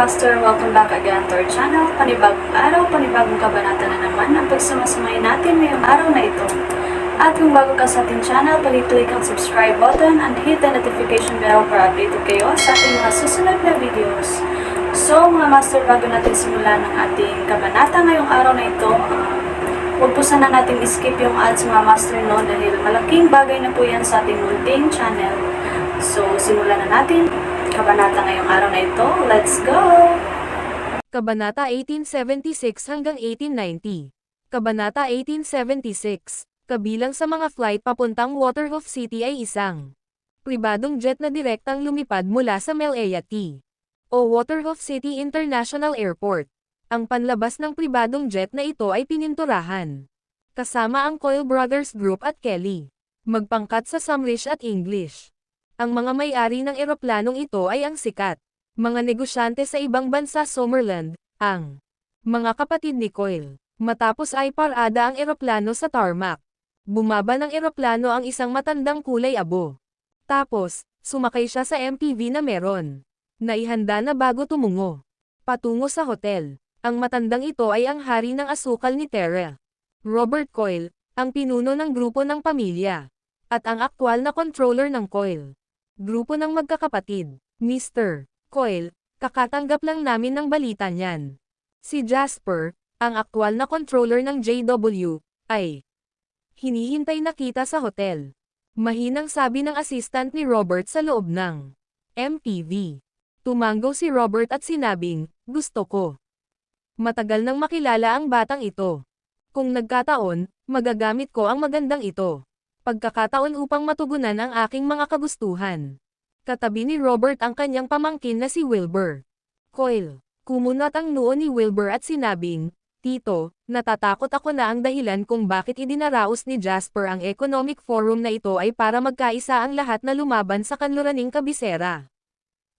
Master, welcome back again to our channel. Panibagong araw, panibagong kabanata na naman ang pagsumasumay natin ngayong araw na ito. At kung bago ka sa ating channel, pag-click ang subscribe button and hit the notification bell para updated kayo sa ating mga susunod na videos. So mga Master, bago natin simulan ang ating kabanata ngayong araw na ito, huwag po sana natin skip yung ads mga Master, no, dahil malaking bagay na po yan sa ating munting channel. So simulan na natin kabanata ngayong araw na ito. Let's go! Kabanata 1876 hanggang 1890. Kabanata 1876. Kabilang sa mga flight papuntang Waterhoof City ay isang pribadong jet na direktang lumipad mula sa Malaya T. o Waterhoof City International Airport. Ang panlabas ng pribadong jet na ito ay pininturahan. Kasama ang Coyle Brothers Group at Kelly. Magpangkat sa Samrish at English. Ang mga may-ari ng eroplanong ito ay ang sikat mga negosyante sa ibang bansa Summerland, ang mga kapatid ni Coyle. Matapos ay parada ang eroplano sa tarmac. Bumaba ng eroplano ang isang matandang kulay abo. Tapos, sumakay siya sa MPV na meron. Naihanda na bago tumungo patungo sa hotel. Ang matandang ito ay ang hari ng asukal ni Terra. Robert Coyle, ang pinuno ng grupo ng pamilya. At ang aktwal na controller ng Coyle. Grupo ng magkakapatid. Mr. Coyle, kakatanggap lang namin ng balita niyan. Si Jasper, ang aktwal na controller ng JW, ay hinihintay na kita sa hotel. Mahinang sabi ng assistant ni Robert sa loob ng MPV. Tumango si Robert at sinabing, gusto ko. Matagal nang makilala ang batang ito. Kung nagkataon, magagamit ko ang magandang ito. Pagkakataon upang matugunan ang aking mga kagustuhan. Katabi ni Robert ang kanyang pamangkin na si Wilbur Coyle. Kumunat ang noo ni Wilbur at sinabing, Tito, natatakot ako na ang dahilan kung bakit idinaraos ni Jasper ang Economic Forum na ito ay para magkaisa ang lahat na lumaban sa kanluraning kabisera.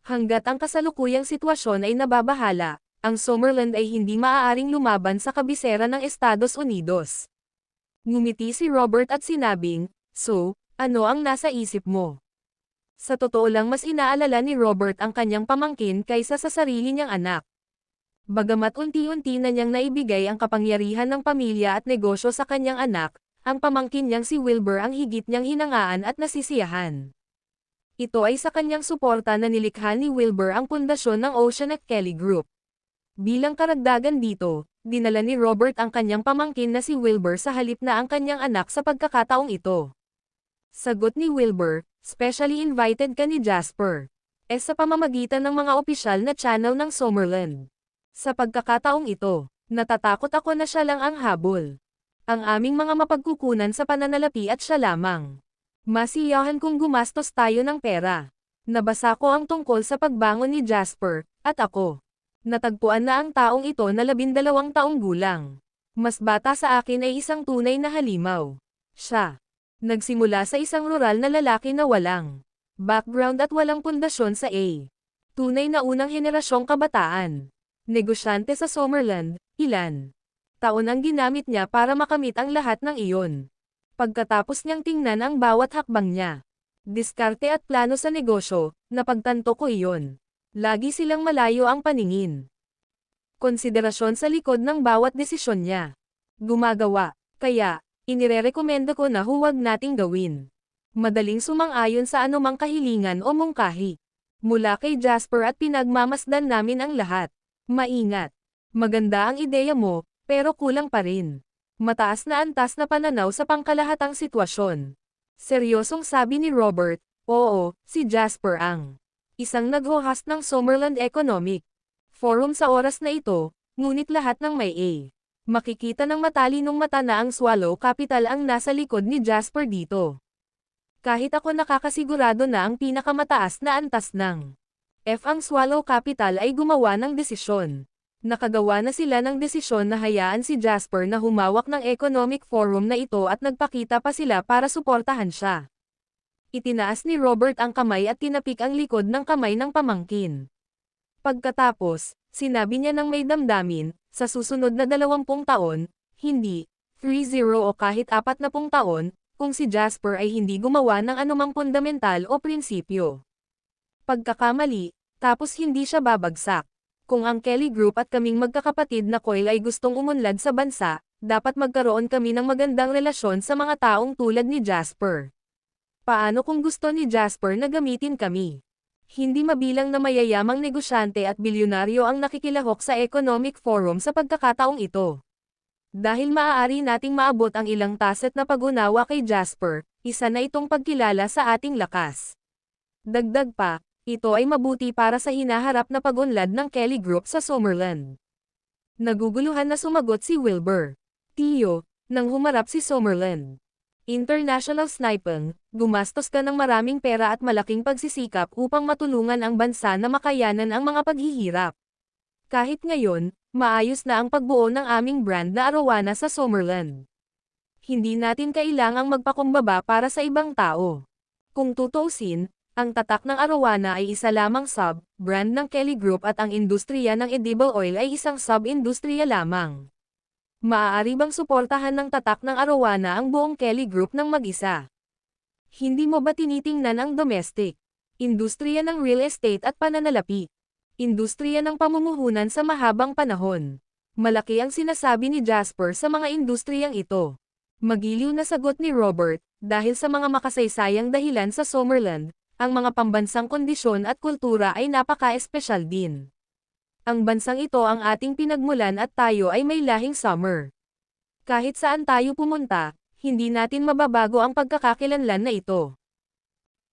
Hanggat ang kasalukuyang sitwasyon ay nababahala, ang Summerland ay hindi maaaring lumaban sa kabisera ng Estados Unidos. Ngumiti si Robert at sinabing, so, ano ang nasa isip mo? Sa totoo lang mas inaalala ni Robert ang kanyang pamangkin kaysa sa sarili niyang anak. Bagamat unti-unti na niyang naibigay ang kapangyarihan ng pamilya at negosyo sa kanyang anak, ang pamangkin niyang si Wilbur ang higit niyang hinangaan at nasisiyahan. Ito ay sa kanyang suporta na nilikha ni Wilbur ang pundasyon ng Ocean at Kelly Group. Bilang karagdagan dito, dinala ni Robert ang kanyang pamangkin na si Wilbur sa halip na ang kanyang anak sa pagkakataong ito. Sagot ni Wilbur, specially invited ka ni Jasper. Sa pamamagitan ng mga opisyal na channel ng Summerland. Sa pagkakataong ito, natatakot ako na siya lang ang habol. Ang aming mga mapagkukunan sa pananalapi at siya lamang. Masiyahan kung gumastos tayo ng pera. Nabasa ko ang tungkol sa pagbangon ni Jasper, at ako. Natagpuan na ang taong ito na 12 taong gulang. Mas bata sa akin ay isang tunay na halimaw. Siya. Nagsimula sa isang rural na lalaki na walang background at walang pundasyon sa A. Tunay na unang henerasyong kabataan. Negosyante sa Summerland, ilan taon ang ginamit niya para makamit ang lahat ng iyon. Pagkatapos niyang tingnan ang bawat hakbang niya, diskarte at plano sa negosyo, napagtanto ko iyon. Lagi silang malayo ang paningin. Konsiderasyon sa likod ng bawat desisyon niya. Gumagawa, kaya, inirerekomenda ko na huwag nating gawin. Madaling sumang-ayon sa anumang kahilingan o mungkahi. Mula kay Jasper at pinagmamasdan namin ang lahat. Maingat. Maganda ang ideya mo, pero kulang pa rin. Mataas na antas na pananaw sa pangkalahatang sitwasyon. Seryosong sabi ni Robert, oo, si Jasper ang isang nag-host ng Summerland Economic Forum sa oras na ito, ngunit lahat ng may A. Makikita ng matalinong mata na ang Swallow Capital ang nasa likod ni Jasper dito. Kahit ako nakakasigurado na ang pinakamataas na antas ng F ang Swallow Capital ay gumawa ng desisyon. Nakagawa na sila ng desisyon na hayaan si Jasper na humawak ng Economic Forum na ito at nagpakita pa sila para suportahan siya. Itinaas ni Robert ang kamay at tinapik ang likod ng kamay ng pamangkin. Pagkatapos, sinabi niya ng may damdamin, sa susunod na 20 taon, hindi, 30 o kahit 40 taon, kung si Jasper ay hindi gumawa ng anumang fundamental o prinsipyo. Pagkakamali, tapos hindi siya babagsak. Kung ang Kelly Group at kaming magkakapatid na Coil ay gustong umunlad sa bansa, dapat magkaroon kami ng magandang relasyon sa mga taong tulad ni Jasper. Paano kung gusto ni Jasper na gamitin kami? Hindi mabilang na mayayamang negosyante at bilyonaryo ang nakikilahok sa Economic Forum sa pagkakataong ito. Dahil maaari nating maabot ang ilang taset na pag-unawa kay Jasper, isa na itong pagkilala sa ating lakas. Dagdag pa, ito ay mabuti para sa hinaharap na pag-unlad ng Kelly Group sa Summerland. Naguguluhan na sumagot si Wilbur. Tiyo, nang humarap si Summerland. International Sniping, gumastos ka ng maraming pera at malaking pagsisikap upang matulungan ang bansa na makayanan ang mga paghihirap. Kahit ngayon, maayos na ang pagbuo ng aming brand na Arowana sa Summerland. Hindi natin kailangang magpakumbaba para sa ibang tao. Kung tutuusin, ang tatak ng Arowana ay isa lamang sub-brand ng Kelly Group at ang industriya ng edible oil ay isang sub-industriya lamang. Maaari bang suportahan ng tatak ng Arowana ang buong Kelly Group ng mag-isa? Hindi mo ba tinitingnan ang domestic, industriya ng real estate at pananalapi, industriya ng pamumuhunan sa mahabang panahon? Malaki ang sinasabi ni Jasper sa mga industriyang ito. Magiliw na sagot ni Robert, dahil sa mga makasaysayang dahilan sa Summerland, ang mga pambansang kondisyon at kultura ay napaka-espesyal din. Ang bansang ito ang ating pinagmulan at tayo ay may lahing Summer. Kahit saan tayo pumunta, hindi natin mababago ang pagkakakilanlan na ito.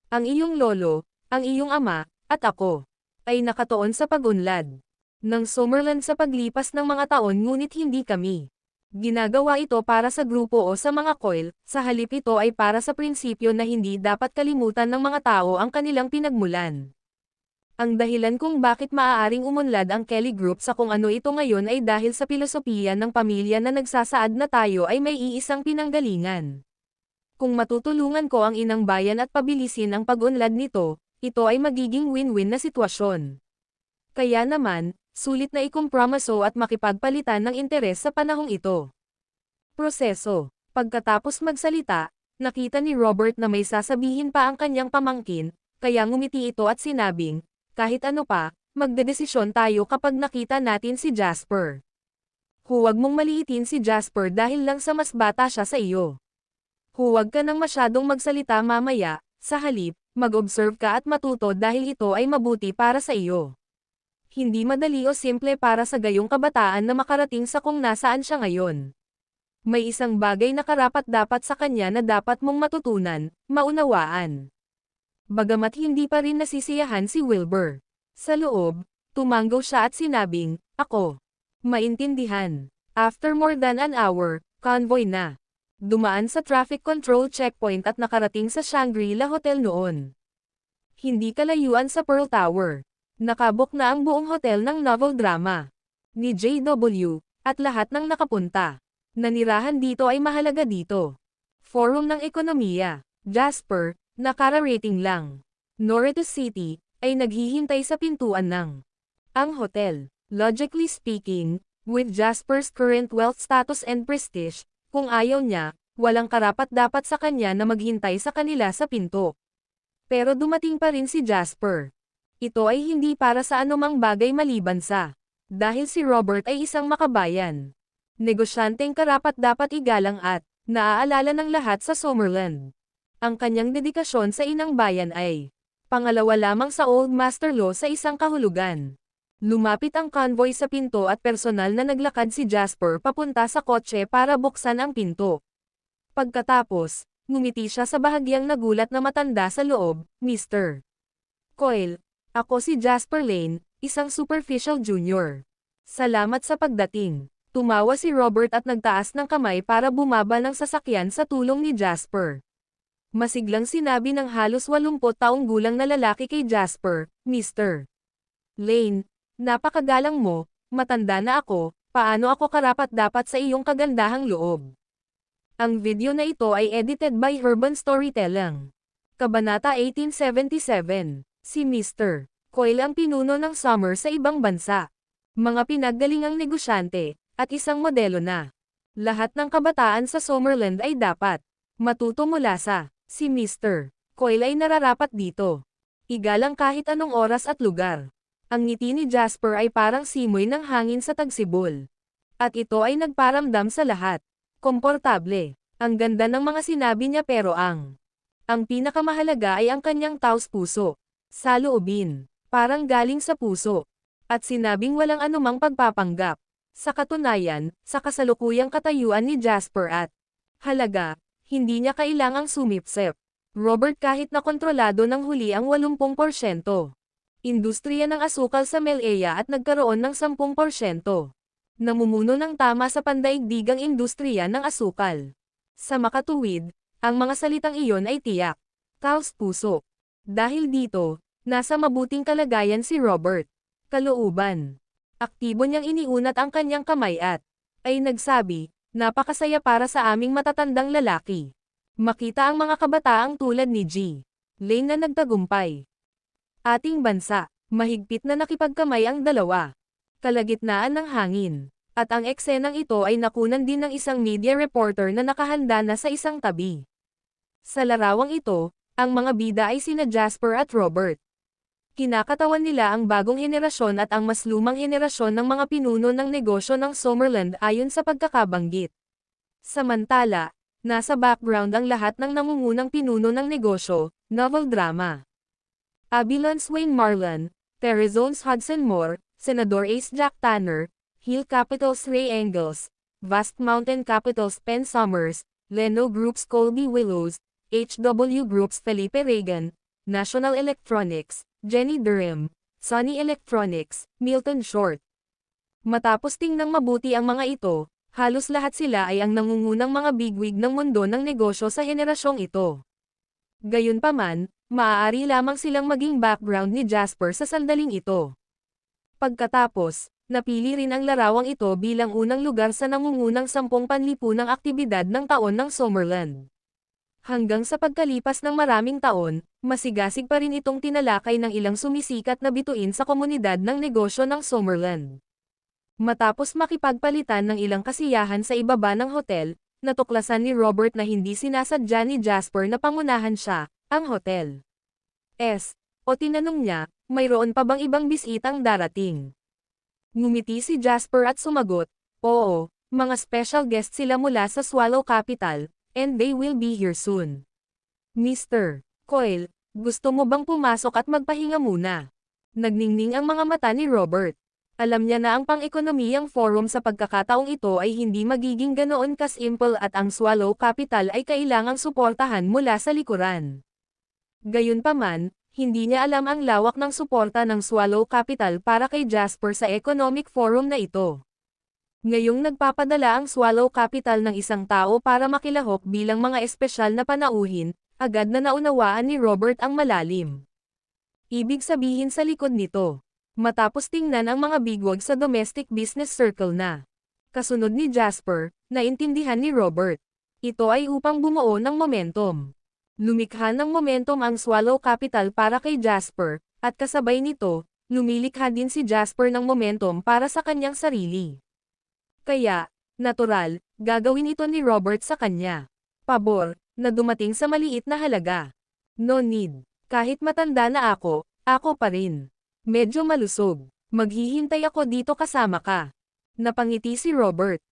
Ang iyong lolo, ang iyong ama, at ako, ay nakatuon sa pag-unlad ng Summerland sa paglipas ng mga taon ngunit hindi kami. Ginagawa ito para sa grupo o sa mga coil, sa halip ito ay para sa prinsipyo na hindi dapat kalimutan ng mga tao ang kanilang pinagmulan. Ang dahilan kung bakit maaaring umunlad ang Kelly Group sa kung ano ito ngayon ay dahil sa pilosopiya ng pamilya na nagsasaad na tayo ay may iisang pinanggalingan. Kung matutulungan ko ang inang bayan at pabilisin ang pag-unlad nito, ito ay magiging win-win na sitwasyon. Kaya naman, sulit na ikompromiso at makipagpalitan ng interes sa panahong ito. Proseso. Pagkatapos magsalita, nakita ni Robert na may sasabihin pa ang kanyang pamangkin, kaya ngumiti ito at sinabing, kahit ano pa, magdedesisyon tayo kapag nakita natin si Jasper. Huwag mong maliitin si Jasper dahil lang sa mas bata siya sa iyo. Huwag ka nang masyadong magsalita mamaya, sa halip, mag-observe ka at matuto dahil ito ay mabuti para sa iyo. Hindi madali o simple para sa gayong kabataan na makarating sa kung nasaan siya ngayon. May isang bagay na karapat-dapat sa kanya na dapat mong matutunan, maunawaan. Bagamat hindi pa rin nasisiyahan si Wilbur. Sa loob, tumanggaw siya at sinabing, ako. Maintindihan. After more than an hour, convoy na. Dumaan sa traffic control checkpoint at nakarating sa Shangri-La Hotel noon. Hindi kalayuan sa Pearl Tower. Nakabook na ang buong hotel ng novel drama ni JW, at lahat ng nakapunta. Nanirahan dito ay mahalaga dito. Forum ng Ekonomiya. Jasper, nakara-rating lang. Norito City, ay naghihintay sa pintuan ng ang hotel. Logically speaking, with Jasper's current wealth status and prestige, kung ayaw niya, walang karapat-dapat sa kanya na maghintay sa kanila sa pinto. Pero dumating pa rin si Jasper. Ito ay hindi para sa anumang bagay maliban sa, dahil si Robert ay isang makabayan. Negosyanteng karapat-dapat igalang at, naaalala ng lahat sa Summerland. Ang kanyang dedikasyon sa inang bayan ay, pangalawa lamang sa Old Master Law sa isang kahulugan. Lumapit ang convoy sa pinto at personal na naglakad si Jasper papunta sa kotse para buksan ang pinto. Pagkatapos, ngumiti siya sa bahagyang nagulat na matanda sa loob, Mr. Coyle. Ako si Jasper Lane, isang superficial junior. Salamat sa pagdating. Tumawa si Robert at nagtaas ng kamay para bumaba ng sasakyan sa tulong ni Jasper. Masiglang sinabi ng halos 80 taong gulang na lalaki kay Jasper, Mr. Lane, napakagalang mo, matanda na ako, paano ako karapat-dapat sa iyong kagandahang loob? Ang video na ito ay edited by Urban Storytelling. Kabanata 1877. Si Mr. Coyle ang pinuno ng Summer sa ibang bansa. Mga pinaggalingang negosyante, at isang modelo na. Lahat ng kabataan sa Summerland ay dapat matuto mula sa si Mr. Coyle ay nararapat dito. Igalang kahit anong oras at lugar. Ang ngiti ni Jasper ay parang simoy ng hangin sa tagsibol. At ito ay nagparamdam sa lahat. Komportable. Ang ganda ng mga sinabi niya pero ang pinakamahalaga ay ang kanyang taos-puso. Saloobin. Parang galing sa puso. At sinabing walang anumang pagpapanggap. Sa katunayan, sa kasalukuyang katayuan ni Jasper at halaga, hindi niya kailangang sumipsip. Robert kahit na kontrolado ng huli ang 80%. Industriya ng asukal sa Melea at nagkaroon ng 10%. Namumuno ng tama sa pandaigdigang industriya ng asukal. Sa makatuwid, ang mga salitang iyon ay tiyak. Taos-puso. Dahil dito, nasa mabuting kalagayan si Robert. Kalooban. Aktibo niyang iniunat ang kanyang kamay at ay nagsabi, napakasaya para sa aming matatandang lalaki. Makita ang mga kabataang tulad ni G. Lane na nagtagumpay. Ating bansa, mahigpit na nakipagkamay ang dalawa. Kalagitnaan ng hangin. At ang eksenang ito ay nakunan din ng isang media reporter na nakahanda na sa isang tabi. Sa larawang ito, ang mga bida ay sina Jasper at Robert. Kinakatawan nila ang bagong henerasyon at ang mas lumang henerasyon ng mga pinuno ng negosyo ng Summerland ayon sa pagkakabanggit. Samantala, nasa background ang lahat ng nangungunang pinuno ng negosyo, novel drama. Abilons Wayne Marlon, Terrazones Hudson Moore, Senador Ace Jack Tanner, Hill Capitals Ray Engels, Vast Mountain Capitals Penn Summers, Leno Group's Colby Willows, HW Group's Felipe Reagan, National Electronics, Jenny Durham, Sony Electronics, Milton Short. Matapos tingnang mabuti ang mga ito, halos lahat sila ay ang nangungunang mga bigwig ng mundo ng negosyo sa henerasyong ito. Gayunpaman, maaari lamang silang maging background ni Jasper sa sandaling ito. Pagkatapos, napili rin ang larawang ito bilang unang lugar sa nangungunang 10 panlipunang aktibidad ng taon ng Summerland. Hanggang sa pagkalipas ng maraming taon, masigasig pa rin itong tinalakay ng ilang sumisikat na bituin sa komunidad ng negosyo ng Summerland. Matapos makipagpalitan ng ilang kasiyahan sa ibaba ng hotel, natuklasan ni Robert na hindi sinasadya ni Jasper na pangunahan siya, ang hotel. O tinanong niya, mayroon pa bang ibang bisitang darating? Ngumiti si Jasper at sumagot, oo, mga special guest sila mula sa Swallow Capital, and they will be here soon. Mr. Coyle, gusto mo bang pumasok at magpahinga muna? Nagningning ang mga mata ni Robert. Alam niya na ang pang-ekonomiyang forum sa pagkakataong ito ay hindi magiging ganoon kasimple at ang Swallow Capital ay kailangang suportahan mula sa likuran. Gayunpaman, hindi niya alam ang lawak ng suporta ng Swallow Capital para kay Jasper sa economic forum na ito. Ngayong nagpapadala ang Swallow Capital ng isang tao para makilahok bilang mga espesyal na panauhin, agad na naunawaan ni Robert ang malalim. Ibig sabihin sa likod nito. Matapos tingnan ang mga bigwag sa domestic business circle na kasunod ni Jasper, naintindihan ni Robert. Ito ay upang bumuo ng momentum. Lumikha ng momentum ang Swallow Capital para kay Jasper, at kasabay nito, lumilikha din si Jasper ng momentum para sa kanyang sarili. Kaya, natural, gagawin ito ni Robert sa kanya. Pabor, na dumating sa maliit na halaga. No need. Kahit matanda na ako pa rin. Medyo malusog. Maghihintay ako dito kasama ka. Napangiti si Robert.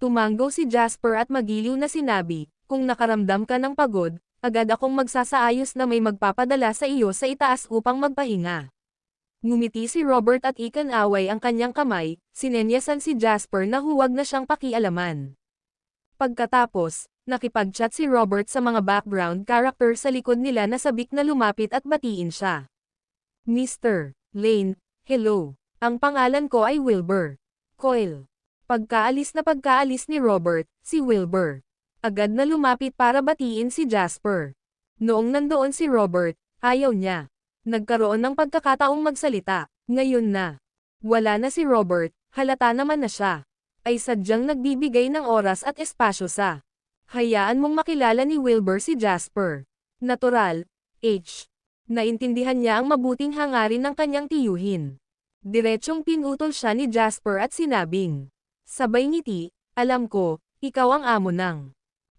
Tumango si Jasper at magiliw na sinabi, kung nakaramdam ka ng pagod, agad akong magsasaayos na may magpapadala sa iyo sa itaas upang magpahinga. Ngumiti si Robert at ikan-away ang kanyang kamay, sinenyasan si Jasper na huwag na siyang pakialaman. Pagkatapos, nakipag-chat si Robert sa mga background character sa likod nila na sabik na lumapit at batiin siya. Mr. Lane, hello. Ang pangalan ko ay Wilbur Coyle. Pagkaalis ni Robert, si Wilbur agad na lumapit para batiin si Jasper. Noong nandoon si Robert, ayaw niya. Nagkaroon ng pagkakataong magsalita. Ngayon na. Wala na si Robert, halata naman na siya. Ay sadyang nagbibigay ng oras at espasyo sa. Hayaan mong makilala ni Wilbur si Jasper. Natural, H. Naintindihan niya ang mabuting hangarin ng kanyang tiyuhin. Diretsyong pinutol siya ni Jasper at sinabing, sabay ngiti, alam ko, ikaw ang amo ng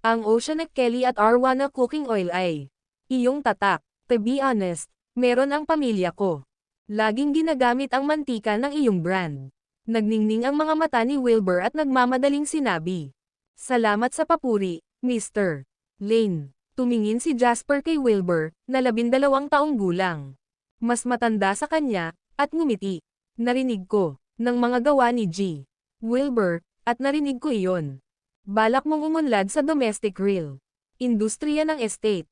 ang Oceanic Kelly at Arwana Cooking Oil ay iyong tatak. To be honest, meron ang pamilya ko. Laging ginagamit ang mantika ng iyong brand. Nagningning ang mga mata ni Wilbur at nagmamadaling sinabi. Salamat sa papuri, Mr. Lane. Tumingin si Jasper kay Wilbur, na 12 taong gulang. Mas matanda sa kanya, at ngumiti. Narinig ko, ng mga gawa ni G. Wilbur, at narinig ko iyon. Balak mong umunlad sa domestic real industriya ng estate.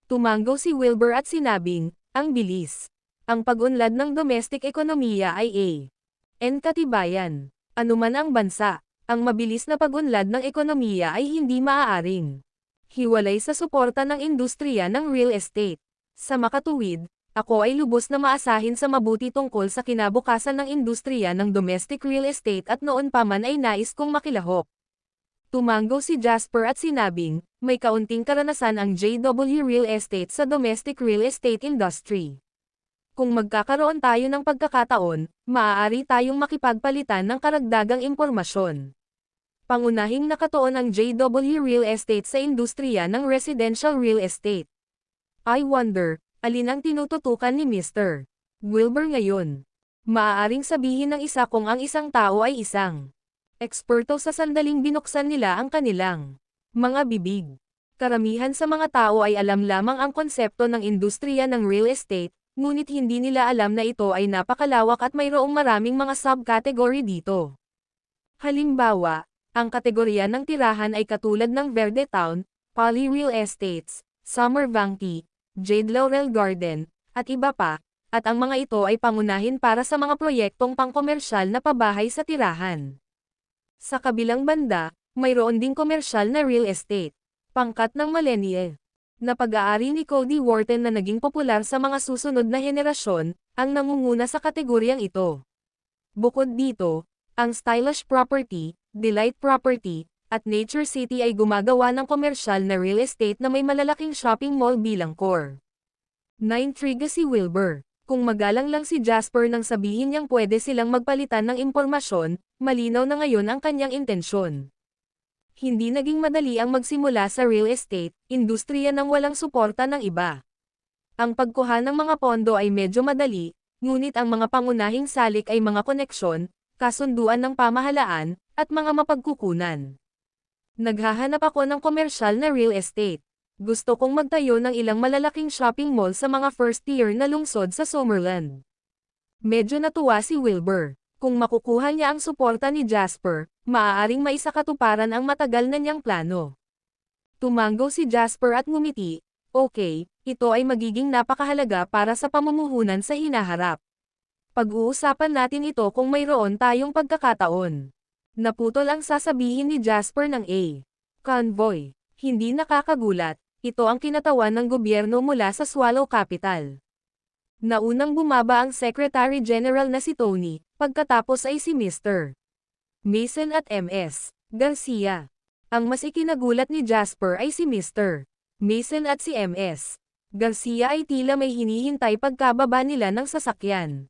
Tumanggaw si Wilbur at sinabing, ang bilis. Ang pag-unlad ng domestic ekonomiya ay N katibayan. Anuman ang bansa, ang mabilis na pag-unlad ng ekonomiya ay hindi maaaring hiwalay sa suporta ng industriya ng real estate. Sa makatuwid, ako ay lubos na maasahin sa mabuti tungkol sa kinabukasan ng industriya ng domestic real estate at noon pa man ay nais kong makilahok. Tumanggaw si Jasper at sinabing, may kaunting karanasan ang JW Real Estate sa domestic real estate industry. Kung magkakaroon tayo ng pagkakataon, maaari tayong makipagpalitan ng karagdagang impormasyon. Pangunahing nakatuon ang JW Real Estate sa industriya ng residential real estate. I wonder, alin ang tinututukan ni Mr. Wilbur ngayon? Maaaring sabihin ng isa kung ang isang tao ay isang eksperto sa sandaling binuksan nila ang kanilang mga bibig. Karamihan sa mga tao ay alam lamang ang konsepto ng industriya ng real estate, ngunit hindi nila alam na ito ay napakalawak at mayroong maraming mga subcategory dito. Halimbawa, ang kategorya ng tirahan ay katulad ng Verde Town, Poly Real Estates, Summer Vanki, Jade Laurel Garden, at iba pa, at ang mga ito ay pangunahin para sa mga proyektong pangkomersyal na pabahay sa tirahan. Sa kabilang banda, mayroon ding komersyal na real estate, pangkat ng millennial, na pag-aari ni Cody Wharton na naging popular sa mga susunod na henerasyon, ang nangunguna sa kategoryang ito. Bukod dito, ang stylish property, delight property, at nature city ay gumagawa ng komersyal na real estate na may malalaking shopping mall bilang core. Naintriga si Wilbur. Kung magalang lang si Jasper nang sabihin niyang pwede silang magpalitan ng impormasyon, malinaw na ngayon ang kanyang intensyon. Hindi naging madali ang magsimula sa real estate, industriya ng walang suporta ng iba. Ang pagkuha ng mga pondo ay medyo madali, ngunit ang mga pangunahing salik ay mga koneksyon, kasunduan ng pamahalaan, at mga mapagkukunan. Naghahanap ako ng komersyal na real estate. Gusto kong magtayo ng ilang malalaking shopping mall sa mga first tier na lungsod sa Summerland. Medyo natuwa si Wilbur. Kung makukuha niya ang suporta ni Jasper, maaaring maisakatuparan ang matagal na niyang plano. Tumanggaw si Jasper at ngumiti, okay, ito ay magiging napakahalaga para sa pamumuhunan sa hinaharap. Pag-uusapan natin ito kung mayroon tayong pagkakataon. Naputol ang sasabihin ni Jasper ng convoy. Hindi nakakagulat, ito ang kinatawan ng gobyerno mula sa Swallow Capital. Naunang bumaba ang Secretary General na si Tony, pagkatapos ay si Mr. Mason at Ms. Garcia. Ang mas ikinagulat ni Jasper ay si Mr. Mason at si Ms. Garcia ay tila may hinihintay pagkababa nila ng sasakyan.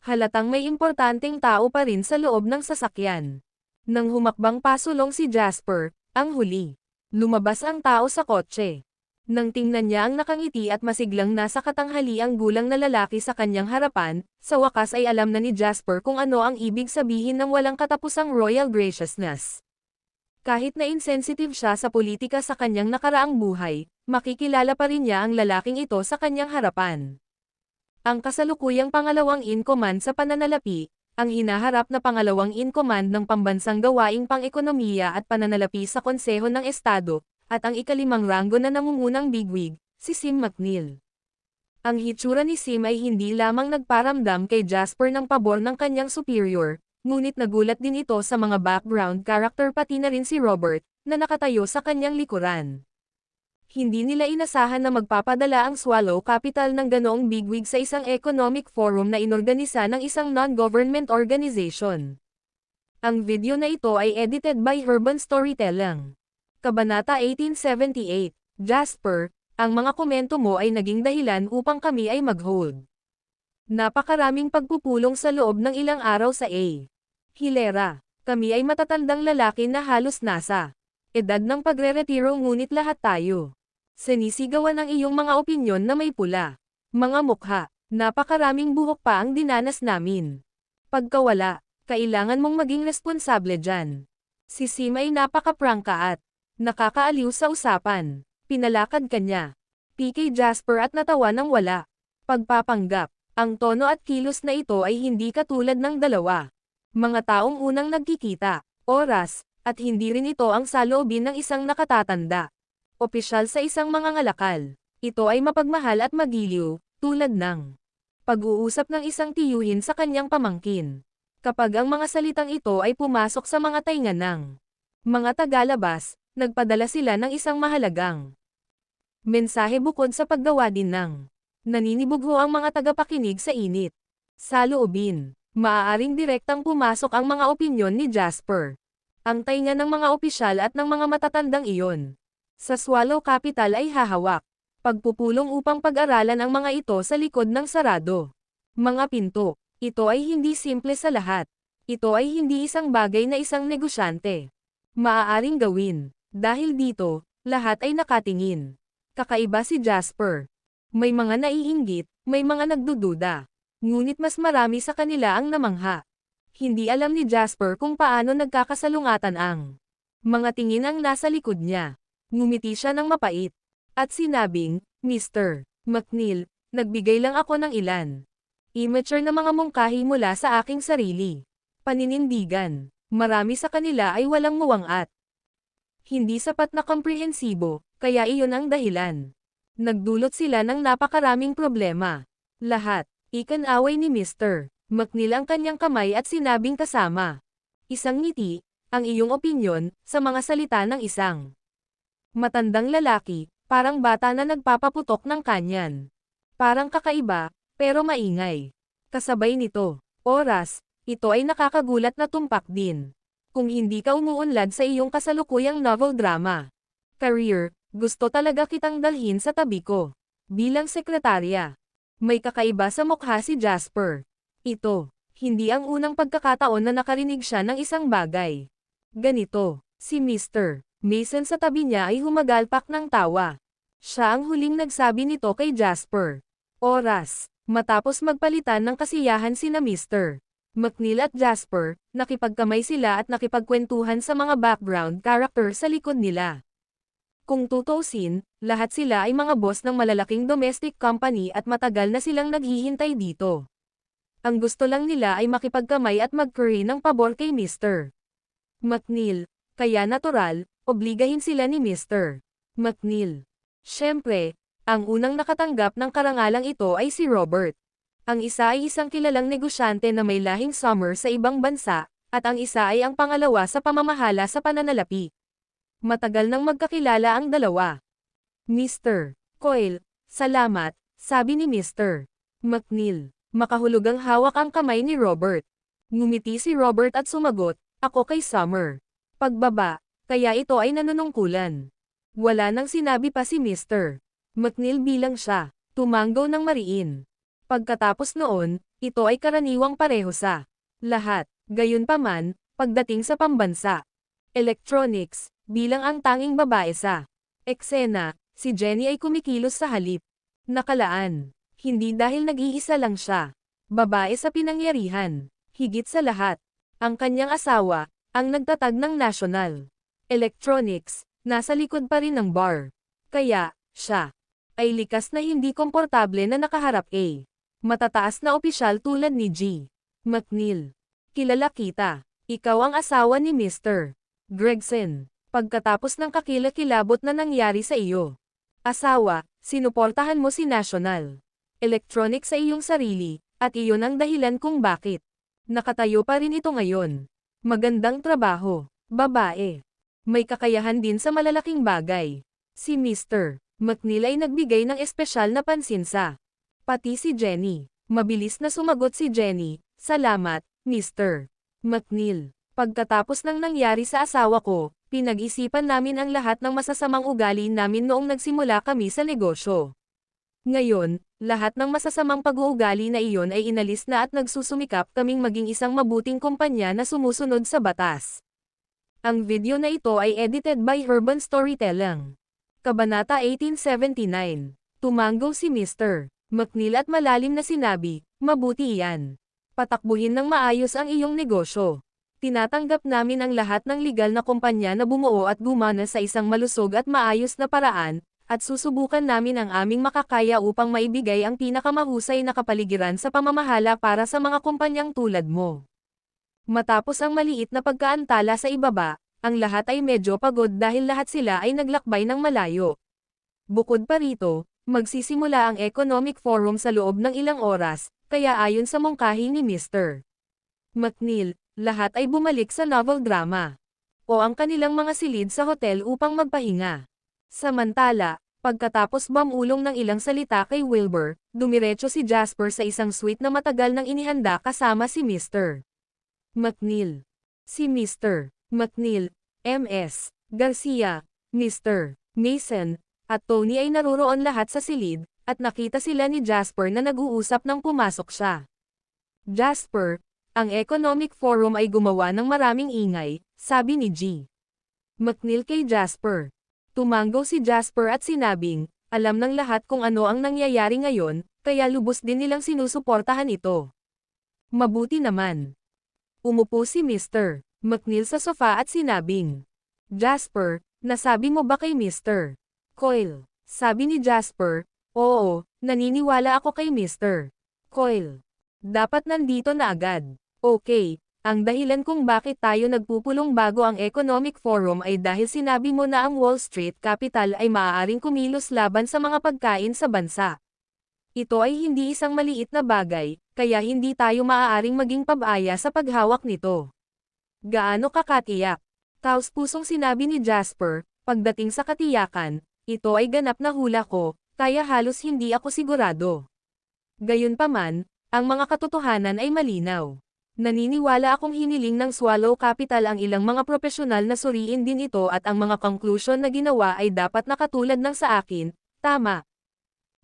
Halatang may importanteng tao pa rin sa loob ng sasakyan. Nang humakbang pasulong si Jasper, ang huli. Lumabas ang tao sa kotse. Nang tingnan niya ang nakangiti at masiglang nasa katanghaliang gulang na lalaki sa kanyang harapan, sa wakas ay alam na ni Jasper kung ano ang ibig sabihin ng walang katapusang royal graciousness. Kahit na insensitive siya sa politika sa kanyang nakaraang buhay, makikilala pa rin niya ang lalaking ito sa kanyang harapan. Ang kasalukuyang pangalawang in-command sa pananalapi, ang hinaharap na pangalawang in-command ng pambansang gawaing pang-ekonomiya at pananalapi sa Konseho ng Estado, at ang ikalimang ranggo na nangungunang bigwig, si Sim McNeil. Ang hitsura ni Sim ay hindi lamang nagparamdam kay Jasper ng pabor ng kanyang superior, ngunit nagulat din ito sa mga background character pati na rin si Robert, na nakatayo sa kanyang likuran. Hindi nila inasahan na magpapadala ang Swallow Capital ng ganoong bigwig sa isang economic forum na inorganisa ng isang non-government organization. Ang video na ito ay edited by Urban Storytelling. Kabanata 1878, Jasper, ang mga komento mo ay naging dahilan upang kami ay mag-hold. Napakaraming pagpupulong sa loob ng ilang araw sa hilera. Kami ay matatandang lalaki na halos nasa edad ng pagre-retiro ngunit lahat tayo sinisigawan ng iyong mga opinyon na may pula, mga mukha, Napakaraming buhok pa ang dinanas namin. Pagkawala, kailangan mong maging responsable dyan. Si Sim ay napaka-prangka at nakakaaliw sa usapan. Pinalakad ka niya. PK Jasper at natawa ng wala. Pagpapanggap, ang tono at kilos na ito ay hindi katulad ng dalawa. Mga taong unang nagkikita, oras, at hindi rin ito ang saloobin ng isang nakatatanda. Opisyal sa isang mangangalakal. Ito ay mapagmahal at magiliw, tulad ng pag-uusap ng isang tiyuhin sa kanyang pamangkin. Kapag ang mga salitang ito ay pumasok sa mga tainga ng mga tagalabas, nagpadala sila ng isang mahalagang mensahe bukod sa paggawa din ng naninibugho ang mga tagapakinig sa init. Saloobin, maaaring direktang pumasok ang mga opinyon ni Jasper. Ang tainga ng mga opisyal at ng mga matatandang iyon sa Swallow Capital ay hahawak. Pagpupulong upang pag-aralan ang mga ito sa likod ng sarado. Mga pinto. Ito ay hindi simple sa lahat. Ito ay hindi isang bagay na isang negosyante maaaring gawin. Dahil dito, lahat ay nakatingin. Kakaiba si Jasper. May mga naiinggit, may mga nagdududa. Ngunit mas marami sa kanila ang namangha. Hindi alam ni Jasper kung paano nagkakasalungatan ang mga tingin ang nasa likod niya. Ngumiti siya ng mapait. At sinabing, Mr. McNeil, nagbigay lang ako ng ilan. Immature na mga mungkahi mula sa aking sarili. Paninindigan. Marami sa kanila ay walang muwang-at hindi sapat na komprehensibo, kaya iyon ang dahilan. Nagdulot sila ng napakaraming problema. Lahat, ikan-away ni Mr. McNeil ang kanyang kamay at sinabing kasama. Isang ngiti, ang iyong opinyon, sa mga salita ng isang matandang lalaki, parang bata na nagpapaputok ng kanyan. Parang kakaiba, pero maingay. Kasabay nito, oras, ito ay nakakagulat na tumpak din. Kung hindi ka umuunlad sa iyong kasalukuyang novel drama career, gusto talaga kitang dalhin sa tabi ko. Bilang sekretarya, may kakaiba sa mukha si Jasper. Ito, hindi ang unang pagkakataon na nakarinig siya ng isang bagay. Ganito, si Mr. Mason sa tabi niya ay humagalpak ng tawa. Siya ang huling nagsabi nito kay Jasper. Oras. Matapos magpalitan ng kasiyahan sina Mr. McNeil at Jasper, nakipagkamay sila at nakipagkwentuhan sa mga background character sa likod nila. Kung tutuusin, lahat sila ay mga boss ng malalaking domestic company at matagal na silang naghihintay dito. Ang gusto lang nila ay makipagkamay at mag-curry ng pabor kay Mr. McNeil, kaya natural, obligahin sila ni Mr. McNeil. Siyempre, ang unang nakatanggap ng karangalang ito ay si Robert. Ang isa ay isang kilalang negosyante na may lahing summer sa ibang bansa, at ang isa ay ang pangalawa sa pamamahala sa pananalapi. Matagal nang magkakilala ang dalawa. Mr. Coyle, salamat, sabi ni Mr. McNeil. Makahulugang hawak ang kamay ni Robert. Ngumiti si Robert at sumagot, ako kay Summer. Pagbaba, kaya ito ay nanunungkulan. Wala nang sinabi pa si Mr. McNeil bilang siya, tumanggaw ng mariin. Pagkatapos noon, ito ay karaniwang pareho sa lahat. Gayunpaman, pagdating sa pambansa electronics, bilang ang tanging babae sa eksena, si Jenny ay kumikilos sa halip. Nakalaan, hindi dahil nag-iisa lang siya. Babae sa pinangyarihan. Higit sa lahat, ang kanyang asawa, ang nagtatag ng National Electronics, nasa likod pa rin ng bar. Kaya, siya ay likas na hindi komportable na nakaharap matataas na opisyal tulad ni G. McNeil. Kilala kita. Ikaw ang asawa ni Mr. Gregson. Pagkatapos ng kakilakilabot na nangyari sa iyo. Asawa, sinuportahan mo si National Electronics sa iyong sarili, at iyon ang dahilan kung bakit nakatayo pa rin ito ngayon. Magandang trabaho, babae. May kakayahan din sa malalaking bagay. Si Mr. McNeil ay nagbigay ng espesyal na pansin sa pati si Jenny. Mabilis na sumagot si Jenny, salamat, Mr. McNeil. Pagkatapos ng nangyari sa asawa ko, pinag-isipan namin ang lahat ng masasamang ugali namin noong nagsimula kami sa negosyo. Ngayon, lahat ng masasamang pag-uugali na iyon ay inalis na at nagsusumikap kaming maging isang mabuting kumpanya na sumusunod sa batas. Ang video na ito ay edited by Urban Storytelling. Kabanata 1879. Tumanggo si Mr. McNeil at malalim na sinabi, mabuti iyan. Patakbuhin ng maayos ang iyong negosyo. Tinatanggap namin ang lahat ng legal na kumpanya na bumuo at gumana sa isang malusog at maayos na paraan, at susubukan namin ang aming makakaya upang maibigay ang pinakamahusay na kapaligiran sa pamamahala para sa mga kumpanyang tulad mo. Matapos ang maliit na pagkaantala sa ibaba, ang lahat ay medyo pagod dahil lahat sila ay naglakbay ng malayo. Bukod pa rito, magsisimula ang Economic Forum sa loob ng ilang oras, kaya ayon sa mungkahi ni Mr. McNeil, lahat ay bumalik sa novel drama o ang kanilang mga silid sa hotel upang magpahinga. Samantala, pagkatapos mamulong ng ilang salita kay Wilbur, dumiretso si Jasper sa isang suite na matagal nang inihanda kasama si Mr. McNeil. Si Mr. McNeil, Ms. Garcia, Mr. Mason, at Tony ay naroroon lahat sa silid, at nakita sila ni Jasper na nag-uusap nang pumasok siya. Jasper, ang Economic Forum ay gumawa ng maraming ingay, sabi ni G. McNeil kay Jasper. Tumango si Jasper at sinabing, alam ng lahat kung ano ang nangyayari ngayon, kaya lubos din nilang sinusuportahan ito. Mabuti naman. Umupo si Mr. McNeil sa sofa at sinabing, Jasper, nasabi mo ba kay Mr. Coyle? Sabi ni Jasper, oo, naniniwala ako kay Mr. Coyle. Dapat nandito na agad. Okay, ang dahilan kung bakit tayo nagpupulong bago ang Economic Forum ay dahil sinabi mo na ang Wall Street Capital ay maaaring kumilos laban sa mga pagkain sa bansa. Ito ay hindi isang maliit na bagay, kaya hindi tayo maaaring maging pabaya sa paghawak nito. Gaano ka katiyak? Taos-pusong sinabi ni Jasper, pagdating sa katiyakan, ito ay ganap na hula ko, kaya halos hindi ako sigurado. Gayunpaman, ang mga katotohanan ay malinaw. Naniniwala akong hiniling ng Swallow Capital ang ilang mga profesional na suriin din ito at ang mga conclusion na ginawa ay dapat nakatulad ng sa akin, tama.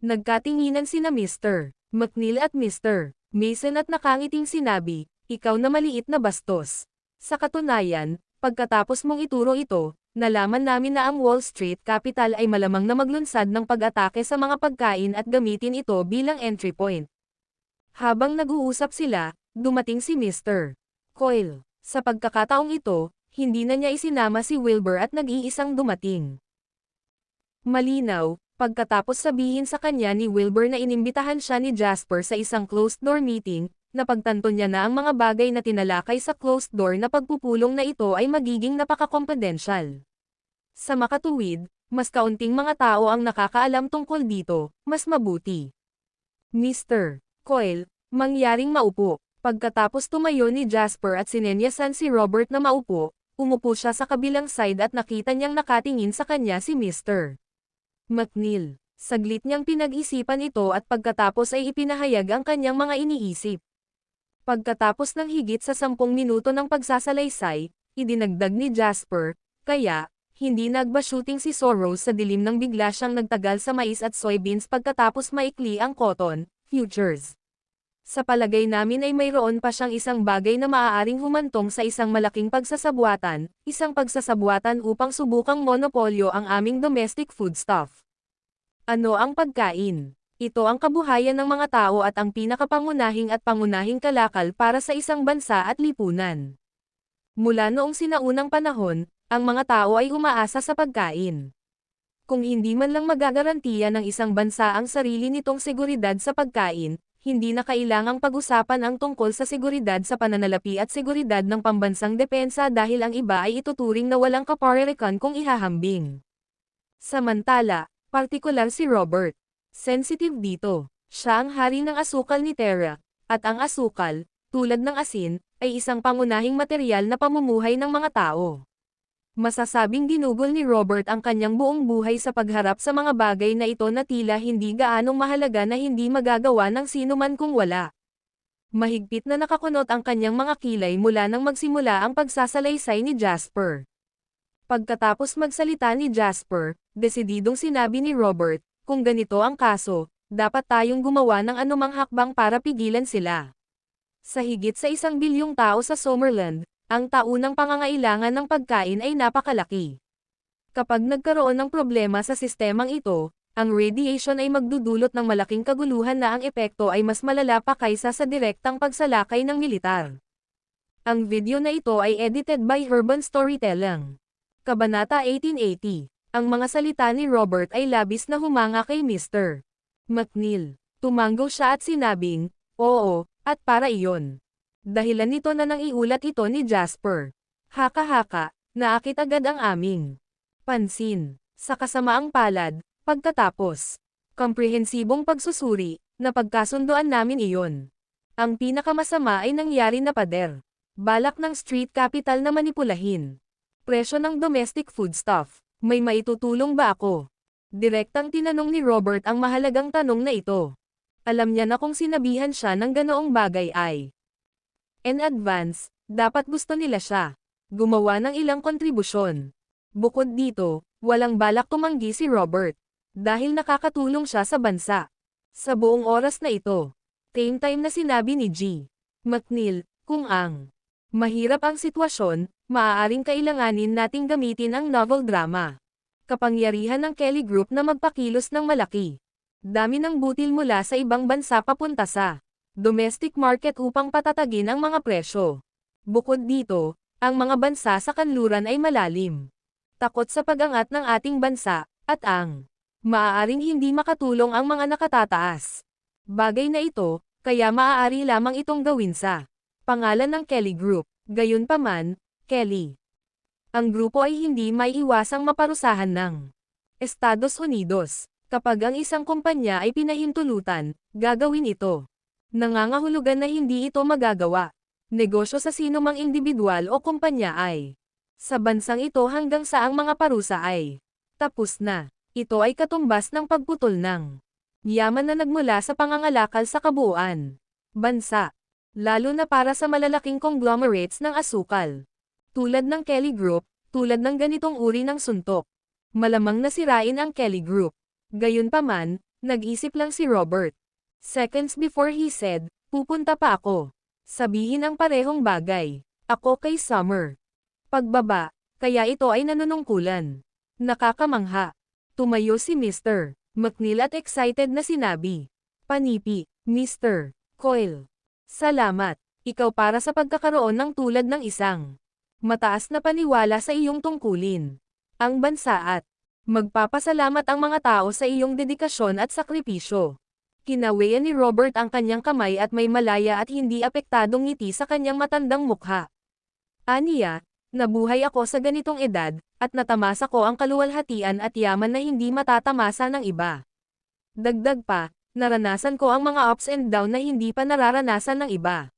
Nagkatinginan sina Mr. McNeil at Mr. Mason at nakangiting sinabi, ikaw na maliit na bastos. Sa katunayan, pagkatapos mong ituro ito, nalaman namin na ang Wall Street Capital ay malamang na maglunsad ng pag-atake sa mga pagkain at gamitin ito bilang entry point. Habang nag-uusap sila, dumating si Mr. Coyle. Sa pagkakataong ito, hindi na niya isinama si Wilbur at nag-iisang dumating. Malinaw, pagkatapos sabihin sa kanya ni Wilbur na inimbitahan siya ni Jasper sa isang closed-door meeting, napagtanto niya na ang mga bagay na tinalakay sa closed-door na pagpupulong na ito ay magiging napaka-confidential. Sa makatuwid, mas kaunting mga tao ang nakakaalam tungkol dito, mas mabuti. Mr. Coyle, mangyaring maupo. Pagkatapos tumayo ni Jasper at sinenyasan si Robert na maupo, umupo siya sa kabilang side at nakita niyang nakatingin sa kanya si Mr. McNeil. Saglit niyang pinag-isipan ito at pagkatapos ay ipinahayag ang kanyang mga iniisip. Pagkatapos ng higit sa 10 minuto ng pagsasalaysay, idinagdag ni Jasper, kaya, hindi nagba-shooting si Soros sa dilim nang bigla siyang nagtagal sa mais at soybeans pagkatapos maikli ang cotton futures. Sa palagay namin ay mayroon pa siyang isang bagay na maaaring humantong sa isang malaking pagsasabuatan, isang pagsasabuatan upang subukang monopolyo ang aming domestic foodstuff. Ano ang pagkain? Ito ang kabuhayan ng mga tao at ang pinakapangunahing at pangunahing kalakal para sa isang bansa at lipunan. Mula noong sinaunang panahon, ang mga tao ay umaasa sa pagkain. Kung hindi man lang magagarantiya ng isang bansa ang sarili nitong seguridad sa pagkain, hindi na kailangang pag-usapan ang tungkol sa seguridad sa pananalapi at seguridad ng pambansang depensa dahil ang iba ay ituturing na walang kaparerikan kung ihahambing. Samantala, partikular si Robert. Sensitive dito. Siya ang hari ng asukal ni Terra, at ang asukal, tulad ng asin, ay isang pangunahing materyal na pamumuhay ng mga tao. Masasabing ginugol ni Robert ang kanyang buong buhay sa pagharap sa mga bagay na ito na tila hindi gaanong mahalaga na hindi magagawa ng sinuman kung wala. Mahigpit na nakakunot ang kanyang mga kilay mula nang magsimula ang pagsasalaysay ni Jasper. Pagkatapos magsalita ni Jasper, desididong sinabi ni Robert, kung ganito ang kaso, dapat tayong gumawa ng anumang hakbang para pigilan sila. Sa higit sa 1 bilyong tao sa Summerland, ang taunang pangangailangan ng pagkain ay napakalaki. Kapag nagkaroon ng problema sa sistemang ito, Ang radiation ay magdudulot ng malaking kaguluhan na ang epekto ay mas malala pa kaysa sa direktang pagsalakay ng militar. Ang video na ito ay edited by Urban Storytelling. Kabanata 1880. Ang mga salita ni Robert ay labis na humanga kay Mr. McNeil. Tumango siya at sinabing, "Oo, at para iyon." Dahilan nito na nang iulat ito ni Jasper. Haka-haka, naakit agad ang aming pansin. Sa kasamaang palad, pagkatapos komprehensibong pagsusuri, napagkasundoan namin iyon. Ang pinakamasama ay nangyari na pader. Balak ng street capital na manipulahin. Presyo ng domestic foodstuff. May maitutulong ba ako? Direktang tinanong ni Robert ang mahalagang tanong na ito. Alam niya na kung sinabihan siya ng ganoong bagay ay in advance, dapat gusto nila siya. Gumawa ng ilang kontribusyon. Bukod dito, walang balak tumanggi si Robert. Dahil nakakatulong siya sa bansa. Sa buong oras na ito. Same time na sinabi ni G. McNeil, kung ang mahirap ang sitwasyon, maaaring kailanganin nating gamitin ang novel drama. Kapangyarihan ng Kelly Group na magpakilos ng malaki. Dami ng butil mula sa ibang bansa papunta sa domestic market upang patatagin ang mga presyo. Bukod dito, ang mga bansa sa kanluran ay malalim. Takot sa pag-angat ng ating bansa, at ang maaaring hindi makatulong ang mga nakatataas. Bagay na ito, kaya maaari lamang itong gawin sa pangalan ng Kelly Group. Gayunpaman, Kelly. Ang grupo ay hindi may iwasang maparusahan ng Estados Unidos. Kapag ang isang kumpanya ay pinahintulutan, gagawin ito. Nangangahulugan na hindi ito magagawa. Negosyo sa sinumang individual o kumpanya ay sa bansang ito hanggang sa ang mga parusa ay tapos na. Ito ay katumbas ng pagputol ng yaman na nagmula sa pangangalakal sa kabuuan bansa. Lalo na para sa malalaking conglomerates ng asukal. Tulad ng Kelly Group, tulad ng ganitong uri ng suntok. Malamang nasirain ang Kelly Group. Gayunpaman, nag-isip lang si Robert. Seconds before he said, pupunta pa ako. Sabihin ang parehong bagay. Ako kay Summer. Pagbaba, kaya ito ay nanunungkulan. Nakakamangha. Tumayo si Mr. McNeil at excited na sinabi. Panipi, Mr. Coyle. Salamat, ikaw para sa pagkakaroon ng tulad ng isang mataas na paniwala sa iyong tungkulin. Ang bansa at magpapasalamat ang mga tao sa iyong dedikasyon at sakripisyo. Kinawian ni Robert ang kanyang kamay at may malaya at hindi apektadong ngiti sa kanyang matandang mukha. Aniya, nabuhay ako sa ganitong edad, at natamasa ko ang kaluwalhatian at yaman na hindi matatamasa ng iba. Dagdag pa, naranasan ko ang mga ups and down na hindi pa nararanasan ng iba.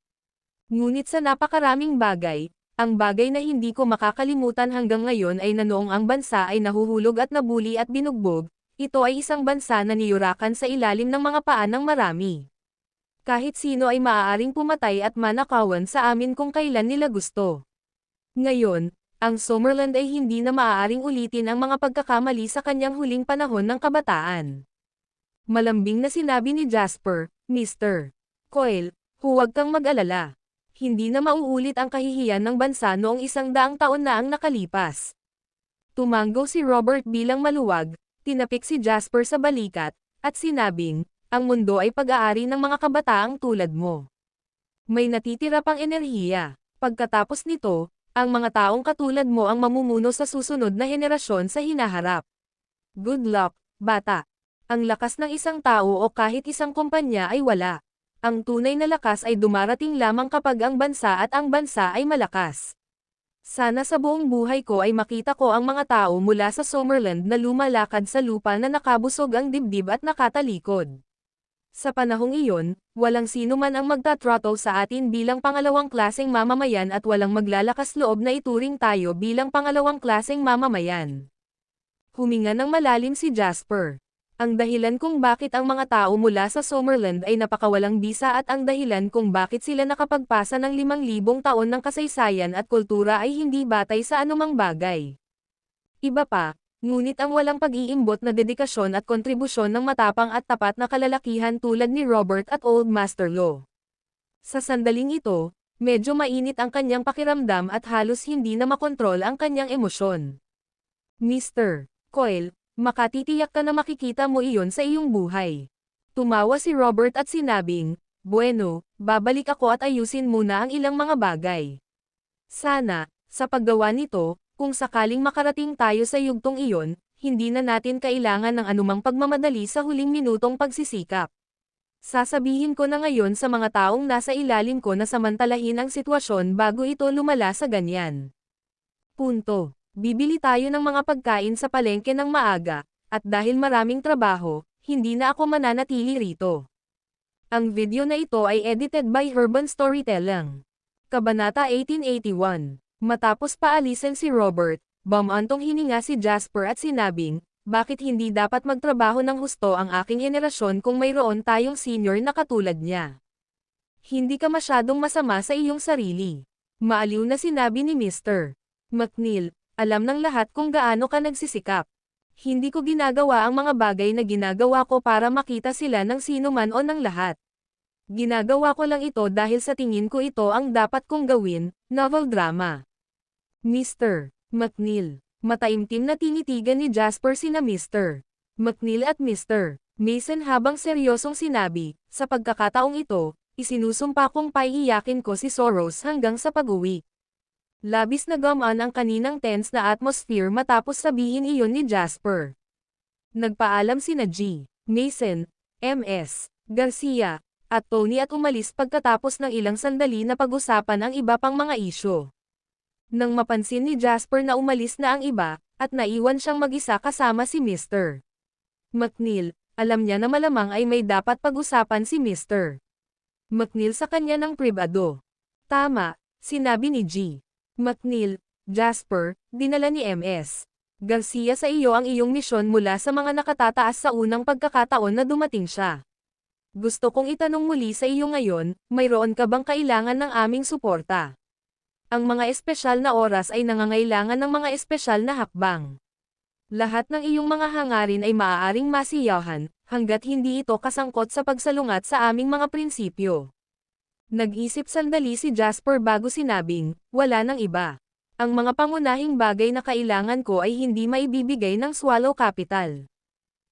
Ngunit sa napakaraming bagay, ang bagay na hindi ko makakalimutan hanggang ngayon ay na noong ang bansa ay nahuhulog at nabuli at binugbog, ito ay isang bansa na niyurakan sa ilalim ng mga paa ng marami. Kahit sino ay maaaring pumatay at manakawan sa amin kung kailan nila gusto. Ngayon, ang Summerland ay hindi na maaaring ulitin ang mga pagkakamali sa kanyang huling panahon ng kabataan. Malambing na sinabi ni Jasper, Mr. Coyle, huwag kang mag-alala. Hindi na mauulit ang kahihiyan ng bansa noong 100 taon na ang nakalipas. Tumango si Robert bilang maluwag, tinapik si Jasper sa balikat, at sinabing, ang mundo ay pag-aari ng mga kabataang tulad mo. May natitira pang enerhiya. Pagkatapos nito, ang mga taong katulad mo ang mamumuno sa susunod na henerasyon sa hinaharap. Good luck, bata. Ang lakas ng isang tao o kahit isang kumpanya ay wala. Ang tunay na lakas ay dumarating lamang kapag ang bansa at ang bansa ay malakas. Sana sa buong buhay ko ay makita ko ang mga tao mula sa Summerland na lumalakad sa lupa na nakabusog ang dibdib at nakatalikod. Sa panahong iyon, walang sino man ang magta-throttle sa atin bilang pangalawang klaseng mamamayan at walang maglalakas loob na ituring tayo bilang pangalawang klaseng mamamayan. Huminga ng malalim si Jasper. Ang dahilan kung bakit ang mga tao mula sa Summerland ay napakawalang bisa at ang dahilan kung bakit sila nakapagpasa ng 5,000 taon ng kasaysayan at kultura ay hindi batay sa anumang bagay. Iba pa, ngunit ang walang pag-iimbot na dedikasyon at kontribusyon ng matapang at tapat na kalalakihan tulad ni Robert at Old Master Law. Sa sandaling ito, medyo mainit ang kanyang pakiramdam at halos hindi na makontrol ang kanyang emosyon. Mr. Coyle, Makatitiyak ka na makikita mo iyon sa iyong buhay. Tumawa si Robert at sinabing, bueno, babalik ako at ayusin muna ang ilang mga bagay. Sana, sa paggawa nito, kung sakaling makarating tayo sa yugtong iyon, hindi na natin kailangan ng anumang pagmamadali sa huling minutong pagsisikap. Sasabihin ko na ngayon sa mga taong nasa ilalim ko na samantalahin ang sitwasyon bago ito lumala sa ganyan. Punto. Bibili tayo ng mga pagkain sa palengke ng maaga, at dahil maraming trabaho, hindi na ako mananatili rito. Ang video na ito ay edited by Herban Storytelling. Kabanata 1881. Matapos paalisin si Robert, bumantong hininga si Jasper at sinabing, bakit hindi dapat magtrabaho ng husto ang aking henerasyon kung mayroon tayong senior na katulad niya? Hindi ka masyadong masama sa iyong sarili. Maaliw na sinabi ni Mr. McNeil, alam ng lahat kung gaano ka nagsisikap. Hindi ko ginagawa ang mga bagay na ginagawa ko para makita sila ng sino man o ng lahat. Ginagawa ko lang ito dahil sa tingin ko ito ang dapat kong gawin, novel drama. Mr. McNeil. Mataimtim na tinitigan ni Jasper sina Mr. McNeil at Mr. Mason habang seryosong sinabi, sa pagkakataong ito, isinusumpa kong paiiyakin ko si Soros hanggang sa pag-uwi. Labis na gumaan ang kaninang tense na atmosphere matapos sabihin iyon ni Jasper. Nagpaalam sina G. Mason, M.S. Garcia, at Tony at umalis pagkatapos ng ilang sandali na pag-usapan ang iba pang mga isyo. Nang mapansin ni Jasper na umalis na ang iba, at naiwan siyang mag-isa kasama si Mr. McNeil, alam niya na malamang ay may dapat pag-usapan si Mr. McNeil sa kanya ng pribado. Tama, sinabi ni G. McNeil, Jasper, dinala ni M.S. Garcia sa iyo ang iyong misyon mula sa mga nakatataas sa unang pagkakataon na dumating siya. Gusto kong itanong muli sa iyo ngayon, mayroon ka bang kailangan ng aming suporta? Ang mga espesyal na oras ay nangangailangan ng mga espesyal na hakbang. Lahat ng iyong mga hangarin ay maaaring masiyahan, hanggat hindi ito kasangkot sa pagsalungat sa aming mga prinsipyo. Nag-isip sandali si Jasper bago sinabing, wala nang iba. Ang mga pangunahing bagay na kailangan ko ay hindi maibibigay ng Swallow Capital.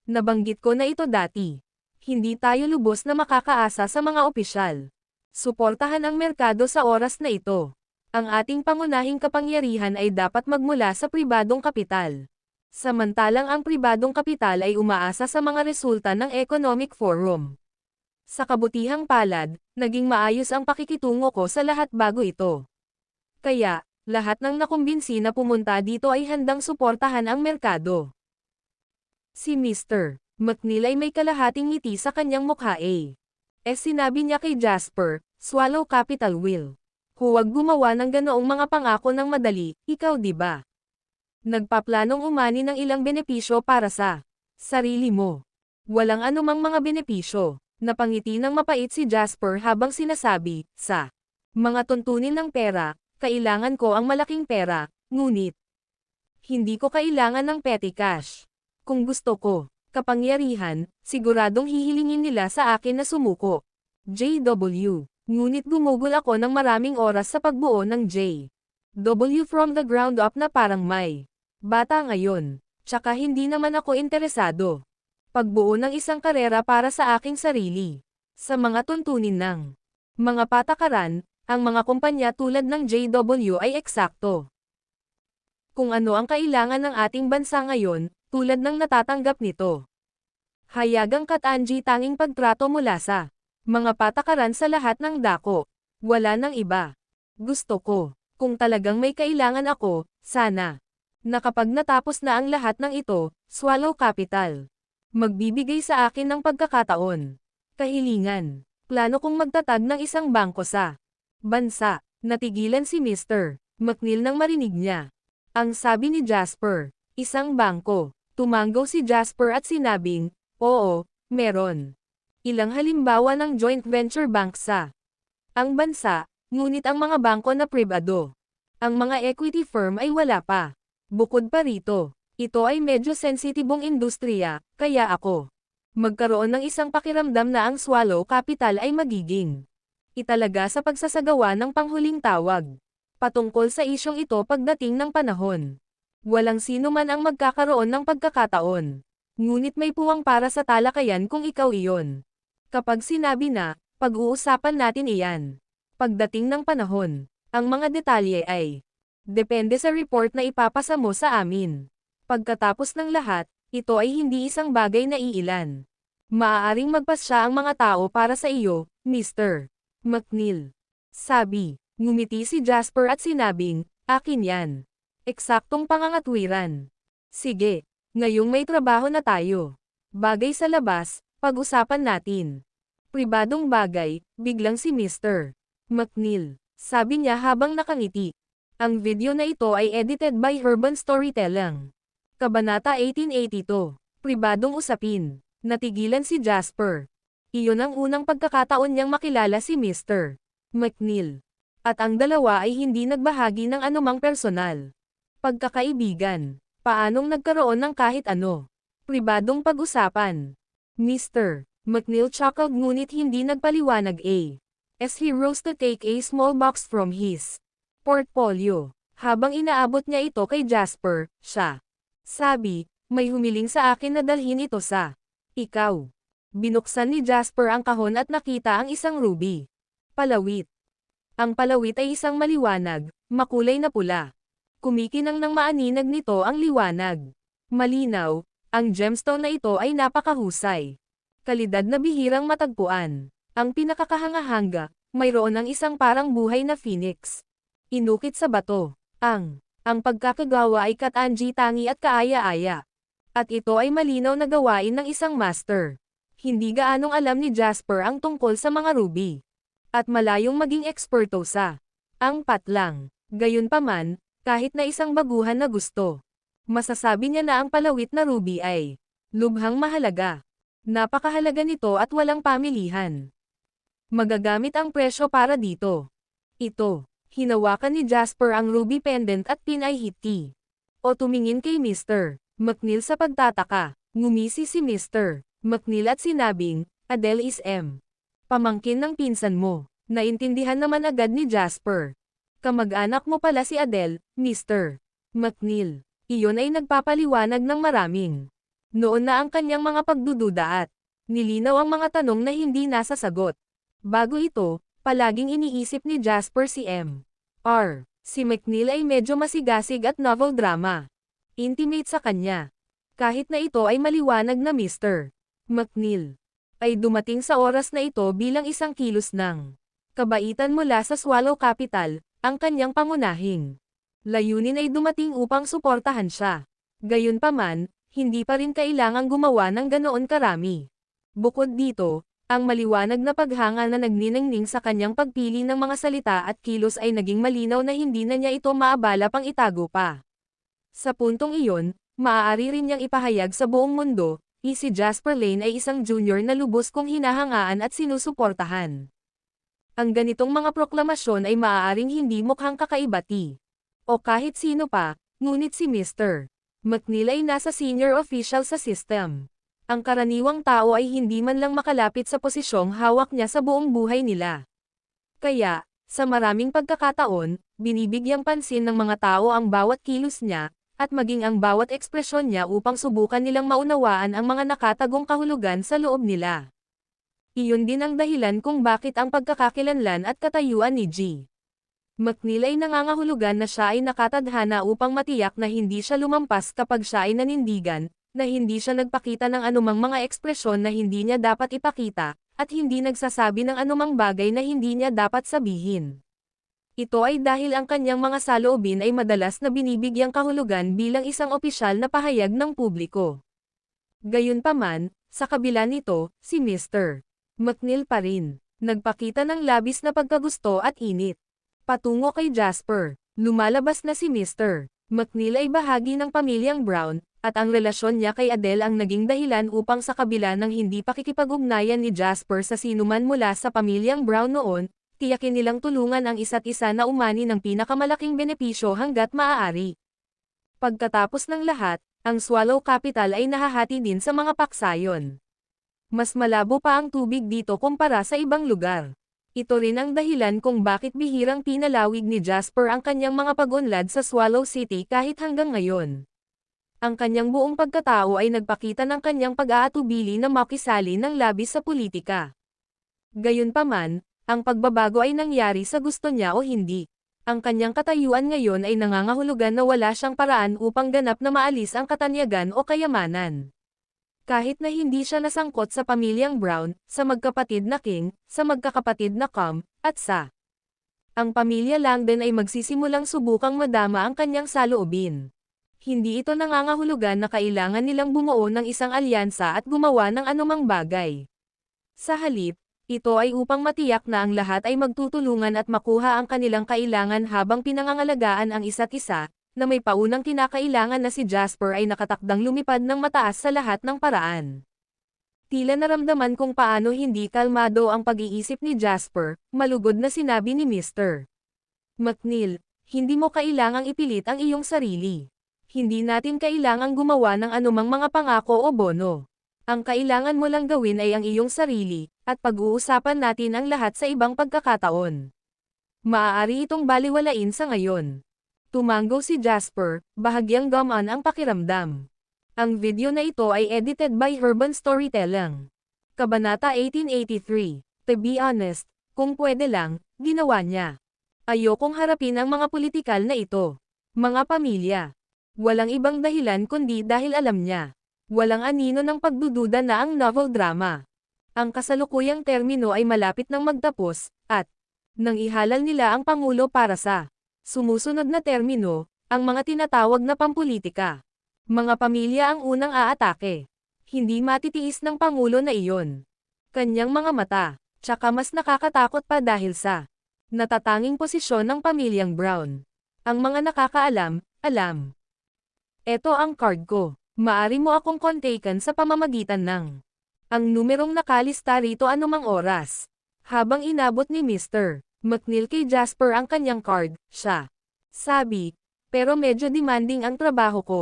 Nabanggit ko na ito dati. Hindi tayo lubos na makakaasa sa mga opisyal. Suportahan ang merkado sa oras na ito. Ang ating pangunahing kapangyarihan ay dapat magmula sa pribadong kapital. Samantalang ang pribadong kapital ay umaasa sa mga resulta ng Economic Forum. Sa kabutihang palad, naging maayos ang pakikitungo ko sa lahat bago ito. Kaya, lahat ng nakumbinsi na pumunta dito ay handang suportahan ang merkado. Si Mr. McNeil ay may kalahating ngiti sa kanyang mukha sinabi niya kay Jasper, Swallow Capital will. Huwag gumawa ng ganoong mga pangako ng madali, ikaw di ba? Nagpaplanong umani ng ilang benepisyo para sa sarili mo. Walang anumang mga benepisyo. Napangiti ng mapait si Jasper habang sinasabi, sa mga tuntunin ng pera, kailangan ko ang malaking pera, ngunit hindi ko kailangan ng petty cash. Kung gusto ko, kapangyarihan, siguradong hihilingin nila sa akin na sumuko. JW. Ngunit gumugol ako ng maraming oras sa pagbuo ng JW from the ground up na parang may bata ngayon, tsaka hindi naman ako interesado. Pagbuo ng isang karera para sa aking sarili. Sa mga tuntunin ng mga patakaran, ang mga kumpanya tulad ng JW ay eksakto. Kung ano ang kailangan ng ating bansa ngayon, tulad ng natatanggap nito. Hayagang Katanji tanging pagtrato mula sa mga patakaran sa lahat ng dako. Wala nang iba. Gusto ko, kung talagang may kailangan ako, sana. Na kapag natapos na ang lahat ng ito, Swallow Capital magbibigay sa akin ng pagkakataon. Kahilingan. Plano kong magtatag ng isang bangko sa bansa. Natigilan si Mr. McNeil nang marinig niya. Ang sabi ni Jasper, isang bangko. Tumanggaw si Jasper at sinabing, oo, meron. Ilang halimbawa ng joint venture bank sa ang bansa, ngunit ang mga bangko na pribado. Ang mga equity firm ay wala pa. Bukod pa rito, ito ay medyo sensitibong industriya, kaya ako magkaroon ng isang pakiramdam na ang Swallow Capital ay magiging italaga sa pagsasagawa ng panghuling tawag. Patungkol sa isyong ito pagdating ng panahon. Walang sino man ang magkakaroon ng pagkakataon. Ngunit may puwang para sa talakayan kung ikaw iyon. Kapag sinabi na, pag-uusapan natin iyan. Pagdating ng panahon, ang mga detalye ay depende sa report na ipapasa mo sa amin. Pagkatapos ng lahat, ito ay hindi isang bagay na iilan. Maaaring magpasya ang mga tao para sa iyo, Mr. McNeil. Sabi, ngumiti si Jasper at sinabing, akin yan. Eksaktong pangangatwiran. Sige, ngayong may trabaho na tayo. Bagay sa labas, pag-usapan natin. Pribadong bagay, biglang si Mr. McNeil. Sabi niya habang nakangiti. Ang video na ito ay edited by Urban Storytelling. Kabanata 1882. Pribadong usapin. Natigilan si Jasper. Iyon ang unang pagkakataon niyang makilala si Mr. McNeil. At ang dalawa ay hindi nagbahagi ng anumang personal pagkakaibigan. Paanong nagkaroon ng kahit ano? Pribadong pag-usapan. Mr. McNeil chuckled ngunit hindi nagpaliwanag as he rose to take a small box from his portfolio. Habang inaabot niya ito kay Jasper, siya. Sabi, may humiling sa akin na dalhin ito sa ikaw. Binuksan ni Jasper ang kahon at nakita ang isang ruby. Palawit. Ang palawit ay isang maliwanag, makulay na pula. Kumikinang ng maaninag nito ang liwanag. Malinaw, ang gemstone na ito ay napakahusay. Kalidad na bihirang matagpuan. Ang pinakakahanga-hanga, mayroon ng isang parang buhay na phoenix. Inukit sa bato. Ang pagkakagawa ay katangi-tangi at kaaya-aya. At ito ay malinaw na gawain ng isang master. Hindi gaanong alam ni Jasper ang tungkol sa mga ruby. At malayong maging eksperto sa ang patlang. Gayunpaman, kahit na isang baguhan na gusto, masasabi niya na ang palawit na ruby ay lubhang mahalaga. Napakahalaga nito at walang pamilihan. Magagamit ang presyo para dito. Ito, hinawakan ni Jasper ang ruby pendant at pinahiti. O tumingin kay Mr. McNeil sa pagtataka. Ngumisi si Mr. McNeil at sinabing, Adele is pamangkin ng pinsan mo. Naintindihan naman agad ni Jasper. Kamag-anak mo pala si Adele, Mr. McNeil. Iyon ay nagpapaliwanag ng maraming. Noon na ang kanyang mga pagdududa at nilinaw ang mga tanong na hindi nasasagot. Bago ito, palaging iniisip ni Jasper si M.R. Si McNeil ay medyo masigasig at novel drama. Intimate sa kanya. Kahit na ito ay maliwanag na Mr. McNeil ay dumating sa oras na ito bilang isang kilos ng kabaitan mula sa Swallow Capital, ang kanyang pangunahing layunin ay dumating upang suportahan siya. Gayunpaman, hindi pa rin kailangang gumawa ng ganoon karami. Bukod dito, ang maliwanag na paghanga na nagniningning sa kanyang pagpili ng mga salita at kilos ay naging malinaw na hindi na niya ito maabala pang itago pa. Sa puntong iyon, maaari rin niyang ipahayag sa buong mundo, si Jasper Lane ay isang junior na lubos kong hinahangaan at sinusuportahan. Ang ganitong mga proklamasyon ay maaaring hindi mukhang kakaibati. O kahit sino pa, ngunit si Mr. McNeil ay nasa senior official sa system. Ang karaniwang tao ay hindi man lang makalapit sa posisyong hawak niya sa buong buhay nila. Kaya, sa maraming pagkakataon, binibigyang pansin ng mga tao ang bawat kilos niya, at maging ang bawat ekspresyon niya upang subukan nilang maunawaan ang mga nakatagong kahulugan sa loob nila. Iyon din ang dahilan kung bakit ang pagkakakilanlan at katayuan ni G. McNeil ay nangangahulugan na siya ay nakatadhana upang matiyak na hindi siya lumampas kapag siya ay nanindigan, na hindi siya nagpakita ng anumang mga ekspresyon na hindi niya dapat ipakita, at hindi nagsasabi ng anumang bagay na hindi niya dapat sabihin. Ito ay dahil ang kanyang mga saloobin ay madalas na binibigyang kahulugan bilang isang opisyal na pahayag ng publiko. Gayunpaman, sa kabila nito, si Mr. McNeil pa rin nagpakita ng labis na pagkagusto at init. Patungo kay Jasper, lumalabas na si Mr. McNeil ay bahagi ng pamilyang Brown, at ang relasyon niya kay Adele ang naging dahilan upang sa kabila ng hindi pakikipag-ugnayan ni Jasper sa sinuman mula sa pamilyang Brown noon, tiyakin nilang tulungan ang isa't isa na umani ng pinakamalaking benepisyo hanggat maaari. Pagkatapos ng lahat, ang Swallow Capital ay nahahati din sa mga paksayon. Mas malabo pa ang tubig dito kumpara sa ibang lugar. Ito rin ang dahilan kung bakit bihirang pinalawig ni Jasper ang kanyang mga pag-unlad sa Swallow City kahit hanggang ngayon. Ang kanyang buong pagkatao ay nagpakita ng kanyang pag-aatubili na makisali ng labis sa politika. Gayunpaman, ang pagbabago ay nangyari sa gusto niya o hindi. Ang kanyang katayuan ngayon ay nangangahulugan na wala siyang paraan upang ganap na maalis ang katanyagan o kayamanan. Kahit na hindi siya nasangkot sa pamilyang Brown, sa magkapatid na King, sa magkakapatid na Com, at sa ang pamilya Langdon ay magsisimulang subukang madama ang kanyang saloobin. Hindi ito nangangahulugan na kailangan nilang bumuo ng isang alyansa at gumawa ng anumang bagay. Sa halip, ito ay upang matiyak na ang lahat ay magtutulungan at makuha ang kanilang kailangan habang pinangangalagaan ang isa't isa, na may paunang kinakailangan na si Jasper ay nakatakdang lumipad ng mataas sa lahat ng paraan. Tila naramdaman kung paano hindi kalmado ang pag-iisip ni Jasper, malugod na sinabi ni Mr. McNeil, hindi mo kailangang ipilit ang iyong sarili. Hindi natin kailangang gumawa ng anumang mga pangako o bono. Ang kailangan mo lang gawin ay ang iyong sarili, at pag-uusapan natin ang lahat sa ibang pagkakataon. Maaari itong baliwalain sa ngayon. Tumango si Jasper, bahagyang gumaan ang pakiramdam. Ang video na ito ay edited by Urban Storytelling. Kabanata 1883. To be honest, kung pwede lang, ginawa niya. Ayokong harapin ang mga politikal na ito. Mga pamilya. Walang ibang dahilan kundi dahil alam niya. Walang anino ng pagdududa na ang novel drama. Ang kasalukuyang termino ay malapit nang magtapos, at nang ihalal nila ang Pangulo para sa sumusunod na termino, ang mga tinatawag na pampulitika. Mga pamilya ang unang aatake. Hindi matitiis ng Pangulo na iyon. Kanyang mga mata, tsaka mas nakakatakot pa dahil sa natatanging posisyon ng pamilyang Brown. Ang mga nakakaalam, alam. Eto ang card ko. Maari mo akong kontakan sa pamamagitan ng ang numerong nakalista rito anumang oras. Habang inabot ni Mr. McNeil kay Jasper ang kanyang card, siya sabi, pero medyo demanding ang trabaho ko,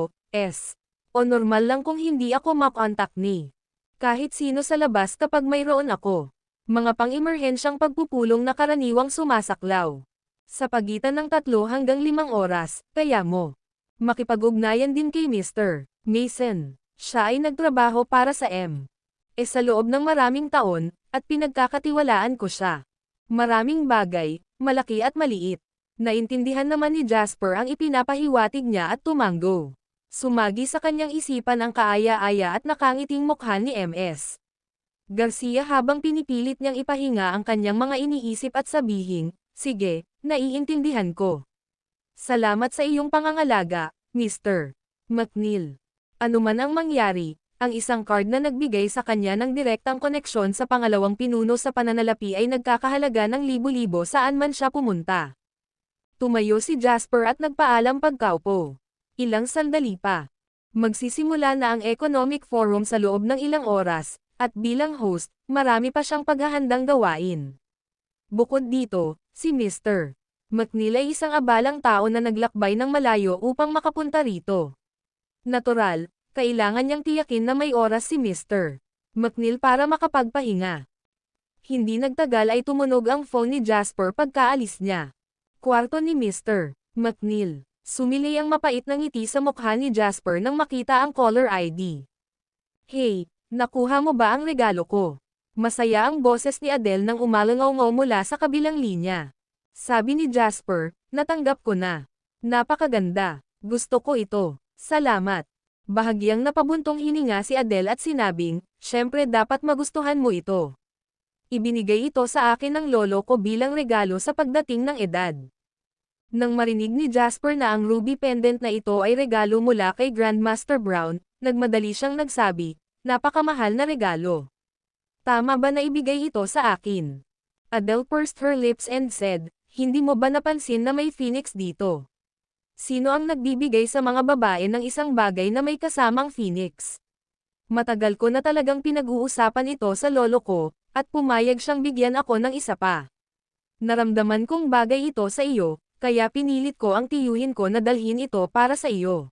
o normal lang kung hindi ako makontak ni kahit sino sa labas kapag mayroon ako. Mga pang-emerhensyang pagpupulong na karaniwang sumasaklaw. Sa pagitan ng 3 hanggang 5 oras, kaya mo makipag-ugnayan din kay Mr. Mason. Siya ay nagtrabaho para sa sa loob ng maraming taon, at pinagkakatiwalaan ko siya. Maraming bagay, malaki at maliit. Naintindihan naman ni Jasper ang ipinapahiwatig niya at tumango. Sumagi sa kanyang isipan ang kaaya-aya at nakangiting mukha ni Ms. Garcia habang pinipilit niyang ipahinga ang kanyang mga iniisip at sabihing, sige, naiintindihan ko. Salamat sa iyong pangangalaga, Mr. McNeil. Ano man ang mangyari, ang isang card na nagbigay sa kanya ng direktang koneksyon sa pangalawang pinuno sa pananalapi ay nagkakahalaga ng libo-libo saan man siya pumunta. Tumayo si Jasper at nagpaalam pagkaupo. Ilang sandali pa. Magsisimula na ang Economic Forum sa loob ng ilang oras, at bilang host, marami pa siyang paghahandang gawain. Bukod dito, si Mr. McNeil ay isang abalang tao na naglakbay ng malayo upang makapunta rito. Natural, kailangan niyang tiyakin na may oras si Mr. McNeil para makapagpahinga. Hindi nagtagal ay tumunog ang phone ni Jasper pagkaalis niya. Kwarto ni Mr. McNeil. Sumili ang mapait na ngiti sa mukha ni Jasper nang makita ang caller ID. Hey, nakuha mo ba ang regalo ko? Masaya ang boses ni Adele nang umalangaw mula sa kabilang linya. Sabi ni Jasper, natanggap ko na. Napakaganda. Gusto ko ito. Salamat. Bahagyang napabuntong hininga si Adele at sinabing, syempre dapat magustuhan mo ito. Ibinigay ito sa akin ng lolo ko bilang regalo sa pagdating ng edad. Nang marinig ni Jasper na ang ruby pendant na ito ay regalo mula kay Grandmaster Brown, nagmadali siyang nagsabi, napakamahal na regalo. Tama ba na ibigay ito sa akin? Adele pursed her lips and said, hindi mo ba napansin na may phoenix dito? Sino ang nagbibigay sa mga babae ng isang bagay na may kasamang phoenix? Matagal ko na talagang pinag-uusapan ito sa lolo ko, at pumayag siyang bigyan ako ng isa pa. Naramdaman kong bagay ito sa iyo, kaya pinilit ko ang tiyuhin ko na dalhin ito para sa iyo.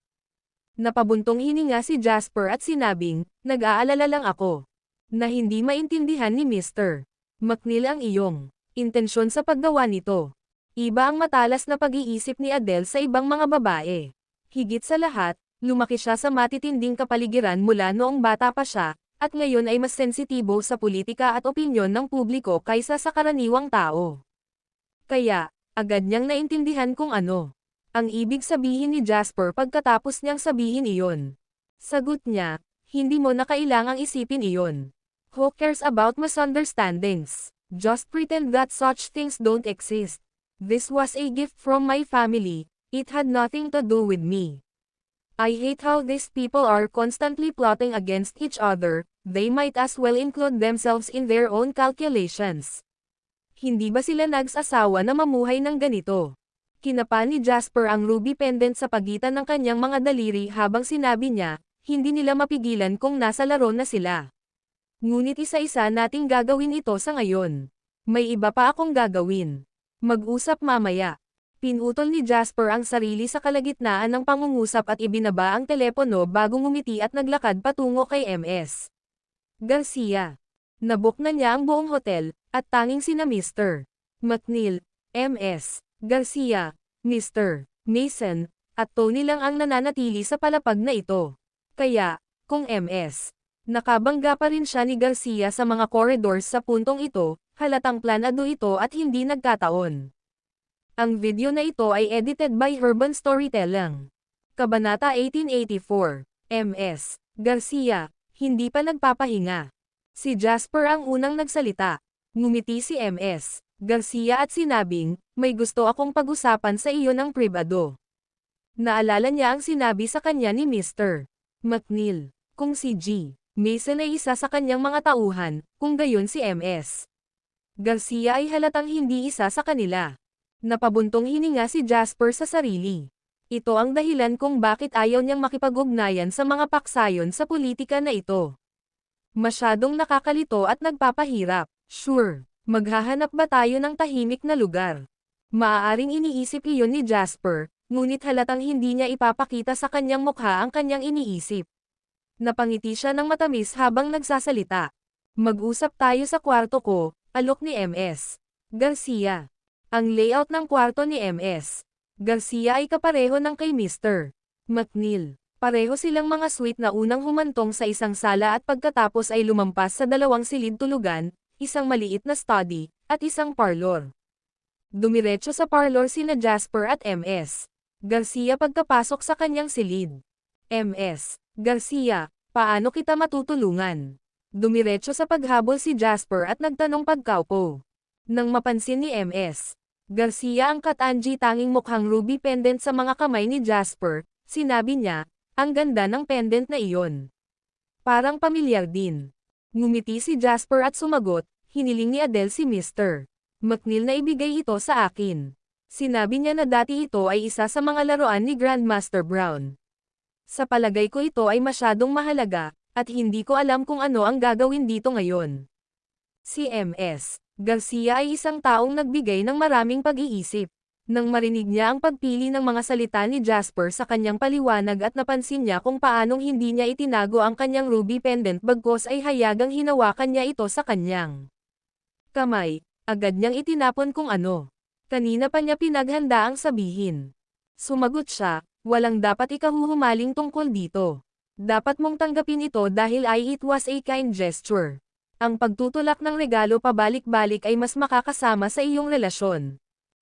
Napabuntong hininga si Jasper at sinabing, nag-aalala lang ako, na hindi maintindihan ni Mr. McNeil ang iyong intensyon sa paggawa nito. Iba ang matalas na pag-iisip ni Adele sa ibang mga babae. Higit sa lahat, lumaki siya sa matitinding kapaligiran mula noong bata pa siya, at ngayon ay mas sensitibo sa politika at opinyon ng publiko kaysa sa karaniwang tao. Kaya, agad niyang naintindihan kung ano ang ibig sabihin ni Jasper pagkatapos niyang sabihin iyon. Sagot niya, hindi mo na kailangang isipin iyon. Who cares about misunderstandings? Just pretend that such things don't exist. This was a gift from my family, it had nothing to do with me. I hate how these people are constantly plotting against each other, they might as well include themselves in their own calculations. Hindi ba sila nagsasawa na mamuhay ng ganito? Kinapa ni Jasper ang ruby pendant sa pagitan ng kanyang mga daliri habang sinabi niya, hindi nila mapigilan kung nasa laro na sila. Ngunit isa-isa nating gagawin ito sa ngayon. May iba pa akong gagawin. Mag-usap mamaya. Pinutol ni Jasper ang sarili sa kalagitnaan ng pangungusap at ibinaba ang telepono bago ngumiti at naglakad patungo kay MS Garcia. Nabook na niya ang buong hotel, at tanging sina Mr. McNeil, MS Garcia, Mr. Mason, at Tony lang ang nananatili sa palapag na ito. Kaya, kung MS nakabangga pa rin siya ni Garcia sa mga corridors sa puntong ito, halatang planado ito at hindi nagkataon. Ang video na ito ay edited by Urban Storytelling. Kabanata 1884, MS Garcia, hindi pa nagpapahinga. Si Jasper ang unang nagsalita. Ngumiti si MS Garcia at sinabing, may gusto akong pag-usapan sa iyo ng pribado. Naalala niya ang sinabi sa kanya ni Mr. McNeil, kung si G. Mason ay isa sa kanyang mga tauhan, kung gayon si MS Garcia ay halatang hindi isa sa kanila. Napabuntong hininga si Jasper sa sarili. Ito ang dahilan kung bakit ayaw niyang makipag-ugnayan sa mga paksayon sa politika na ito. Masyadong nakakalito at nagpapahirap. Sure, maghahanap ba tayo ng tahimik na lugar? Maaaring iniisip iyon ni Jasper, ngunit halatang hindi niya ipapakita sa kanyang mukha ang kanyang iniisip. Napangiti siya ng matamis habang nagsasalita. Mag-usap tayo sa kwarto ko, alok ni MS Garcia. Ang layout ng kwarto ni MS Garcia ay kapareho ng kay Mr. McNeil. Pareho silang mga suite na unang humantong sa isang sala at pagkatapos ay lumampas sa dalawang silid tulugan, isang maliit na study, at isang parlor. Dumiretso sa parlor sina Jasper at MS Garcia pagkapasok sa kanyang silid. MS Garcia, paano kita matutulungan? Dumiretso sa paghabol si Jasper at nagtanong pagkaupo. Nang mapansin ni MS Garcia ang katanji tanging mukhang ruby pendant sa mga kamay ni Jasper, sinabi niya, ang ganda ng pendant na iyon. Parang pamilyar din. Ngumiti si Jasper at sumagot, hiniling ni Adele si Mr. McNeil na ibigay ito sa akin. Sinabi niya na dati ito ay isa sa mga laruan ni Grandmaster Brown. Sa palagay ko ito ay masyadong mahalaga, at hindi ko alam kung ano ang gagawin dito ngayon. Si MS Garcia ay isang taong nagbigay ng maraming pag-iisip. Nang marinig niya ang pagpili ng mga salita ni Jasper sa kanyang paliwanag at napansin niya kung paanong hindi niya itinago ang kanyang ruby pendant bagkos ay hayagang hinawakan niya ito sa kanyang kamay, agad niyang itinapon kung ano. Kanina pa niya pinaghanda ang sabihin. Sumagot siya, walang dapat ikahuhumaling tungkol dito. Dapat mong tanggapin ito dahil it was a kind gesture. Ang pagtutulak ng regalo pabalik-balik ay mas makakasama sa iyong relasyon.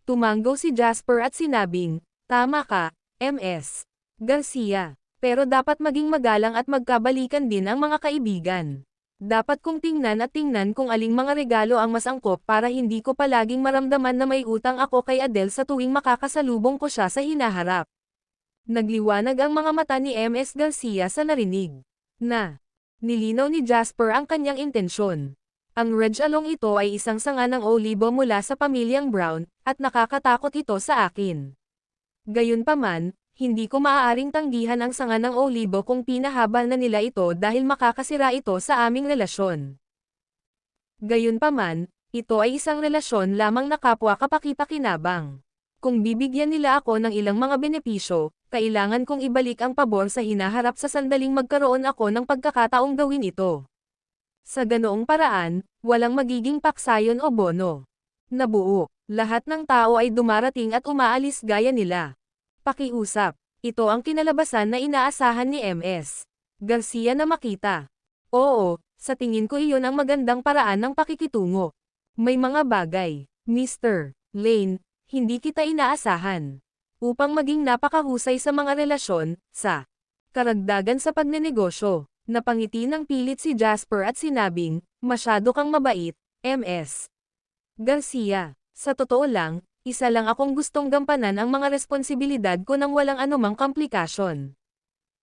Tumanggo si Jasper at sinabing, tama ka, MS Garcia. Pero dapat maging magalang at magkabalikan din ang mga kaibigan. Dapat kong tingnan at tingnan kung aling mga regalo ang mas angkop para hindi ko palaging maramdaman na may utang ako kay Adele sa tuwing makakasalubong ko siya sa hinaharap. Nagliwanag ang mga mata ni MS Garcia sa narinig. Nilinaw ni Jasper ang kanyang intensyon. Ang Regalong ito ay isang sanga ng olibo mula sa pamilyang Brown, at nakakatakot ito sa akin. Gayunpaman, hindi ko maaaring tanggihan ang sanga ng olibo kung pinahabal na nila ito dahil makakasira ito sa aming relasyon. Gayunpaman, ito ay isang relasyon lamang na kapwa kapaki-pakinabang. Kung bibigyan nila ako ng ilang mga benepisyo, kailangan kong ibalik ang pabor sa hinaharap sa sandaling magkaroon ako ng pagkakataong gawin ito. Sa ganoong paraan, walang magiging paksayon o bono. Nabuo. Lahat ng tao ay dumarating at umaalis gaya nila. Pakiusap. Ito ang kinalabasan na inaasahan ni MS. Garcia na makita. Oo, sa tingin ko iyon ang magandang paraan ng pakikitungo. May mga bagay, Mr. Lane, hindi kita inaasahan. Upang maging napakahusay sa mga relasyon, sa karagdagan sa pagnenegosyo, napangiti ng pilit si Jasper at sinabing, masyado kang mabait, MS. Garcia, sa totoo lang, isa lang akong gustong gampanan ang mga responsibilidad ko nang walang anumang komplikasyon.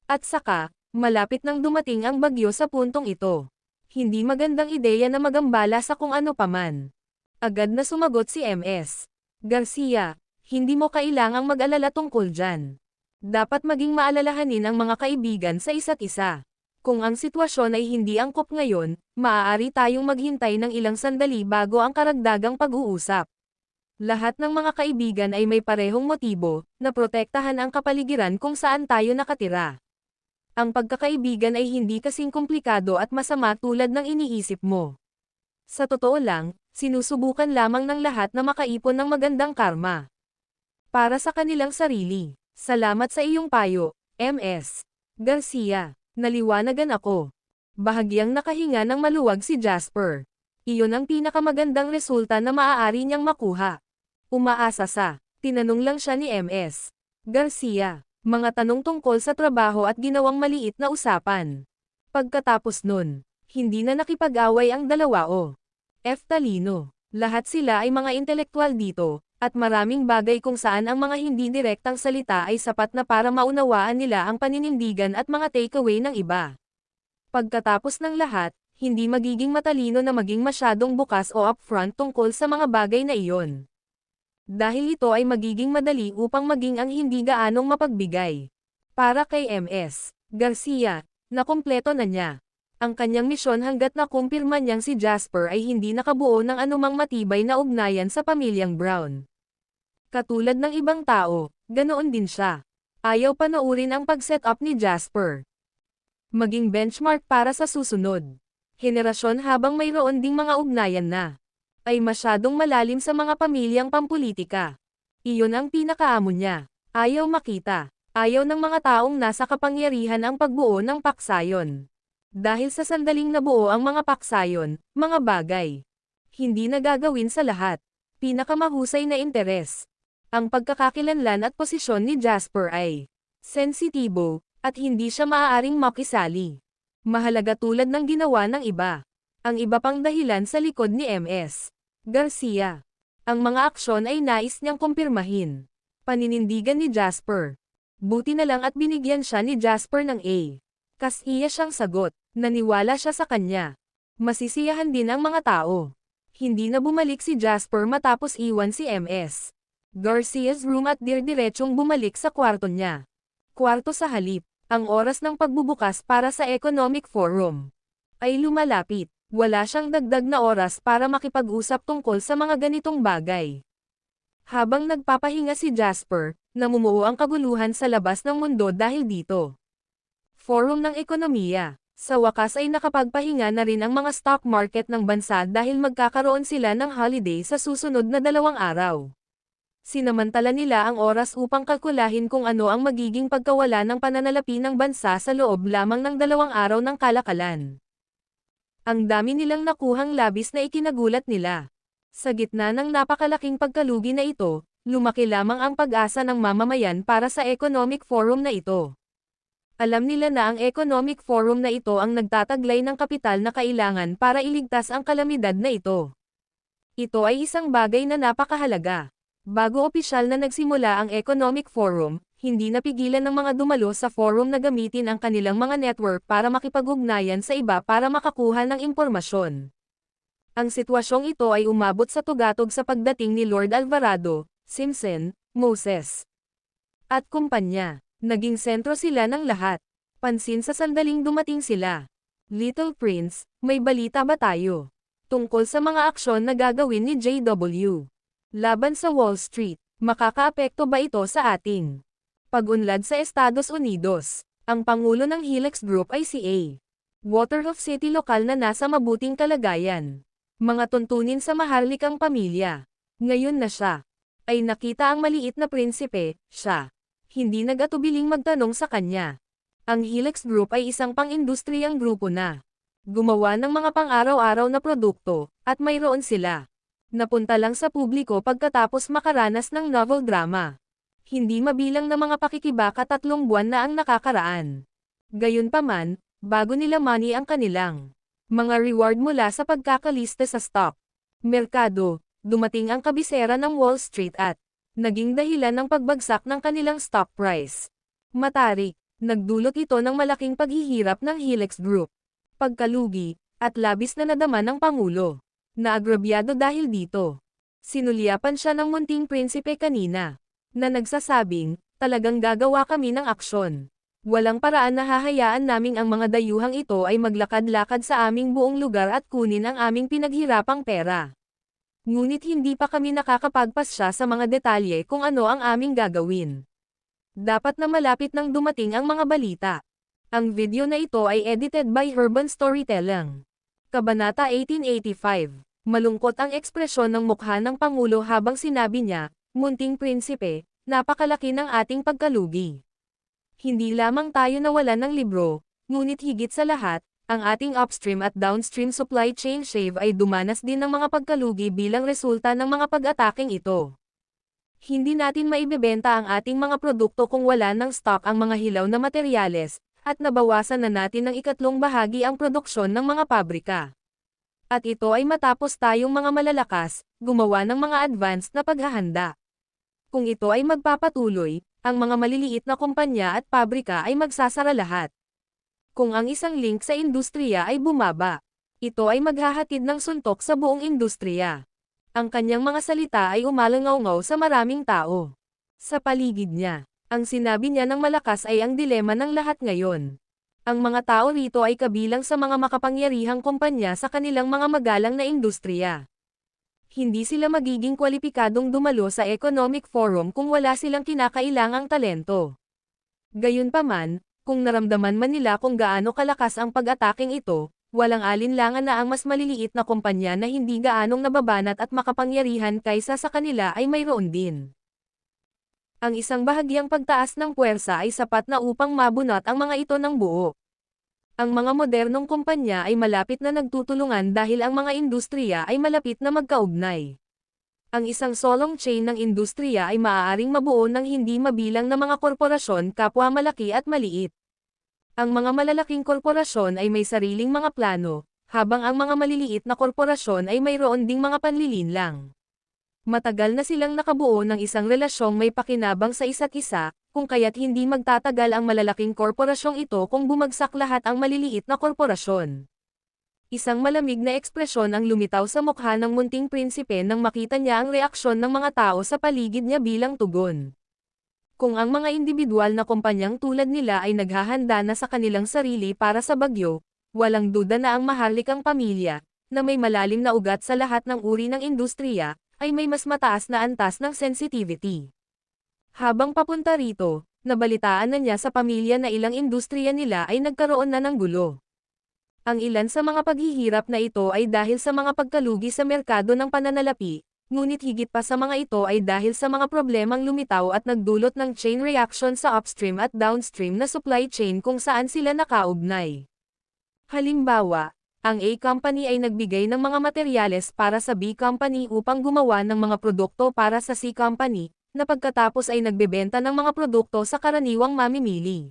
At saka, malapit nang dumating ang bagyo sa puntong ito. Hindi magandang ideya na magambala sa kung ano paman. Agad na sumagot si MS. Garcia, hindi mo kailangang mag-alala tungkol dyan. Dapat maging maalalahanin ang mga kaibigan sa isa't isa. Kung ang sitwasyon ay hindi angkop ngayon, maaari tayong maghintay ng ilang sandali bago ang karagdagang pag-uusap. Lahat ng mga kaibigan ay may parehong motibo, na protektahan ang kapaligiran kung saan tayo nakatira. Ang pagkakaibigan ay hindi kasing komplikado at masama tulad ng iniisip mo. Sa totoo lang, sinusubukan lamang ng lahat na makaipon ng magandang karma. Para sa kanilang sarili. Salamat sa iyong payo, MS. Garcia. Naliwanagan ako. Bahagyang nakahinga ng maluwag si Jasper. Iyon ang pinakamagandang resulta na maaari niyang makuha. Umaasa sa, tinanong lang siya ni MS. Garcia, mga tanong tungkol sa trabaho at ginawang maliit na usapan. Pagkatapos nun, hindi na nakipag-away ang dalawa o. F. Talino, lahat sila ay mga intelektual dito, at maraming bagay kung saan ang mga hindi direktang salita ay sapat na para maunawaan nila ang paninindigan at mga takeaway ng iba. Pagkatapos ng lahat, hindi magiging matalino na maging masyadong bukas o upfront tungkol sa mga bagay na iyon. Dahil ito ay magiging madali upang maging ang hindi gaanong mapagbigay. Para kay MS. Garcia, nakumpleto na niya. Ang kanyang misyon hanggat nakumpirma niyang si Jasper ay hindi nakabuo ng anumang matibay na ugnayan sa pamilyang Brown. Katulad ng ibang tao, ganoon din siya. Ayaw panoorin ang pag-set up ni Jasper. Maging benchmark para sa susunod. Henerasyon habang mayroon ding mga ugnayan na ay masyadong malalim sa mga pamilyang pampulitika. Iyon ang pinakaamo niya. Ayaw makita. Ayaw ng mga taong nasa kapangyarihan ang pagbuo ng paksayon. Dahil sa sandaling nabuo ang mga paksayon, mga bagay. Hindi na gagawin sa lahat. Pinakamahusay na interes. Ang pagkakakilanlan at posisyon ni Jasper ay sensitibo, at hindi siya maaaring makisali. Mahalaga tulad ng ginawa ng iba. Ang iba pang dahilan sa likod ni MS. Garcia. Ang mga aksyon ay nais niyang kumpirmahin. Paninindigan ni Jasper. Buti na lang at binigyan siya ni Jasper ng A. Kasiya siyang sagot. Naniwala siya sa kanya. Masisiyahan din ang mga tao. Hindi na bumalik si Jasper matapos iwan si MS. Garcia's room at dirdiretsong bumalik sa kwarto niya. Kwarto sa halip. Ang oras ng pagbubukas para sa Economic Forum ay lumalapit. Wala siyang dagdag na oras para makipag-usap tungkol sa mga ganitong bagay. Habang nagpapahinga si Jasper, namumuo ang kaguluhan sa labas ng mundo dahil dito. Forum ng ekonomiya. Sa wakas ay nakapagpahinga na rin ang mga stock market ng bansa dahil magkakaroon sila ng holiday sa susunod na 2 araw. Sinamantala nila ang oras upang kalkulahin kung ano ang magiging pagkawala ng pananalapi ng bansa sa loob lamang ng 2 araw ng kalakalan. Ang dami nilang nakuhang labis na ikinagulat nila. Sa gitna ng napakalaking pagkalugi na ito, lumaki lamang ang pag-asa ng mamamayan para sa Economic Forum na ito. Alam nila na ang Economic Forum na ito ang nagtataglay ng kapital na kailangan para iligtas ang kalamidad na ito. Ito ay isang bagay na napakahalaga. Bago opisyal na nagsimula ang Economic Forum, hindi napigilan ng mga dumalo sa forum na gamitin ang kanilang mga network para makipag-ugnayan sa iba para makakuha ng impormasyon. Ang sitwasyong ito ay umabot sa tugatog sa pagdating ni Lord Alvarado, Simpson, Moses at kumpanya. Naging sentro sila ng lahat. Pansin sa sandaling dumating sila. Little Prince, may balita ba tayo? Tungkol sa mga aksyon na gagawin ni JW. Laban sa Wall Street, makakaapekto ba ito sa ating pag-unlad sa Estados Unidos? Ang pangulo ng Helix Group ay si A. Waterhoff City lokal na nasa mabuting kalagayan. Mga tuntunin sa maharlikang pamilya. Ngayon na siya ay nakita ang maliit na prinsipe, siya hindi nag-atubiling magtanong sa kanya. Ang Helix Group ay isang pang-industriyang grupo na gumawa ng mga pang-araw-araw na produkto, at mayroon sila napunta lang sa publiko pagkatapos makaranas ng novel drama. Hindi mabilang na mga pakikibaka 3 buwan na ang nakakaraan. Gayunpaman, bago nila money ang kanilang mga reward mula sa pagkakalista sa stock merkado, dumating ang kabisera ng Wall Street at naging dahilan ng pagbagsak ng kanilang stock price. Matarik, nagdulot ito ng malaking paghihirap ng Helix Group, pagkalugi, at labis na nadama ng Pangulo. Naagrabyado dahil dito. Sinulyapan siya ng munting prinsipe kanina, na nagsasabing, talagang gagawa kami ng aksyon. Walang paraan na hahayaan naming ang mga dayuhang ito ay maglakad-lakad sa aming buong lugar at kunin ang aming pinaghirapang pera. Ngunit hindi pa kami nakakapagpasya sa mga detalye kung ano ang aming gagawin. Dapat na malapit nang dumating ang mga balita. Ang video na ito ay edited by Urban Storytelling. Kabanata 1885. Malungkot ang ekspresyon ng mukha ng Pangulo habang sinabi niya, "Munting prinsipe, napakalaki ng ating pagkalugi. Hindi lamang tayo nawalan ng libro, ngunit higit sa lahat, ang ating upstream at downstream supply chain shave ay dumanas din ng mga pagkalugi bilang resulta ng mga pag-ataking ito. Hindi natin maibebenta ang ating mga produkto kung wala ng stock ang mga hilaw na materyales, at nabawasan na natin ng 1/3 bahagi ang produksyon ng mga pabrika. At ito ay matapos tayong mga malalakas, gumawa ng mga advanced na paghahanda. Kung ito ay magpapatuloy, ang mga maliliit na kumpanya at pabrika ay magsasara lahat. Kung ang isang link sa industriya ay bumaba, ito ay maghahatid ng suntok sa buong industriya." Ang kanyang mga salita ay umalangaw-ngaw sa maraming tao sa paligid niya. Ang sinabi niya ng malakas ay ang dilema ng lahat ngayon. Ang mga tao rito ay kabilang sa mga makapangyarihang kumpanya sa kanilang mga magalang na industriya. Hindi sila magiging kwalipikadong dumalo sa Economic Forum kung wala silang kinakailangang talento. Gayunpaman, kung naramdaman man nila kung gaano kalakas ang pag-ataking ito, walang alinlangan na ang mas maliliit na kumpanya na hindi gaanong nababanat at makapangyarihan kaysa sa kanila ay mayroon din. Ang isang bahagyang pagtaas ng puwersa ay sapat na upang mabunot ang mga ito ng buo. Ang mga modernong kumpanya ay malapit na nagtutulungan dahil ang mga industriya ay malapit na magkaugnay. Ang isang solong chain ng industriya ay maaaring mabuo ng hindi mabilang na mga korporasyon kapwa malaki at maliit. Ang mga malalaking korporasyon ay may sariling mga plano, habang ang mga maliliit na korporasyon ay mayroon ding mga panlilinlang. Matagal na silang nakabuo ng isang relasyong may pakinabang sa isa't isa, kung kaya't hindi magtatagal ang malalaking korporasyong ito kung bumagsak lahat ang maliliit na korporasyon. Isang malamig na ekspresyon ang lumitaw sa mukha ng munting prinsipe nang makita niya ang reaksyon ng mga tao sa paligid niya bilang tugon. Kung ang mga individual na kumpanyang tulad nila ay naghahanda na sa kanilang sarili para sa bagyo, walang duda na ang maharlikang pamilya, na may malalim na ugat sa lahat ng uri ng industriya, ay may mas mataas na antas ng sensitivity. Habang papunta rito, nabalitaan na niya sa pamilya na ilang industriya nila ay nagkaroon na ng gulo. Ang ilan sa mga paghihirap na ito ay dahil sa mga pagkalugi sa merkado ng pananalapi, ngunit higit pa sa mga ito ay dahil sa mga problemang lumitaw at nagdulot ng chain reaction sa upstream at downstream na supply chain kung saan sila nakaugnay. Halimbawa, ang A Company ay nagbigay ng mga materyales para sa B Company upang gumawa ng mga produkto para sa C Company, na pagkatapos ay nagbebenta ng mga produkto sa karaniwang mamimili.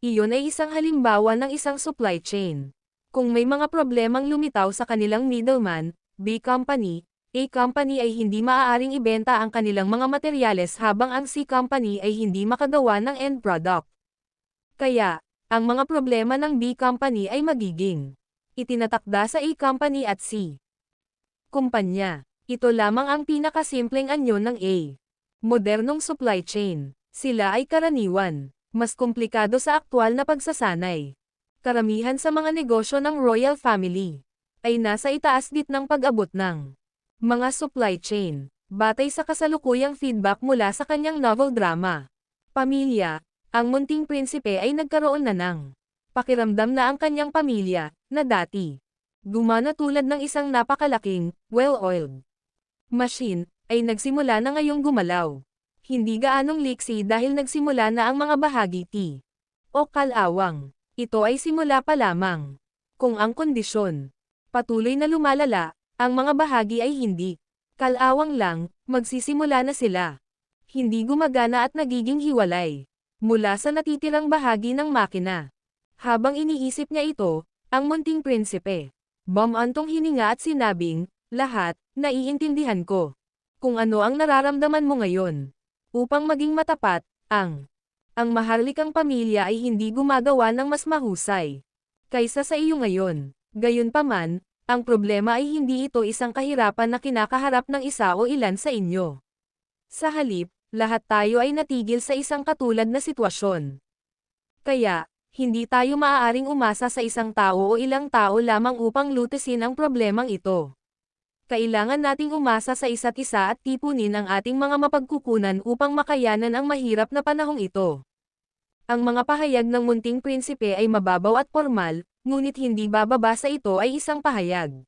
Iyon ay isang halimbawa ng isang supply chain. Kung may mga problemang lumitaw sa kanilang middleman, B Company, A Company ay hindi maaaring ibenta ang kanilang mga materyales habang ang C Company ay hindi makagawa ng end product. Kaya, ang mga problema ng B Company ay magiging itinatakda sa A Company at C Kumpanya. Ito lamang ang pinakasimpleng anyo ng A. Modernong supply chain. Sila ay karaniwan mas komplikado sa aktwal na pagsasanay. Karamihan sa mga negosyo ng royal family ay nasa itaas ng pag-abot ng mga supply chain, batay sa kasalukuyang feedback mula sa kanyang novel drama. Pamilya, ang munting prinsipe ay nagkaroon na ng pakiramdam na ang kanyang pamilya, na dati gumana tulad ng isang napakalaking, well-oiled machine, ay nagsimula na ngayong gumalaw. Hindi gaanong liksi dahil nagsimula na ang mga bahagi T o kalawang. Ito ay simula pa lamang. Kung ang kondisyon patuloy na lumalala, ang mga bahagi ay hindi kalawang lang, magsisimula na sila. Hindi gumagana at nagiging hiwalay mula sa natitirang bahagi ng makina. Habang iniisip niya ito, ang munting prinsipe bumantong hininga at sinabing, lahat, naiintindihan ko kung ano ang nararamdaman mo ngayon. Upang maging matapat, ang maharlikang pamilya ay hindi gumagawa ng mas mahusay kaysa sa iyo ngayon. Gayunpaman, ang problema ay hindi ito isang kahirapan na kinakaharap ng isa o ilan sa inyo. Sa halip, lahat tayo ay natigil sa isang katulad na sitwasyon. Kaya, hindi tayo maaaring umasa sa isang tao o ilang tao lamang upang lutesin ang problemang ito. Kailangan nating umasa sa isa't isa at tipunin ang ating mga mapagkukunan upang makayanan ang mahirap na panahong ito. Ang mga pahayag ng munting prinsipe ay mababaw at formal, ngunit hindi bababa sa ito ay isang pahayag.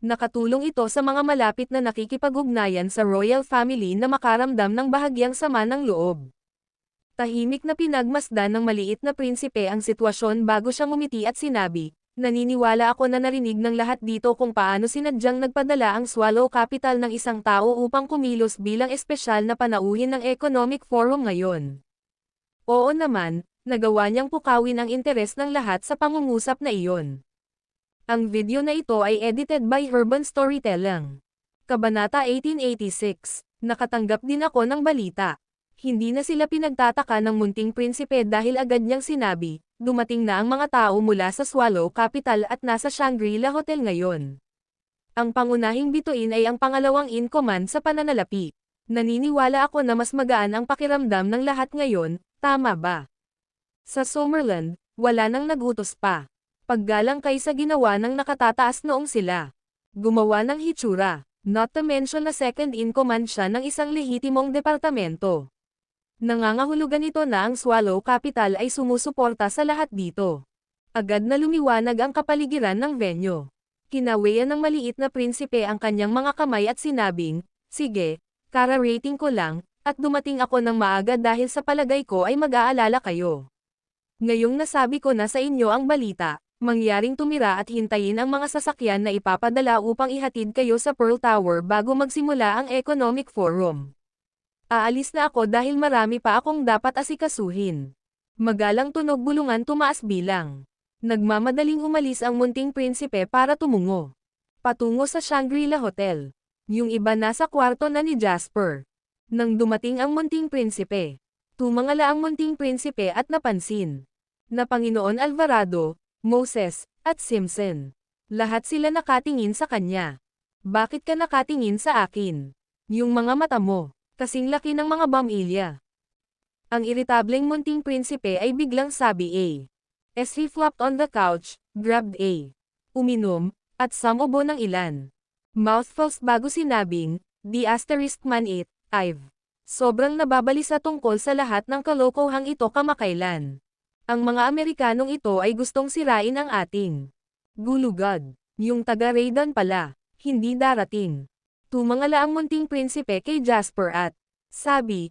Nakatulong ito sa mga malapit na nakikipag-ugnayan sa royal family na makaramdam ng bahagyang sama ng loob. Tahimik na pinagmasdan ng maliit na prinsipe ang sitwasyon bago siya ngumiti at sinabi, naniniwala ako na narinig ng lahat dito kung paano sinadyang nagpadala ang Swallow Capital ng isang tao upang kumilos bilang espesyal na panauhin ng Economic Forum ngayon. Oo naman, nagawa niyang pukawin ang interes ng lahat sa pangungusap na iyon. Ang video na ito ay edited by Urban Storytelling. Kabanata 1886, nakatanggap din ako ng balita. Hindi na sila pinagtataka ng munting prinsipe dahil agad niyang sinabi, dumating na ang mga tao mula sa Swallow Capital at nasa Shangri-La Hotel ngayon. Ang pangunahing bituin ay ang pangalawang in command sa pananalapi. Naniniwala ako na mas magaan ang pakiramdam ng lahat ngayon, tama ba? Sa Summerland, wala nang nagutos pa. Paggalang kaysa ginawa ng nakatataas noong sila. Gumawa ng hitsura, not to mention na second in command siya ng isang lehitimong departamento. Nangangahulugan ito na ang Swallow Capital ay sumusuporta sa lahat dito. Agad na lumiwanag ang kapaligiran ng venue. Kinawayan ng maliit na prinsipe ang kanyang mga kamay at sinabing, sige, kara-rating ko lang, at dumating ako ng maaga dahil sa palagay ko ay mag-aalala kayo. Ngayong nasabi ko na sa inyo ang balita, mangyaring tumira at hintayin ang mga sasakyan na ipapadala upang ihatid kayo sa Pearl Tower bago magsimula ang Economic Forum. Aalis na ako dahil marami pa akong dapat asikasuhin. Magalang tunog bulungan tumaas bilang. Nagmamadaling umalis ang munting prinsipe para tumungo patungo sa Shangri-La Hotel. Yung iba nasa kwarto na ni Jasper. Nang dumating ang munting prinsipe, tumangala ang munting prinsipe at napansin na Panginoon Alvarado, Moses, at Simpson. Lahat sila nakatingin sa kanya. Bakit ka nakatingin sa akin? Yung mga mata mo, kasing laki ng mga bamilya. Ang iritableng munting prinsipe ay biglang sabi A. As he flopped on the couch, grabbed A. Uminom, at samubo ng ilan. Mouthfuls bago sinabing, the asterisk man it, I've. Sobrang nababalisa tungkol sa lahat ng kalokohang ito kamakailan. Ang mga Amerikanong ito ay gustong sirain ang ating gulugad. Yung taga-Raydan pala, hindi darating. Tumangala ang munting prinsipe kay Jasper at, sabi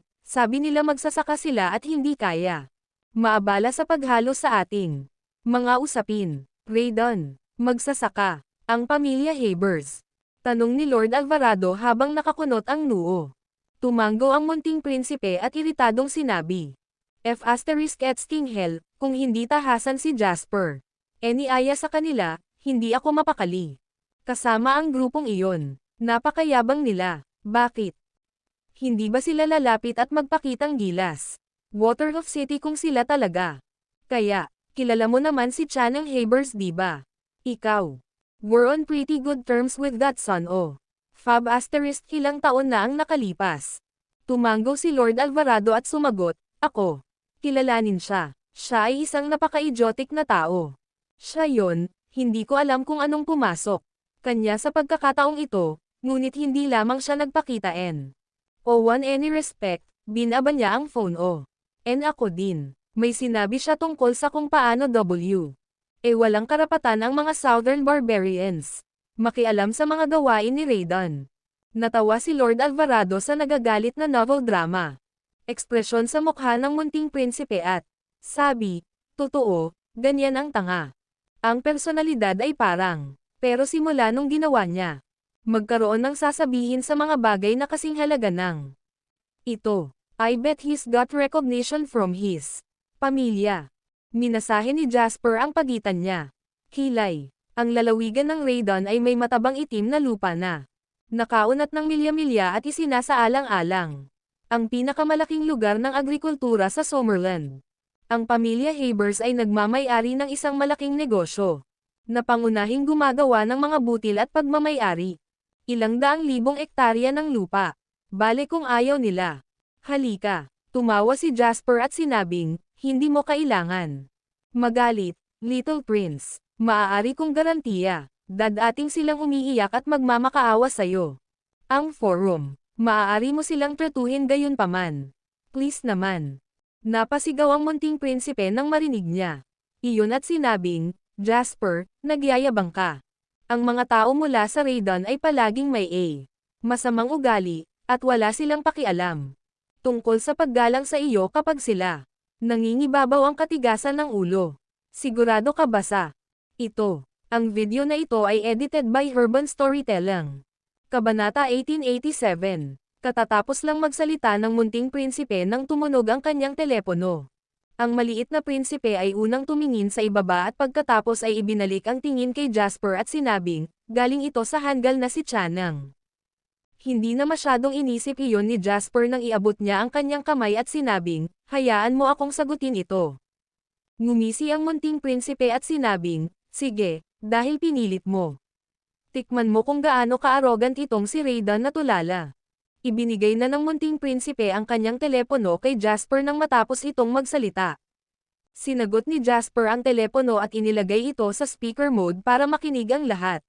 nila magsasaka sila at hindi kaya. Maabala sa paghalo sa ating mga usapin. Raydan, magsasaka, ang pamilya Habers. Tanong ni Lord Alvarado habang nakakunot ang noo. Tumango ang munting prinsipe at iritadong sinabi. F*** King hell, kung hindi tahasan si Jasper. Iniaya sa kanila, hindi ako mapakali. Kasama ang grupong iyon. Napakayabang nila. Bakit? Hindi ba sila lalapit at magpakitang gilas? Waterloo City kung sila talaga. Kaya, kilala mo naman si Channing Habers diba? Ikaw. We're on pretty good terms with that son o. Fab asterisk ilang taon na ang nakalipas. Tumango si Lord Alvarado at sumagot, ako. Kilalanin siya. Siya ay isang napaka-idiotic na tao. Siya yon, hindi ko alam kung anong pumasok kanya sa pagkakataong ito, ngunit hindi lamang siya nagpakita o one any respect, binaba niya ang phone o. Ako din. May sinabi siya tungkol sa kung paano walang karapatan ang mga Southern Barbarians makialam sa mga gawain ni Raydan. Natawa si Lord Alvarado sa nagagalit na novel drama. Ekspresyon sa mukha ng munting prinsipe at, sabi, totoo, ganyan ang tanga. Ang personalidad ay parang, pero simula nung ginawa niya, magkaroon ng sasabihin sa mga bagay na kasing halaga ng ito. I bet he's got recognition from his pamilya. Minasahe ni Jasper ang pagitan niya. Kilay. Ang lalawigan ng Raydon ay may matabang itim na lupa na nakaunat ng milya-milya at isinasaalang-alang. Ang pinakamalaking lugar ng agrikultura sa Summerland. Ang pamilya Habers ay nagmamay-ari ng isang malaking negosyo na pangunahing gumagawa ng mga butil at pagmamay-ari. Ilang daang libong ektarya ng lupa. Bale kung ayaw nila. Halika. Tumawa si Jasper at sinabing, hindi mo kailangan magalit, Little Prince. Maaari kong garantiya. Dadating silang umiiyak at magmamakaawa sa'yo. Ang forum. Maaari mo silang tratuhin gayunpaman. Please naman. Napasigaw ang munting prinsipe nang marinig niya. Iyon at sinabing, Jasper, nagyayabang ka. Ang mga tao mula sa Raydon ay palaging may masamang ugali, at wala silang pakialam tungkol sa paggalang sa iyo kapag sila nangingibabaw ang katigasan ng ulo. Sigurado ka ba sa ito? Ang video na ito ay edited by Urban Storytelling. Kabanata 1887. Katatapos lang magsalita ng munting prinsipe nang tumunog ang kanyang telepono. Ang maliit na prinsipe ay unang tumingin sa ibaba at pagkatapos ay ibinalik ang tingin kay Jasper at sinabing, galing ito sa hanggal na si Chanang. Hindi na masyadong inisip iyon ni Jasper nang iabot niya ang kanyang kamay at sinabing, hayaan mo akong sagutin ito. Ngumisi ang munting prinsipe at sinabing, sige, dahil pinilit mo. Tikman mo kung gaano ka-arrogant itong si Raydon na tulala. Ibinigay na ng munting prinsipe ang kanyang telepono kay Jasper nang matapos itong magsalita. Sinagot ni Jasper ang telepono at inilagay ito sa speaker mode para makinig ang lahat.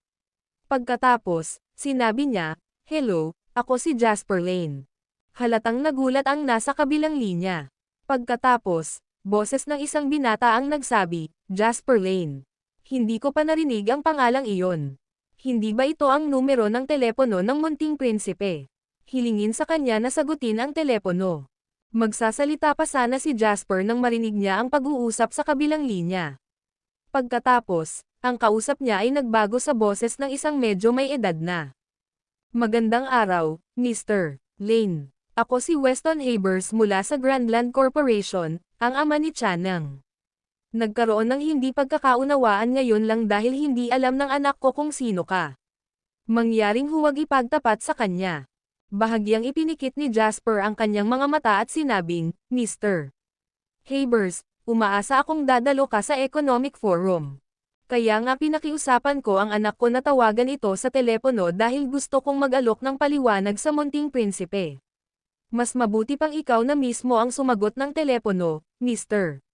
Pagkatapos, sinabi niya, hello, ako si Jasper Lane. Halatang nagulat ang nasa kabilang linya. Pagkatapos, boses ng isang binata ang nagsabi, Jasper Lane. Hindi ko pa narinig ang pangalang iyon. Hindi ba ito ang numero ng telepono ng munting prinsipe? Hilingin sa kanya na sagutin ang telepono. Magsasalita pa sana si Jasper nang marinig niya ang pag-uusap sa kabilang linya. Pagkatapos, ang kausap niya ay nagbago sa boses ng isang medyo may edad na. Magandang araw, Mr. Lane. Ako si Weston Habers mula sa Grandland Corporation, ang ama ni Chanang. Nagkaroon ng hindi pagkakaunawaan ngayon lang dahil hindi alam ng anak ko kung sino ka. Mangyaring huwag ipagtapat sa kanya. Bahagyang ipinikit ni Jasper ang kanyang mga mata at sinabing, Mr. Habers, umaasa akong dadalo ka sa Economic Forum. Kaya nga pinakiusapan ko ang anak ko na tawagan ito sa telepono dahil gusto kong mag-alok ng paliwanag sa munting prinsipe. Mas mabuti pang ikaw na mismo ang sumagot ng telepono, Mr.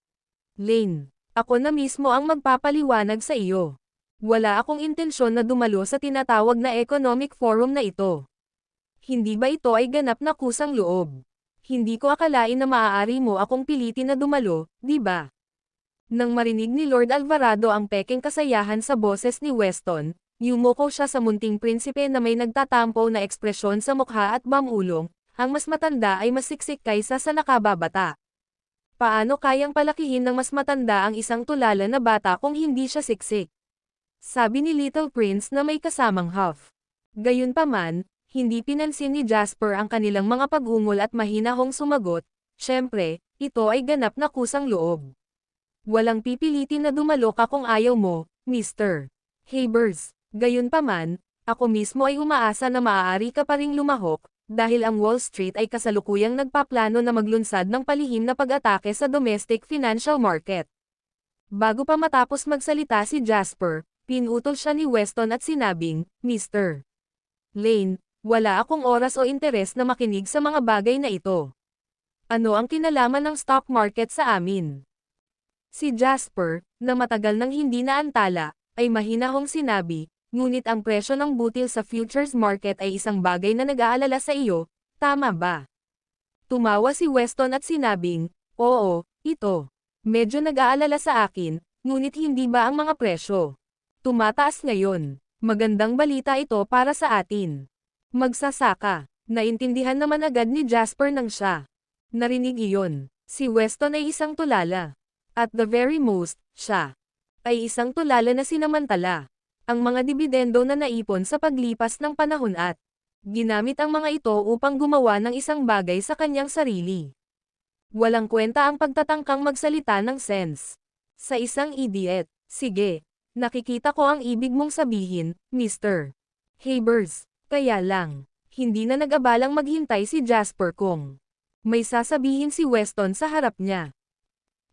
Lane. Ako na mismo ang magpapaliwanag sa iyo. Wala akong intensyon na dumalo sa tinatawag na Economic Forum na ito. Hindi ba ito ay ganap na kusang loob? Hindi ko akalain na maaari mo akong pilitin na dumalo, di ba? Nang marinig ni Lord Alvarado ang pekeng kasayahan sa boses ni Weston, yumuko siya sa munting prinsipe na may nagtatampo na ekspresyon sa mukha at bamulong, ang mas matanda ay mas siksik kaysa sa nakababata. Paano kayang palakihin ng mas matanda ang isang tulala na bata kung hindi siya siksik? Sabi ni Little Prince na may kasamang huff. Gayunpaman, hindi pinansin ni Jasper ang kanilang mga pag-ungol at mahinahong sumagot, syempre, ito ay ganap na kusang loob. Walang pipilitin na dumalo ka kung ayaw mo, Mr. Habers. Gayunpaman, ako mismo ay umaasa na maaari ka pa ring lumahok, dahil ang Wall Street ay kasalukuyang nagpaplano na maglunsad ng palihim na pag-atake sa domestic financial market. Bago pa matapos magsalita si Jasper, pinutol siya ni Weston at sinabing, Mr. Lane, wala akong oras o interes na makinig sa mga bagay na ito. Ano ang kinalaman ng stock market sa amin? Si Jasper, na matagal nang hindi naantala, ay mahinahong sinabi, ngunit ang presyo ng butil sa futures market ay isang bagay na nag-aalala sa iyo, tama ba? Tumawa si Weston at sinabing, oo, ito. Medyo nag-aalala sa akin, ngunit hindi ba ang mga presyo? Tumataas ngayon. Magandang balita ito para sa atin. Magsasaka. Naintindihan naman agad ni Jasper nang siya narinig iyon. Si Weston ay isang tulala. At the very most, siya ay isang tulala na sinamantala ang mga dibidendo na naipon sa paglipas ng panahon at ginamit ang mga ito upang gumawa ng isang bagay sa kanyang sarili. Walang kwenta ang pagtatangkang magsalita ng sense. Sa isang idiot. Sige, nakikita ko ang ibig mong sabihin, Mr. Habers. Kaya lang, hindi na nag-abalang maghintay si Jasper kung may sasabihin si Weston sa harap niya.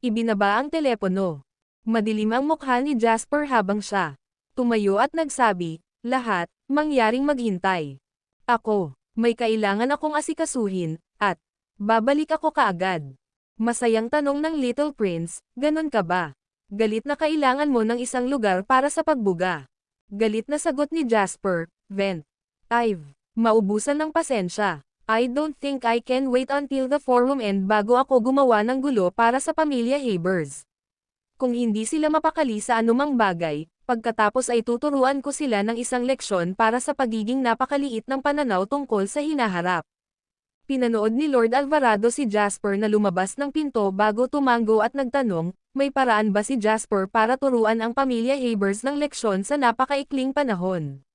Ibinaba ang telepono. Madilim ang mukha ni Jasper habang siya tumayo at nagsabi, lahat, mangyaring maghintay. Ako, may kailangan akong asikasuhin, at babalik ako kaagad. Masayang tanong ng Little Prince, ganon ka ba? Galit na kailangan mo ng isang lugar para sa pagbuga. Galit na sagot ni Jasper, vent. I've maubusan ng pasensya. I don't think I can wait until the forum end bago ako gumawa ng gulo para sa pamilya Habers. Kung hindi sila mapakali sa anumang bagay, pagkatapos ay tuturuan ko sila ng isang leksyon para sa pagiging napakaliit ng pananaw tungkol sa hinaharap. Pinanood ni Lord Alvarado si Jasper na lumabas ng pinto bago tumango at nagtanong, may paraan ba si Jasper para turuan ang pamilya Habers ng leksyon sa napakaikling panahon?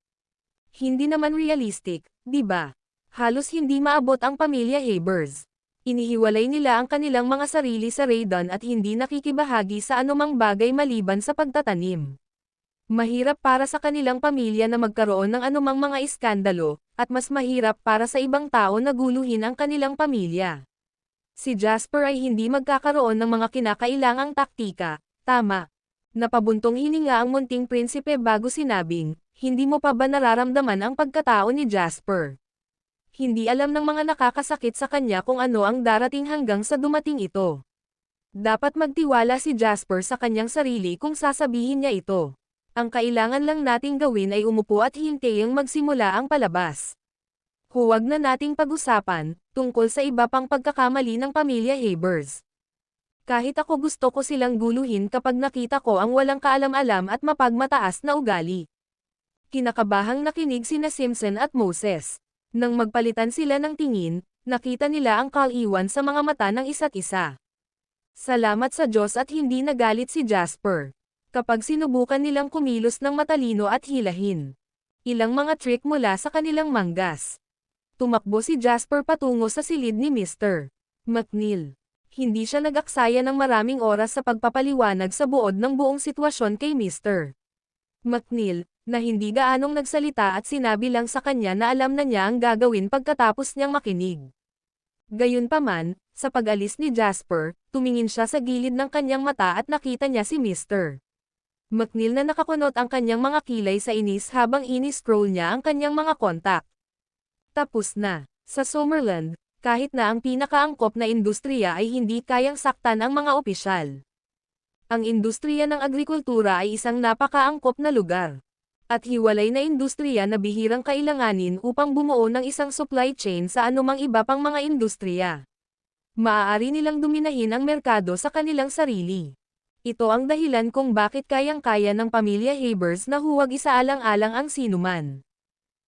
Hindi naman realistic, di ba? Halos hindi maabot ang pamilya Habers. Inihiwalay nila ang kanilang mga sarili sa Raiden at hindi nakikibahagi sa anumang bagay maliban sa pagtatanim. Mahirap para sa kanilang pamilya na magkaroon ng anumang mga iskandalo, at mas mahirap para sa ibang tao na guluhin ang kanilang pamilya. Si Jasper ay hindi magkakaroon ng mga kinakailangang taktika, tama. Napabuntong hininga ang munting prinsipe bago sinabing, hindi mo pa ba nararamdaman ang pagkatao ni Jasper? Hindi alam ng mga nakakasakit sa kanya kung ano ang darating hanggang sa dumating ito. Dapat magtiwala si Jasper sa kanyang sarili kung sasabihin niya ito. Ang kailangan lang nating gawin ay umupo at hintayang magsimula ang palabas. Huwag na nating pag-usapan, tungkol sa iba pang pagkakamali ng pamilya Habers. Kahit ako gusto ko silang guluhin kapag nakita ko ang walang kaalam-alam at mapagmataas na ugali. Kinakabahang nakinig sina Simpson at Moses. Nang magpalitan sila ng tingin, nakita nila ang kaliwan sa mga mata ng isa't isa. Salamat sa Diyos at hindi nagalit si Jasper. Kapag sinubukan nilang kumilos ng matalino at hilahin ilang mga trick mula sa kanilang manggas. Tumakbo si Jasper patungo sa silid ni Mr. McNeil. Hindi siya nag-aksaya ng maraming oras sa pagpapaliwanag sa buod ng buong sitwasyon kay Mr. McNeil, na hindi gaanong nagsalita at sinabi lang sa kanya na alam na niya ang gagawin pagkatapos niyang makinig. Gayunpaman, sa pag-alis ni Jasper, tumingin siya sa gilid ng kanyang mata at nakita niya si Mr. McNeil na nakakunot ang kanyang mga kilay sa inis habang ini-scroll niya ang kanyang mga kontak. Tapos na. Sa Summerland, kahit na ang pinakaangkop na industriya ay hindi kayang saktan ang mga opisyal. Ang industriya ng agrikultura ay isang napakaangkop na lugar. At hiwalay na industriya na bihirang kailanganin upang bumuo ng isang supply chain sa anumang iba pang mga industriya. Maaari nilang duminahin ang merkado sa kanilang sarili. Ito ang dahilan kung bakit kayang-kaya ng pamilya Habers na huwag isaalang-alang ang sinuman.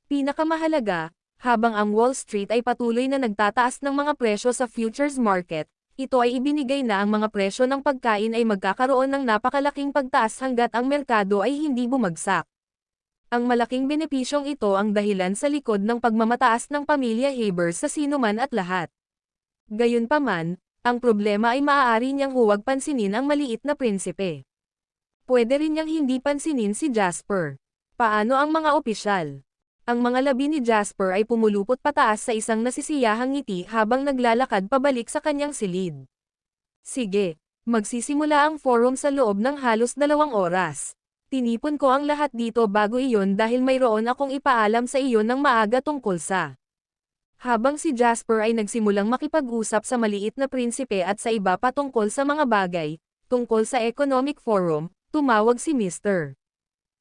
Pinakamahalaga, habang ang Wall Street ay patuloy na nagtataas ng mga presyo sa futures market, ito ay ibinigay na ang mga presyo ng pagkain ay magkakaroon ng napakalaking pagtaas hanggat ang merkado ay hindi bumagsak. Ang malaking benepisyong ito ang dahilan sa likod ng pagmamataas ng pamilya Habers sa sinuman at lahat. Gayunpaman, ang problema ay maaari niyang huwag pansinin ang maliit na prinsipe. Pwede rin niyang hindi pansinin si Jasper. Paano ang mga opisyal? Ang mga labi ni Jasper ay pumulupot pataas sa isang nasisiyahang ngiti habang naglalakad pabalik sa kanyang silid. Sige, magsisimula ang forum sa loob ng halos 2 oras. Tinipon ko ang lahat dito bago iyon dahil mayroon akong ipaalam sa iyo ng maaga tungkol sa... Habang si Jasper ay nagsimulang makipag-usap sa maliit na prinsipe at sa iba pa tungkol sa mga bagay, tungkol sa Economic Forum, tumawag si Mr.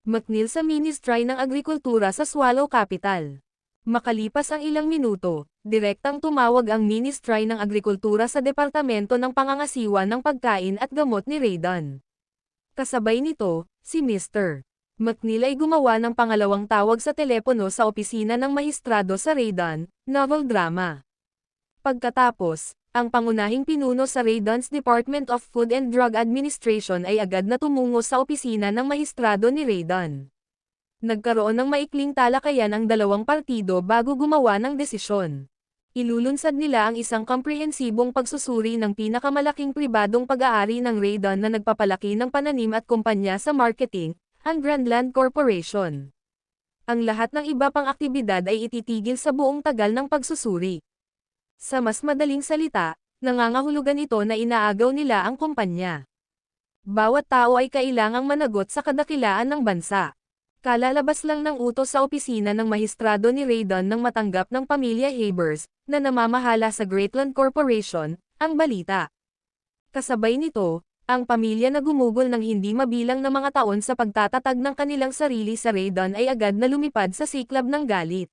McNeil sa Ministry ng Agrikultura sa Swallow Capital. Makalipas ang ilang minuto, direktang tumawag ang Ministry ng Agrikultura sa Departamento ng Pangangasiwa ng Pagkain at Gamot ni Raiden. Kasabay nito, si Mr. McNeil ay gumawa ng pangalawang tawag sa telepono sa opisina ng mahistrado sa Raydon, novel drama. Pagkatapos, ang pangunahing pinuno sa Raydon's Department of Food and Drug Administration ay agad na tumungo sa opisina ng mahistrado ni Raydon. Nagkaroon ng maikling talakayan ang dalawang partido bago gumawa ng desisyon. Ilulunsad nila ang isang komprehensibong pagsusuri ng pinakamalaking pribadong pag-aari ng Raydon na nagpapalaki ng pananim at kumpanya sa marketing, ang Grandland Corporation. Ang lahat ng iba pang aktibidad ay ititigil sa buong tagal ng pagsusuri. Sa mas madaling salita, nangangahulugan ito na inaagaw nila ang kumpanya. Bawat tao ay kailangang managot sa kadakilaan ng bansa. Kalalabas lang ng utos sa opisina ng mahistrado ni Raydon nang matanggap ng pamilya Habers, na namamahala sa Greatland Corporation, ang balita. Kasabay nito, ang pamilya na gumugol ng hindi mabilang na mga taon sa pagtatatag ng kanilang sarili sa Raydon ay agad na lumipad sa siklab ng galit.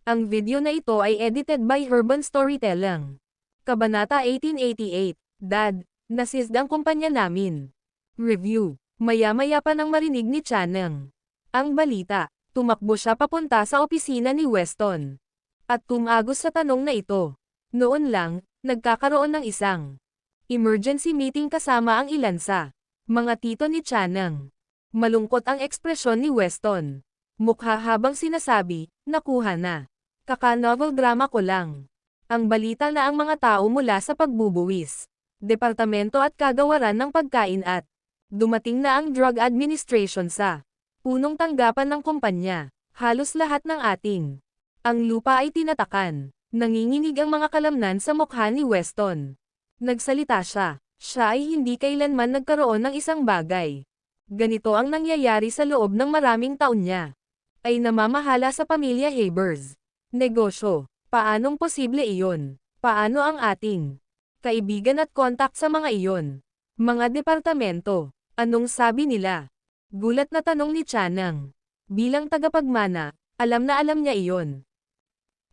Ang video na ito ay edited by Urban Storytelling. Kabanata 1888, Dad, nasizd ang kumpanya namin. Review. Maya-maya pa nang marinig ni Chaneng ang balita, tumakbo siya papunta sa opisina ni Weston. At tumagos sa tanong na ito. Noon lang, nagkakaroon ng isang emergency meeting kasama ang ilan sa mga tito ni Chaneng. Malungkot ang ekspresyon ni Weston. Mukha habang sinasabi, nakuha na. Kaka-novel drama ko lang. Ang balita na ang mga tao mula sa pagbubuwis, departamento at kagawaran ng pagkain at dumating na ang Drug Administration sa punong tanggapan ng kumpanya. Halos lahat ng ating ang lupa ay tinatakan. Nanginginig ang mga kalamnan sa mukha ni Weston. Nagsalita siya. Siya ay hindi kailanman nagkaroon ng isang bagay. Ganito ang nangyayari sa loob ng maraming taon niya. Ay namamahala sa pamilya Habers. Negosyo. Paanong posible iyon? Paano ang ating kaibigan at kontak sa mga iyon? Mga departamento. Anong sabi nila? Gulat na tanong ni Chaneng. Bilang tagapagmana, alam na alam niya iyon.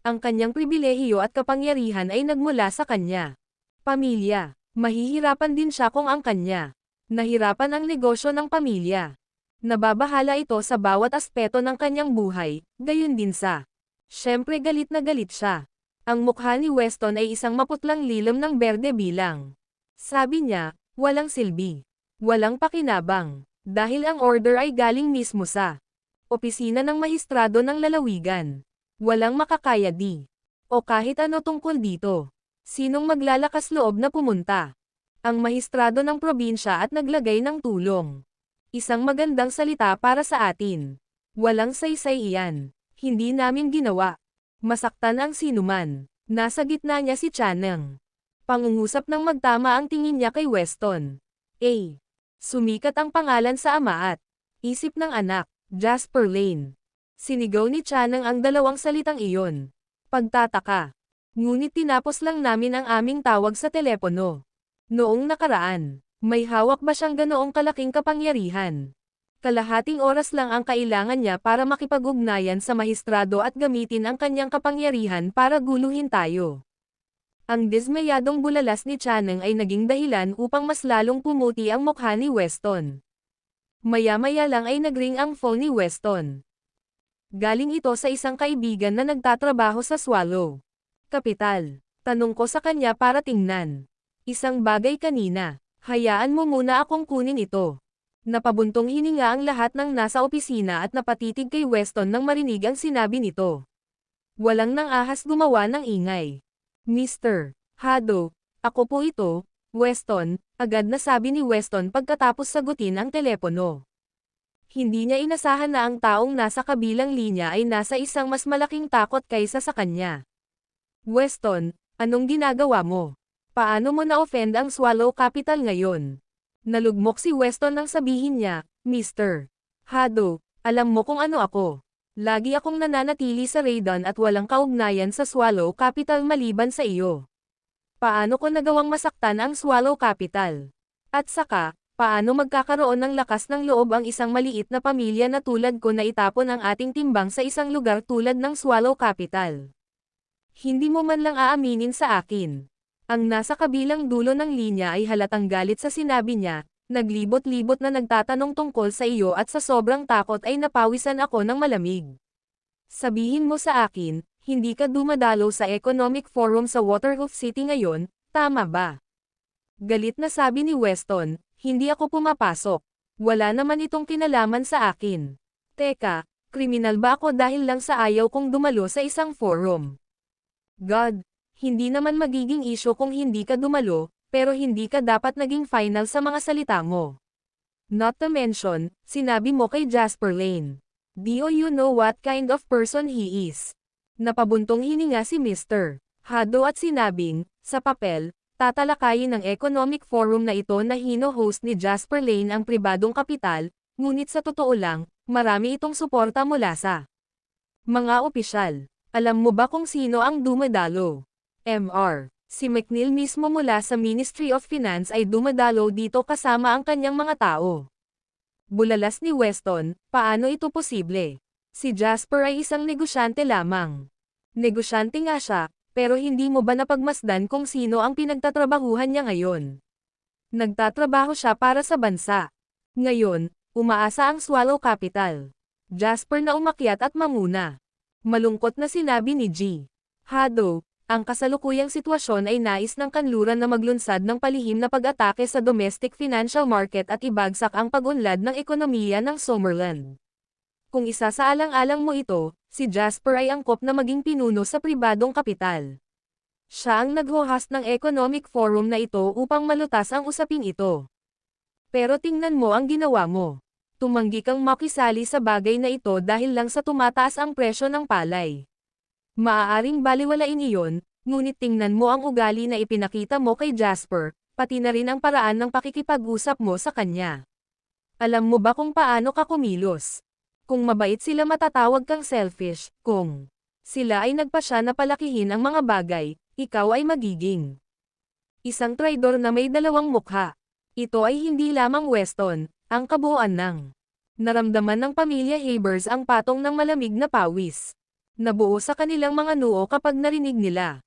Ang kanyang pribilehiyo at kapangyarihan ay nagmula sa kanya. Pamilya. Mahihirapan din siya kung ang kanya. Nahirapan ang negosyo ng pamilya. Nababahala ito sa bawat aspeto ng kanyang buhay, gayon din sa. Siyempre galit na galit siya. Ang mukha ni Weston ay isang maputlang lilam ng berde bilang. Sabi niya, walang silbi. Walang pakinabang. Dahil ang order ay galing mismo sa opisina ng mahistrado ng lalawigan. Walang makakaya di. O kahit ano tungkol dito. Sinong maglalakas loob na pumunta? Ang mahistrado ng probinsya at naglagay ng tulong. Isang magandang salita para sa atin. Walang saysay iyan. Hindi namin ginawa. Masaktan ang sinuman. Nasa gitna niya si Chaneng. Pangungusap ng magtama ang tingin niya kay Weston. Sumikat ang pangalan sa ama at isip ng anak, Jasper Lane. Sinigaw ni Chaneng ang dalawang salitang iyon. Pagtataka. Ngunit tinapos lang namin ang aming tawag sa telepono. Noong nakaraan, may hawak ba siyang ganoong kalaking kapangyarihan? Kalahating oras lang ang kailangan niya para makipag-ugnayan sa mahistrado at gamitin ang kanyang kapangyarihan para guluhin tayo. Ang dismayadong bulalas ni Chaneng ay naging dahilan upang mas lalong pumuti ang mukha ni Weston. Maya-maya lang ay nagring ang phone ni Weston. Galing ito sa isang kaibigan na nagtatrabaho sa Swallow Capital. Tanong ko sa kanya para tingnan. Isang bagay kanina. Hayaan mo muna akong kunin ito. Napabuntong hininga ang lahat ng nasa opisina at napatitig kay Weston nang marinig ang sinabi nito. Walang nang ahas gumawa ng ingay. Mr. Hado, ako po ito, Weston, agad na sabi ni Weston pagkatapos sagutin ang telepono. Hindi niya inasahan na ang taong nasa kabilang linya ay nasa isang mas malaking takot kaysa sa kanya. Weston, anong ginagawa mo? Paano mo na-offend ang Swallow Capital ngayon? Nalugmok si Weston nang sabihin niya, Mr. Hado, alam mo kung ano ako. Lagi akong nananatili sa Raydon at walang kaugnayan sa Swallow Capital maliban sa iyo. Paano ko nagawang masaktan ang Swallow Capital? At saka, paano magkakaroon ng lakas ng loob ang isang maliit na pamilya na tulad ko na itapon ang ating timbang sa isang lugar tulad ng Swallow Capital? Hindi mo man lang aaminin sa akin. Ang nasa kabilang dulo ng linya ay halatang galit sa sinabi niya, Naglibot-libot na nagtatanong tungkol sa iyo at sa sobrang takot ay napawisan ako ng malamig. Sabihin mo sa akin, hindi ka dumadalo sa Economic Forum sa Waterhoof City ngayon, tama ba? Galit na sabi ni Weston, hindi ako pumapasok. Wala naman itong kinalaman sa akin. Teka, kriminal ba ako dahil lang sa ayaw kong dumalo sa isang forum? God, hindi naman magiging isyo kung hindi ka dumalo, pero hindi ka dapat naging final sa mga salita mo. Not to mention, sinabi mo kay Jasper Lane. Do you know what kind of person he is? Napabuntong hininga si Mr. Hado at sinabing, sa papel, tatalakayin ng Economic Forum na ito na hino-host ni Jasper Lane ang pribadong kapital, ngunit sa totoo lang, marami itong suporta mula sa mga opisyal. Alam mo ba kung sino ang dumadalo? Mr. Si McNeil mismo mula sa Ministry of Finance ay dumadalo dito kasama ang kanyang mga tao. Bulalas ni Weston, paano ito posible? Si Jasper ay isang negosyante lamang. Negosyante nga siya, pero hindi mo ba napagmasdan kung sino ang pinagtatrabahuhan niya ngayon? Nagtatrabaho siya para sa bansa. Ngayon, umaasa ang Swallow Capital. Jasper na umakyat at mamuna. Malungkot na sinabi ni G. Hado, ang kasalukuyang sitwasyon ay nais ng kanluran na maglunsad ng palihim na pag-atake sa domestic financial market at ibagsak ang pag-unlad ng ekonomiya ng Summerland. Kung isa sa alang-alang mo ito, si Jasper ay angkop na maging pinuno sa pribadong kapital. Siya ang nag-host ng Economic Forum na ito upang malutas ang usaping ito. Pero tingnan mo ang ginawa mo. Tumanggi kang makisali sa bagay na ito dahil lang sa tumataas ang presyo ng palay. Maaaring baliwalain iyon, ngunit tingnan mo ang ugali na ipinakita mo kay Jasper, pati na rin ang paraan ng pakikipag-usap mo sa kanya. Alam mo ba kung paano ka kumilos? Kung mabait sila matatawag kang selfish, kung sila ay nagpasya na palakihin ang mga bagay, ikaw ay magiging isang traidor na may dalawang mukha. Ito ay hindi lamang Weston, ang kabuuan ng naramdaman ng pamilya Habers ang patong ng malamig na pawis. Nabuo sa kanilang mga noo kapag narinig nila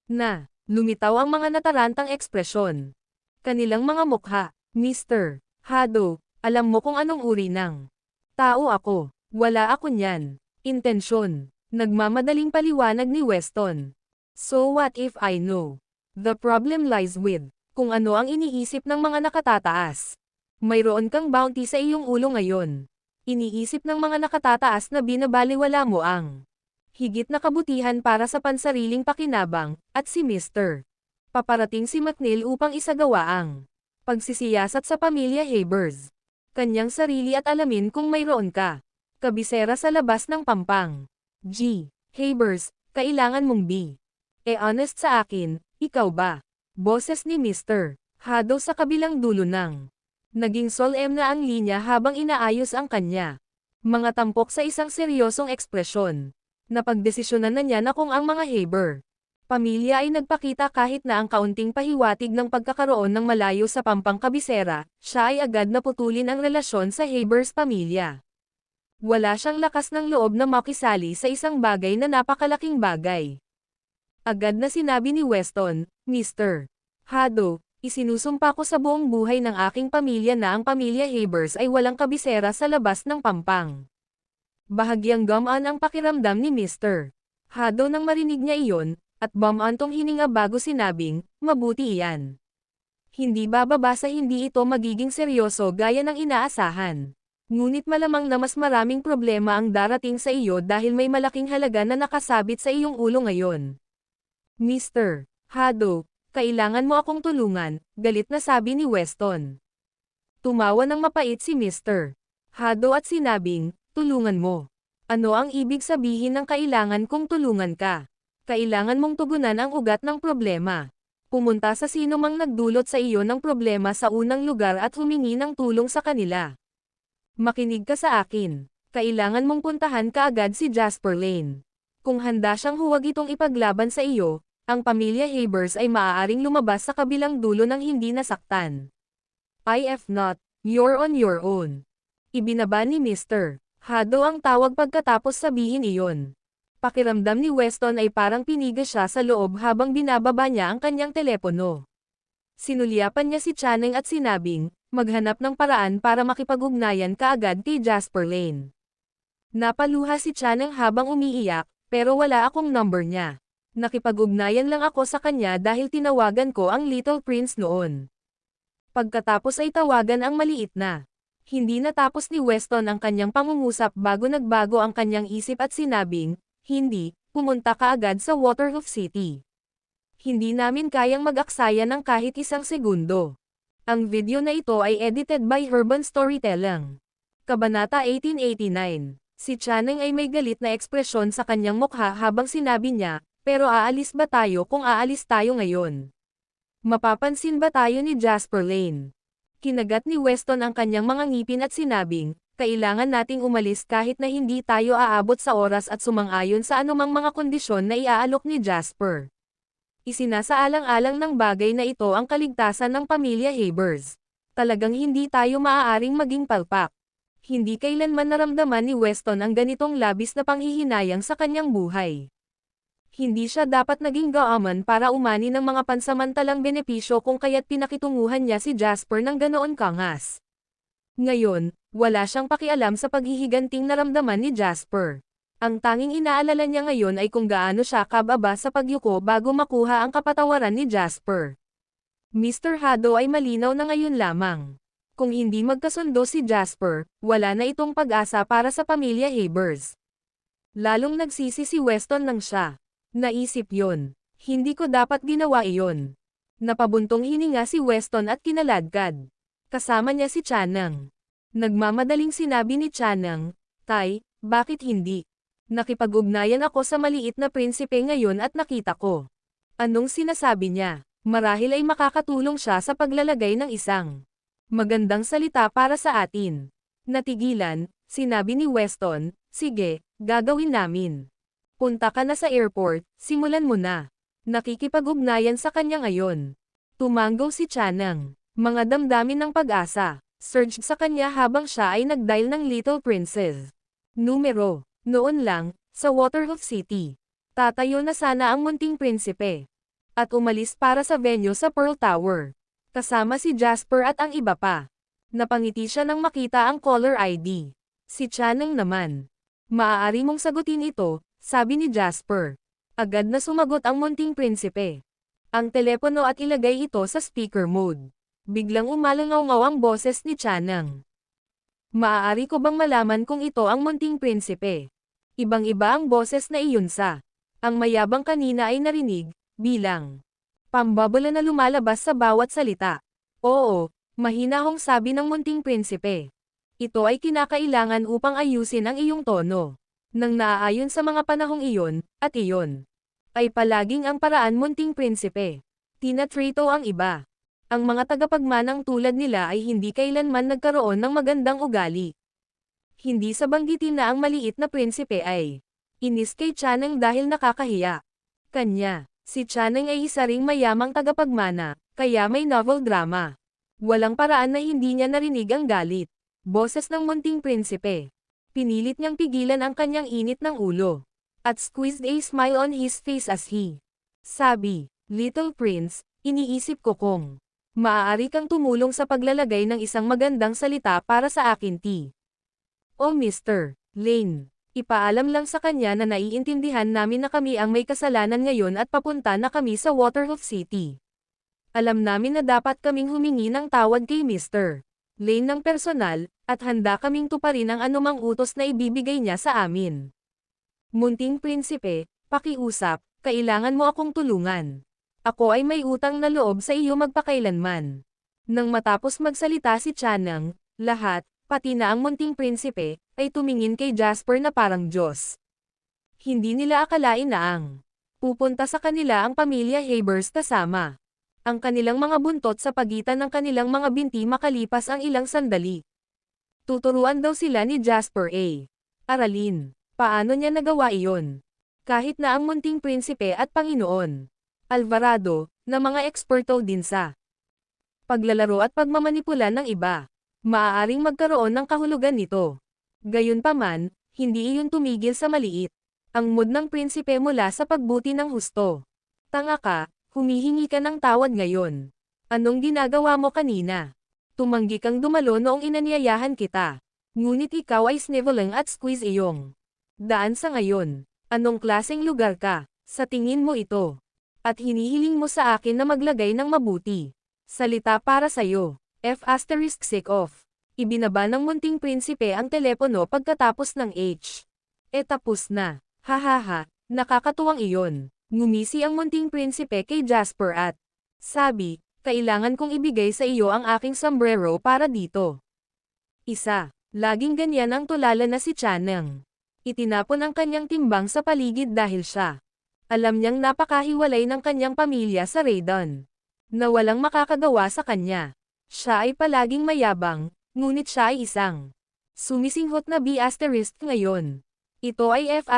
na lumitaw ang mga natarantang ekspresyon. Kanilang mga mukha, Mr. Hado, alam mo kung anong uri ng tao ako. Wala ako niyan. Intensyon. Nagmamadaling paliwanag ni Weston. So what if I know? The problem lies with kung ano ang iniisip ng mga nakatataas. Mayroon kang bounty sa iyong ulo ngayon. Iniisip ng mga nakatataas na binabaliwala mo ang higit na kabutihan para sa pansariling pakinabang, at si Mr. Paparating si McNeil upang isagawa ang pagsisiyasat sa pamilya Habers. Kanyang sarili at alamin kung mayroon ka. Kabisera sa labas ng pampang. G. Habers, kailangan mong be honest sa akin, ikaw ba? Boses ni Mr. Hado sa kabilang dulo ng naging solemn na ang linya habang inaayos ang kanya. Mga tampok sa isang seryosong ekspresyon. Napagdesisyonan na niya na kung ang mga Haber pamilya ay nagpakita kahit na ang kaunting pahiwatig ng pagkakaroon ng malayo sa pampang kabisera, siya ay agad na putulin ang relasyon sa Habers pamilya. Wala siyang lakas ng loob na makisali sa isang bagay na napakalaking bagay. Agad na sinabi ni Weston, Mr. Hado, isinusumpa ko sa buong buhay ng aking pamilya na ang pamilya Habers ay walang kabisera sa labas ng pampang. Bahagyang gumaan ang pakiramdam ni Mr. Hado nang marinig niya iyon, at bumantong hininga bago sinabing, mabuti iyan. Hindi bababa sa hindi ito magiging seryoso gaya ng inaasahan. Ngunit malamang na mas maraming problema ang darating sa iyo dahil may malaking halaga na nakasabit sa iyong ulo ngayon. Mr. Hado, kailangan mo akong tulungan, galit na sabi ni Weston. Tumawa ng mapait si Mr. Hado at sinabing, tulungan mo. Ano ang ibig sabihin ng kailangan kong tulungan ka? Kailangan mong tugunan ang ugat ng problema. Pumunta sa sino mang nagdulot sa iyo ng problema sa unang lugar at humingi ng tulong sa kanila. Makinig ka sa akin. Kailangan mong puntahan kaagad si Jasper Lane. Kung handa siyang huwag itong ipaglaban sa iyo, ang pamilya Habers ay maaaring lumabas sa kabilang dulo ng hindi nasaktan. If not, you're on your own. Ibinaba ni Mr. Hado ang tawag pagkatapos sabihin iyon. Pakiramdam ni Weston ay parang piniga siya sa loob habang binababa niya ang kanyang telepono. Sinulyapan niya si Channing at sinabing, Maghanap ng paraan para makipag-ugnayan kaagad kay Jasper Lane. Napaluha si Chanang habang umiiyak, pero wala akong number niya. Nakipag-ugnayan lang ako sa kanya dahil tinawagan ko ang Little Prince noon. Pagkatapos ay tawagan ang maliit na. Hindi natapos ni Weston ang kanyang pangungusap bago nagbago ang kanyang isip at sinabing, hindi, pumunta ka agad sa Waterhoof City. Hindi namin kayang mag-aksaya ng kahit isang segundo. Ang video na ito ay edited by Urban Storytelling. Kabanata 1889. Si Channing ay may galit na ekspresyon sa kanyang mukha habang sinabi niya, pero aalis ba tayo kung aalis tayo ngayon? Mapapansin ba tayo ni Jasper Lane? Kinagat ni Weston ang kanyang mga ngipin at sinabing, kailangan nating umalis kahit na hindi tayo aabot sa oras at sumang-ayon sa anumang mga kondisyon na iaalok ni Jasper. Isinasaalang-alang ng bagay na ito ang kaligtasan ng pamilya Habers. Talagang hindi tayo maaaring maging palpak. Hindi kailanman naramdaman ni Weston ang ganitong labis na panghihinayang sa kanyang buhay. Hindi siya dapat naging gaaman para umani ng mga pansamantalang benepisyo kung kaya't pinakitunguhan niya si Jasper ng ganoon kangas. Ngayon, wala siyang pakialam sa paghihiganting naramdaman ni Jasper. Ang tanging inaalala niya ngayon ay kung gaano siya kababa sa pagyuko bago makuha ang kapatawaran ni Jasper. Mr. Haddo ay malinaw na ngayon lamang. Kung hindi magkasundo si Jasper, wala na itong pag-asa para sa pamilya Habers. Lalong nagsisi si Weston nang siya. Naisip yon. Hindi ko dapat ginawa iyon. Napabuntong hininga si Weston at kinaladkad. Kasama niya si Chanang. Nagmamadaling sinabi ni Chanang, Tay, bakit hindi? Nakipag-ugnayan ako sa maliit na prinsipe ngayon at nakita ko. Anong sinasabi niya? Marahil ay makakatulong siya sa paglalagay ng isang magandang salita para sa atin. Natigilan, sinabi ni Weston, sige, gagawin namin. Punta ka na sa airport, simulan mo na. Nakikipag-ugnayan sa kanya ngayon. Tumanggaw si Chanang. Mga damdamin ng pag-asa. Surge sa kanya habang siya ay nag-dial ng Little Princess. Numero. Noon lang, sa Waterhoof City. Tatayo na sana ang munting prinsipe. At umalis para sa venue sa Pearl Tower. Kasama si Jasper at ang iba pa. Napangiti siya nang makita ang caller ID. Si Chanang naman. Maaari mong sagutin ito, sabi ni Jasper. Agad na sumagot ang munting prinsipe. Ang telepono at ilagay ito sa speaker mode. Biglang umalangaw-ngaw ang boses ni Chanang. Maaari ko bang malaman kung ito ang munting prinsipe? Ibang-iba ang boses na iyon sa. Ang mayabang kanina ay narinig, bilang pambabala na lumalabas sa bawat salita. Oo, mahinahong sabi ng munting prinsipe. Ito ay kinakailangan upang ayusin ang iyong tono. Nang naaayon sa mga panahong iyon, at iyon, ay palaging ang paraan munting prinsipe. Tinatrito ang iba. Ang mga tagapagmanang tulad nila ay hindi kailanman nagkaroon ng magandang ugali. Hindi sa banggitin na ang maliit na prinsipe ay inis kay Chanang dahil nakakahiya. Kanya. Si Chanang ay isa ring mayamang tagapagmana, kaya may novel drama. Walang paraan na hindi niya narinig ang galit. Boses ng munting prinsipe. Pinilit niyang pigilan ang kanyang init ng ulo. At squeezed a smile on his face as he sabi, Little Prince, iniisip ko kung maaari kang tumulong sa paglalagay ng isang magandang salita para sa akin Oh Mr. Lane. Ipaalam lang sa kanya na naiintindihan namin na kami ang may kasalanan ngayon at papunta na kami sa Waterhoof City. Alam namin na dapat kaming humingi ng tawad kay Mr. Lane ng personal, at handa kaming tuparin ang anumang utos na ibibigay niya sa amin. Munting prinsipe, pakiusap, kailangan mo akong tulungan. Ako ay may utang na loob sa iyo magpakailanman. Nang matapos magsalita si Chanang, lahat, pati na ang munting prinsipe, ay tumingin kay Jasper na parang Diyos. Hindi nila akalain na ang pupunta sa kanila ang pamilya Habers kasama ang kanilang mga buntot sa pagitan ng kanilang mga binti makalipas ang ilang sandali. Tuturuan daw sila ni Jasper aralin. Paano niya nagawa iyon? Kahit na ang munting prinsipe at Panginoon Alvarado, na mga eksperto din sa paglalaro at pagmamanipula ng iba, maaaring magkaroon ng kahulugan nito. Gayunpaman, hindi iyon tumigil sa maliit ang mood ng prinsipe mula sa pagbuti ng husto. Tanga ka, humihingi ka ng tawad ngayon. Anong ginagawa mo kanina? Tumanggi kang dumalo noong inanyayahan kita. Ngunit ikaw ay sniveling at squeeze iyong daan sa ngayon. Anong klaseng lugar ka? Sa tingin mo ito? At hinihiling mo sa akin na maglagay ng mabuti. Salita para sa'yo. F*** off. Ibinaba ng munting prinsipe ang telepono pagkatapos ng H. Tapos na. Hahaha, nakakatuwang iyon. Ngumisi ang munting prinsipe kay Jasper at sabi, kailangan kong ibigay sa iyo ang aking sombrero para dito. Isa, laging ganyan ang tulala na si Chaneng. Itinapon ang kanyang timbang sa paligid dahil siya. Alam niyang napakahiwalay ng kanyang pamilya sa Raydon. Na walang makakagawa sa kanya. Siya ay palaging mayabang, ngunit siya ay isang sumisinghot na B** ngayon. Ito ay F**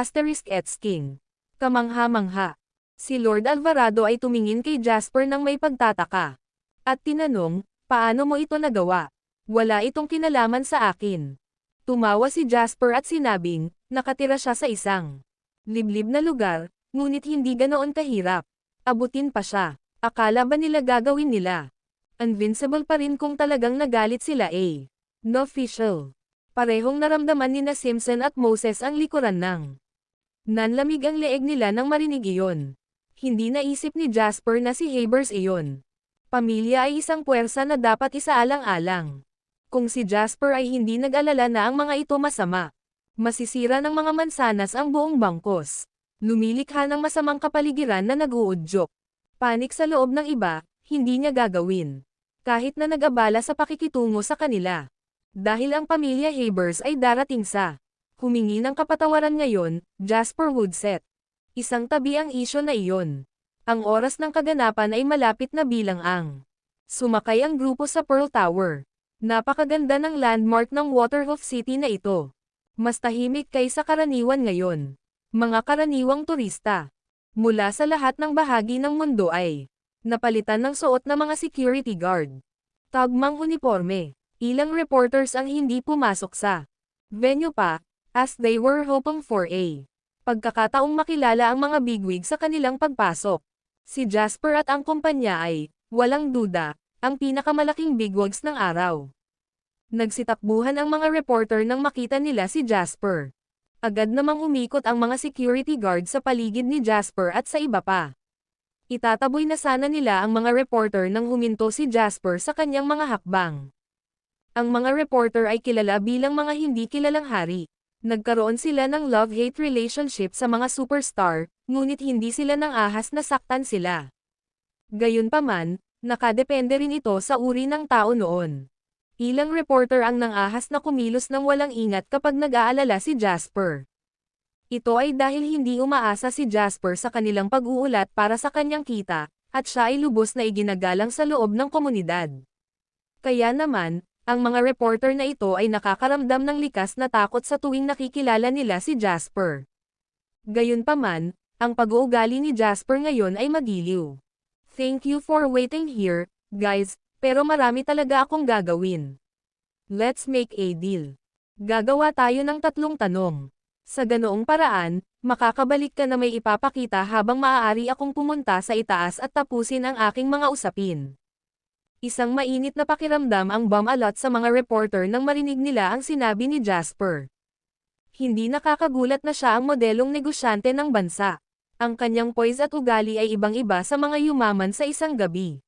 King. Kamangha-mangha. Si Lord Alvarado ay tumingin kay Jasper ng may pagtataka. At tinanong, paano mo ito nagawa? Wala itong kinalaman sa akin. Tumawa si Jasper at sinabing, nakatira siya sa isang liblib na lugar, ngunit hindi ganoon kahirap. Abutin pa siya. Akala ba nila gagawin nila? Invincible pa rin kung talagang nagalit sila No official. Parehong naramdaman ni na Simpson at Moses ang likuran ng nanlamig ang leeg nila nang marinig iyon. Hindi naisip ni Jasper na si Habers iyon. Pamilya ay isang puwersa na dapat isaalang-alang. Kung si Jasper ay hindi nag-alala na ang mga ito masama, masisira ng mga mansanas ang buong bangkos. Lumilikha ng masamang kapaligiran na nag-uudyok. Panik sa loob ng iba, hindi niya gagawin. Kahit na nag-abala sa pakikitungo sa kanila. Dahil ang pamilya Habers ay darating sa humingi ng kapatawaran ngayon, Jasper Woodset. Isang tabi ang isyo na iyon. Ang oras ng kaganapan ay malapit na bilang ang sumakay ang grupo sa Pearl Tower. Napakaganda ng landmark ng Waterhoof City na ito. Mas tahimik kaysa karaniwan ngayon. Mga karaniwang turista. Mula sa lahat ng bahagi ng mundo ay napalitan ng suot na mga security guard. Tagmang uniforme. Ilang reporters ang hindi pumasok sa venue pa, as they were hoping for a pagkakataong makilala ang mga bigwig sa kanilang pagpasok. Si Jasper at ang kumpanya ay, walang duda, ang pinakamalaking bigwigs ng araw. Nagsitakbuhan ang mga reporter nang makita nila si Jasper. Agad namang umikot ang mga security guard sa paligid ni Jasper at sa iba pa. Itataboy na sana nila ang mga reporter nang huminto si Jasper sa kanyang mga hakbang. Ang mga reporter ay kilala bilang mga hindi kilalang hari. Nagkaroon sila ng love-hate relationship sa mga superstar, ngunit hindi sila nang ahas na saktan sila. Gayunpaman, nakadepende rin ito sa uri ng tao noon. Ilang reporter ang nang-ahas na kumilos ng walang ingat kapag nag-aalala si Jasper. Ito ay dahil hindi umaasa si Jasper sa kanilang pag-uulat para sa kanyang kita, at siya ay lubos na iginagalang sa loob ng komunidad. Kaya naman, ang mga reporter na ito ay nakakaramdam ng likas na takot sa tuwing nakikilala nila si Jasper. Gayunpaman, ang pag-uugali ni Jasper ngayon ay magiliw. Thank you for waiting here, guys, pero marami talaga akong gagawin. Let's make a deal. Gagawa tayo ng 3 tanong. Sa ganoong paraan, makakabalik ka na may ipapakita habang maaari akong pumunta sa itaas at tapusin ang aking mga usapin. Isang mainit na pakiramdam ang bum-alot sa mga reporter nang marinig nila ang sinabi ni Jasper. Hindi nakakagulat na siya ang modelong negosyante ng bansa. Ang kanyang poise at ugali ay ibang-iba sa mga yumaman sa isang gabi.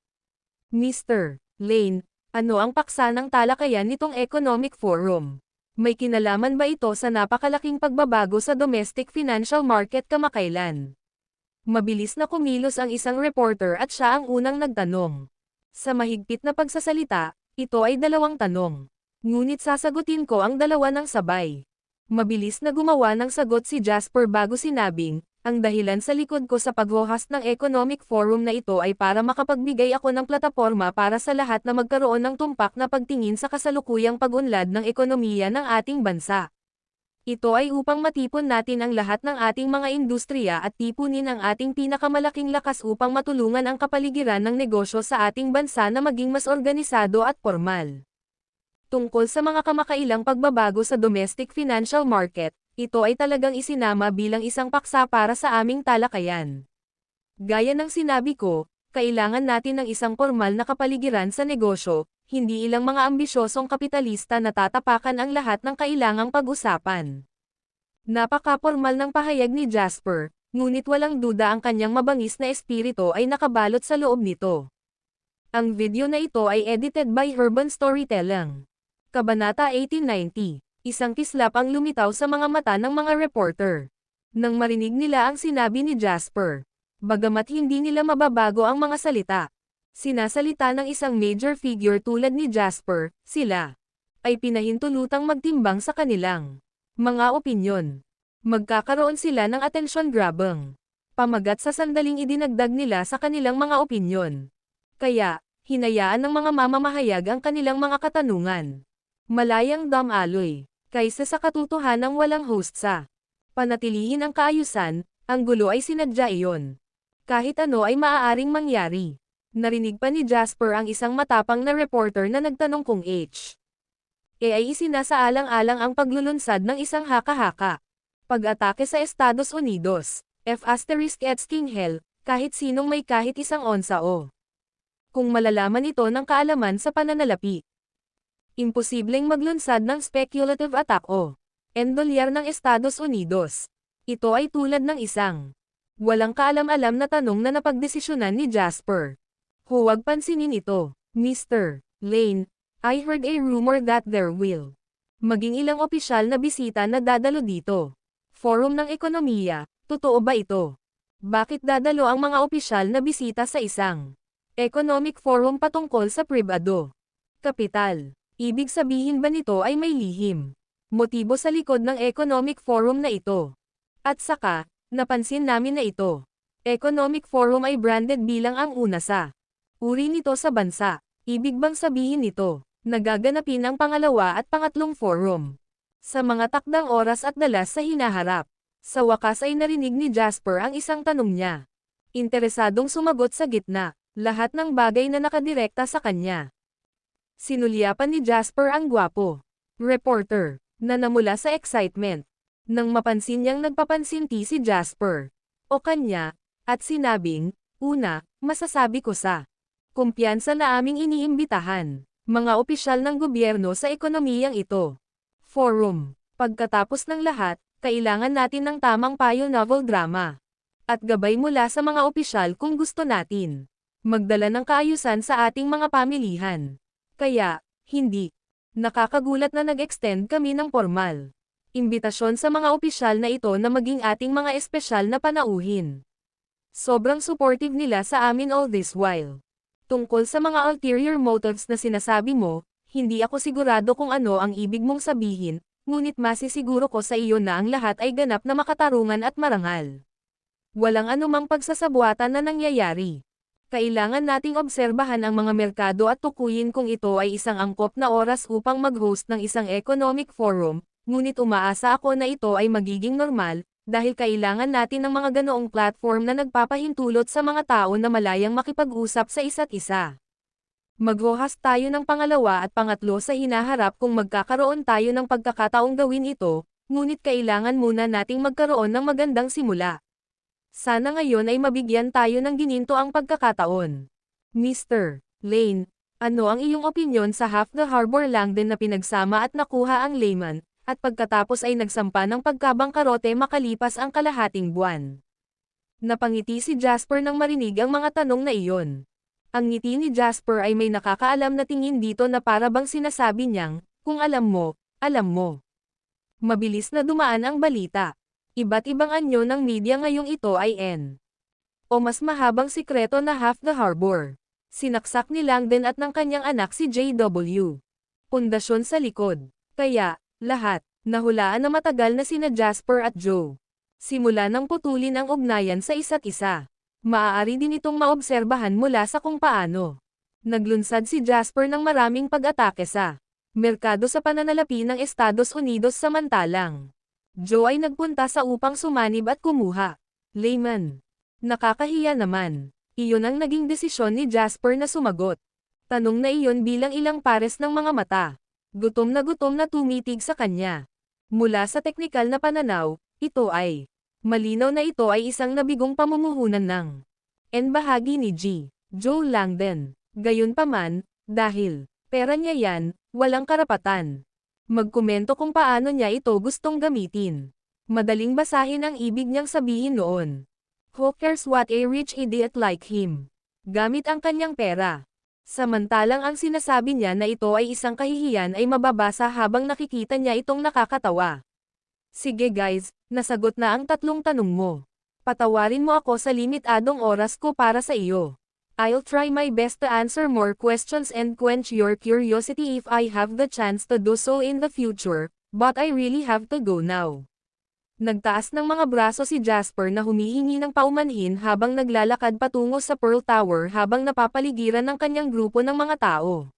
Mr. Lane, ano ang paksa ng talakayan nitong Economic Forum? May kinalaman ba ito sa napakalaking pagbabago sa domestic financial market kamakailan? Mabilis na kumilos ang isang reporter at siya ang unang nagtanong. Sa mahigpit na pagsasalita, ito ay 2 tanong. Ngunit sasagutin ko ang 2 ng sabay. Mabilis na gumawa ng sagot si Jasper bago sinabing, ang dahilan sa likod ko sa paghohost ng Economic Forum na ito ay para makapagbigay ako ng plataporma para sa lahat na magkaroon ng tumpak na pagtingin sa kasalukuyang pag-unlad ng ekonomiya ng ating bansa. Ito ay upang matipon natin ang lahat ng ating mga industriya at tipunin ang ating pinakamalaking lakas upang matulungan ang kapaligiran ng negosyo sa ating bansa na maging mas organisado at formal. Tungkol sa mga kamakailang pagbabago sa domestic financial market, ito ay talagang isinama bilang isang paksa para sa aming talakayan. Gaya ng sinabi ko, kailangan natin ng isang formal na kapaligiran sa negosyo, hindi ilang mga ambisyosong kapitalista na tatapakan ang lahat ng kailangang pag-usapan. Napaka-pormal ng pahayag ni Jasper, ngunit walang duda ang kanyang mabangis na espiritu ay nakabalot sa loob nito. Ang video na ito ay edited by Urban Storytelling. Kabanata 1890. Isang kislap ang lumitaw sa mga mata ng mga reporter. Nang marinig nila ang sinabi ni Jasper, bagamat hindi nila mababago ang mga salita, sinasalita ng isang major figure tulad ni Jasper, sila ay pinahintulutang magtimbang sa kanilang mga opinyon. Magkakaroon sila ng atensyon-grabang pamagat sa sandaling idinagdag nila sa kanilang mga opinyon. Kaya, hinayaan ng mga mamamahayag ang kanilang mga katanungan. Malayang damaloy, kaysa sa katotohanang walang host sa panatilihin ang kaayusan, ang gulo ay sinadya iyon. Kahit ano ay maaaring mangyari. Narinig pa ni Jasper ang isang matapang na reporter na nagtanong kung ay isinasaalang-alang ang paglulunsad ng isang haka-haka. Pag-atake sa Estados Unidos, King Hell, kahit sinong may kahit isang onsa o. Kung malalaman ito ng kaalaman sa pananalapi, imposibleng maglunsad ng speculative attack o endolyar ng Estados Unidos. Ito ay tulad ng isang walang kaalam-alam na tanong na napagdesisyonan ni Jasper. Huwag pansinin ito, Mr. Lane. I heard a rumor that there will maging ilang opisyal na bisita na dadalo dito. Forum ng ekonomiya, totoo ba ito? Bakit dadalo ang mga opisyal na bisita sa isang economic forum patungkol sa pribado kapital? Ibig sabihin ba nito ay may lihim motibo sa likod ng economic forum na ito? At saka, napansin namin na ito. Economic forum ay branded bilang ang una sa uri nito sa bansa. Ibig bang sabihin nito, nagaganapin ang pangalawa at pangatlong forum sa mga takdang oras at dalas sa hinaharap? Sa wakas ay narinig ni Jasper ang isang tanong niya. Interesadong sumagot sa gitna, lahat ng bagay na nakadirekta sa kanya. Sinulyapan ni Jasper ang gwapo reporter, na namula sa excitement. Nang mapansin niyang nagpapansinti si Jasper o kanya, at sinabing, una, masasabi ko sa kumpiyansa na aming iniimbitahan mga opisyal ng gobyerno sa ekonomiyang ito. Forum. Pagkatapos ng lahat, kailangan natin ng tamang payo novel drama at gabay mula sa mga opisyal kung gusto natin magdala ng kaayusan sa ating mga pamilihan. Kaya, hindi nakakagulat na nag-extend kami ng formal imbitasyon sa mga opisyal na ito na maging ating mga espesyal na panauhin. Sobrang supportive nila sa amin all this while. Tungkol sa mga ulterior motives na sinasabi mo, hindi ako sigurado kung ano ang ibig mong sabihin, ngunit masisiguro ko sa iyo na ang lahat ay ganap na makatarungan at marangal. Walang anumang pagsasabwatan na nangyayari. Kailangan nating obserbahan ang mga merkado at tukuyin kung ito ay isang angkop na oras upang mag-host ng isang economic forum, ngunit umaasa ako na ito ay magiging normal, dahil kailangan natin ng mga ganoong platform na nagpapahintulot sa mga tao na malayang makipag-usap sa isa't isa. Mag-host tayo ng pangalawa at pangatlo sa hinaharap kung magkakaroon tayo ng pagkakataong gawin ito, ngunit kailangan muna nating magkaroon ng magandang simula. Sana ngayon ay mabigyan tayo ng gininto ang pagkakataon. Mr. Lane, ano ang iyong opinyon sa Half the Harbor Langdon na pinagsama at nakuha ang Lehman, at pagkatapos ay nagsampa ng pagkabangkarote makalipas ang kalahating buwan? Napangiti si Jasper nang marinig ang mga tanong na iyon. Ang ngiti ni Jasper ay may nakakaalam na tingin dito na para bang sinasabi niyang, kung alam mo, alam mo. Mabilis na dumaan ang balita. Iba't ibang anyo ng media ngayong ito ay o mas mahabang sikreto na Half the Harbor. Sinaksak ni Langdon at ng kanyang anak si J.W. Pundasyon sa likod. Kaya, lahat, nahulaan na matagal na sina Jasper at Joe. Simula nang putulin ang ugnayan sa isa't isa. Maaari din itong maobserbahan mula sa kung paano naglunsad si Jasper ng maraming pag-atake sa merkado sa pananalapi ng Estados Unidos samantalang Joe ay nagpunta sa upang sumanib at kumuha. Lehman. Nakakahiya naman. Iyon ang naging desisyon ni Jasper na sumagot. Tanong na iyon bilang ilang pares ng mga mata. Gutom na tumitig sa kanya. Mula sa teknikal na pananaw, ito ay malinaw na ito ay isang nabigong pamumuhunan ng bahagi ni Joe Langdon. Gayunpaman, dahil Pera niya yan, walang karapatan. Magkomento kung paano niya ito gustong gamitin. Madaling basahin ang ibig niyang sabihin noon. Who cares what a rich idiot like him? Gamit ang kanyang pera. Samantalang ang sinasabi niya na ito ay isang kahihiyan ay mababasa habang nakikita niya itong nakakatawa. Sige guys, nasagot na ang 3 tanong mo. Patawarin mo ako sa limitadong oras ko para sa iyo. I'll try my best to answer more questions and quench your curiosity if I have the chance to do so in the future, but I really have to go now. Nagtaas ng mga braso si Jasper na humihingi ng paumanhin habang naglalakad patungo sa Pearl Tower habang napapaligiran ng kanyang grupo ng mga tao.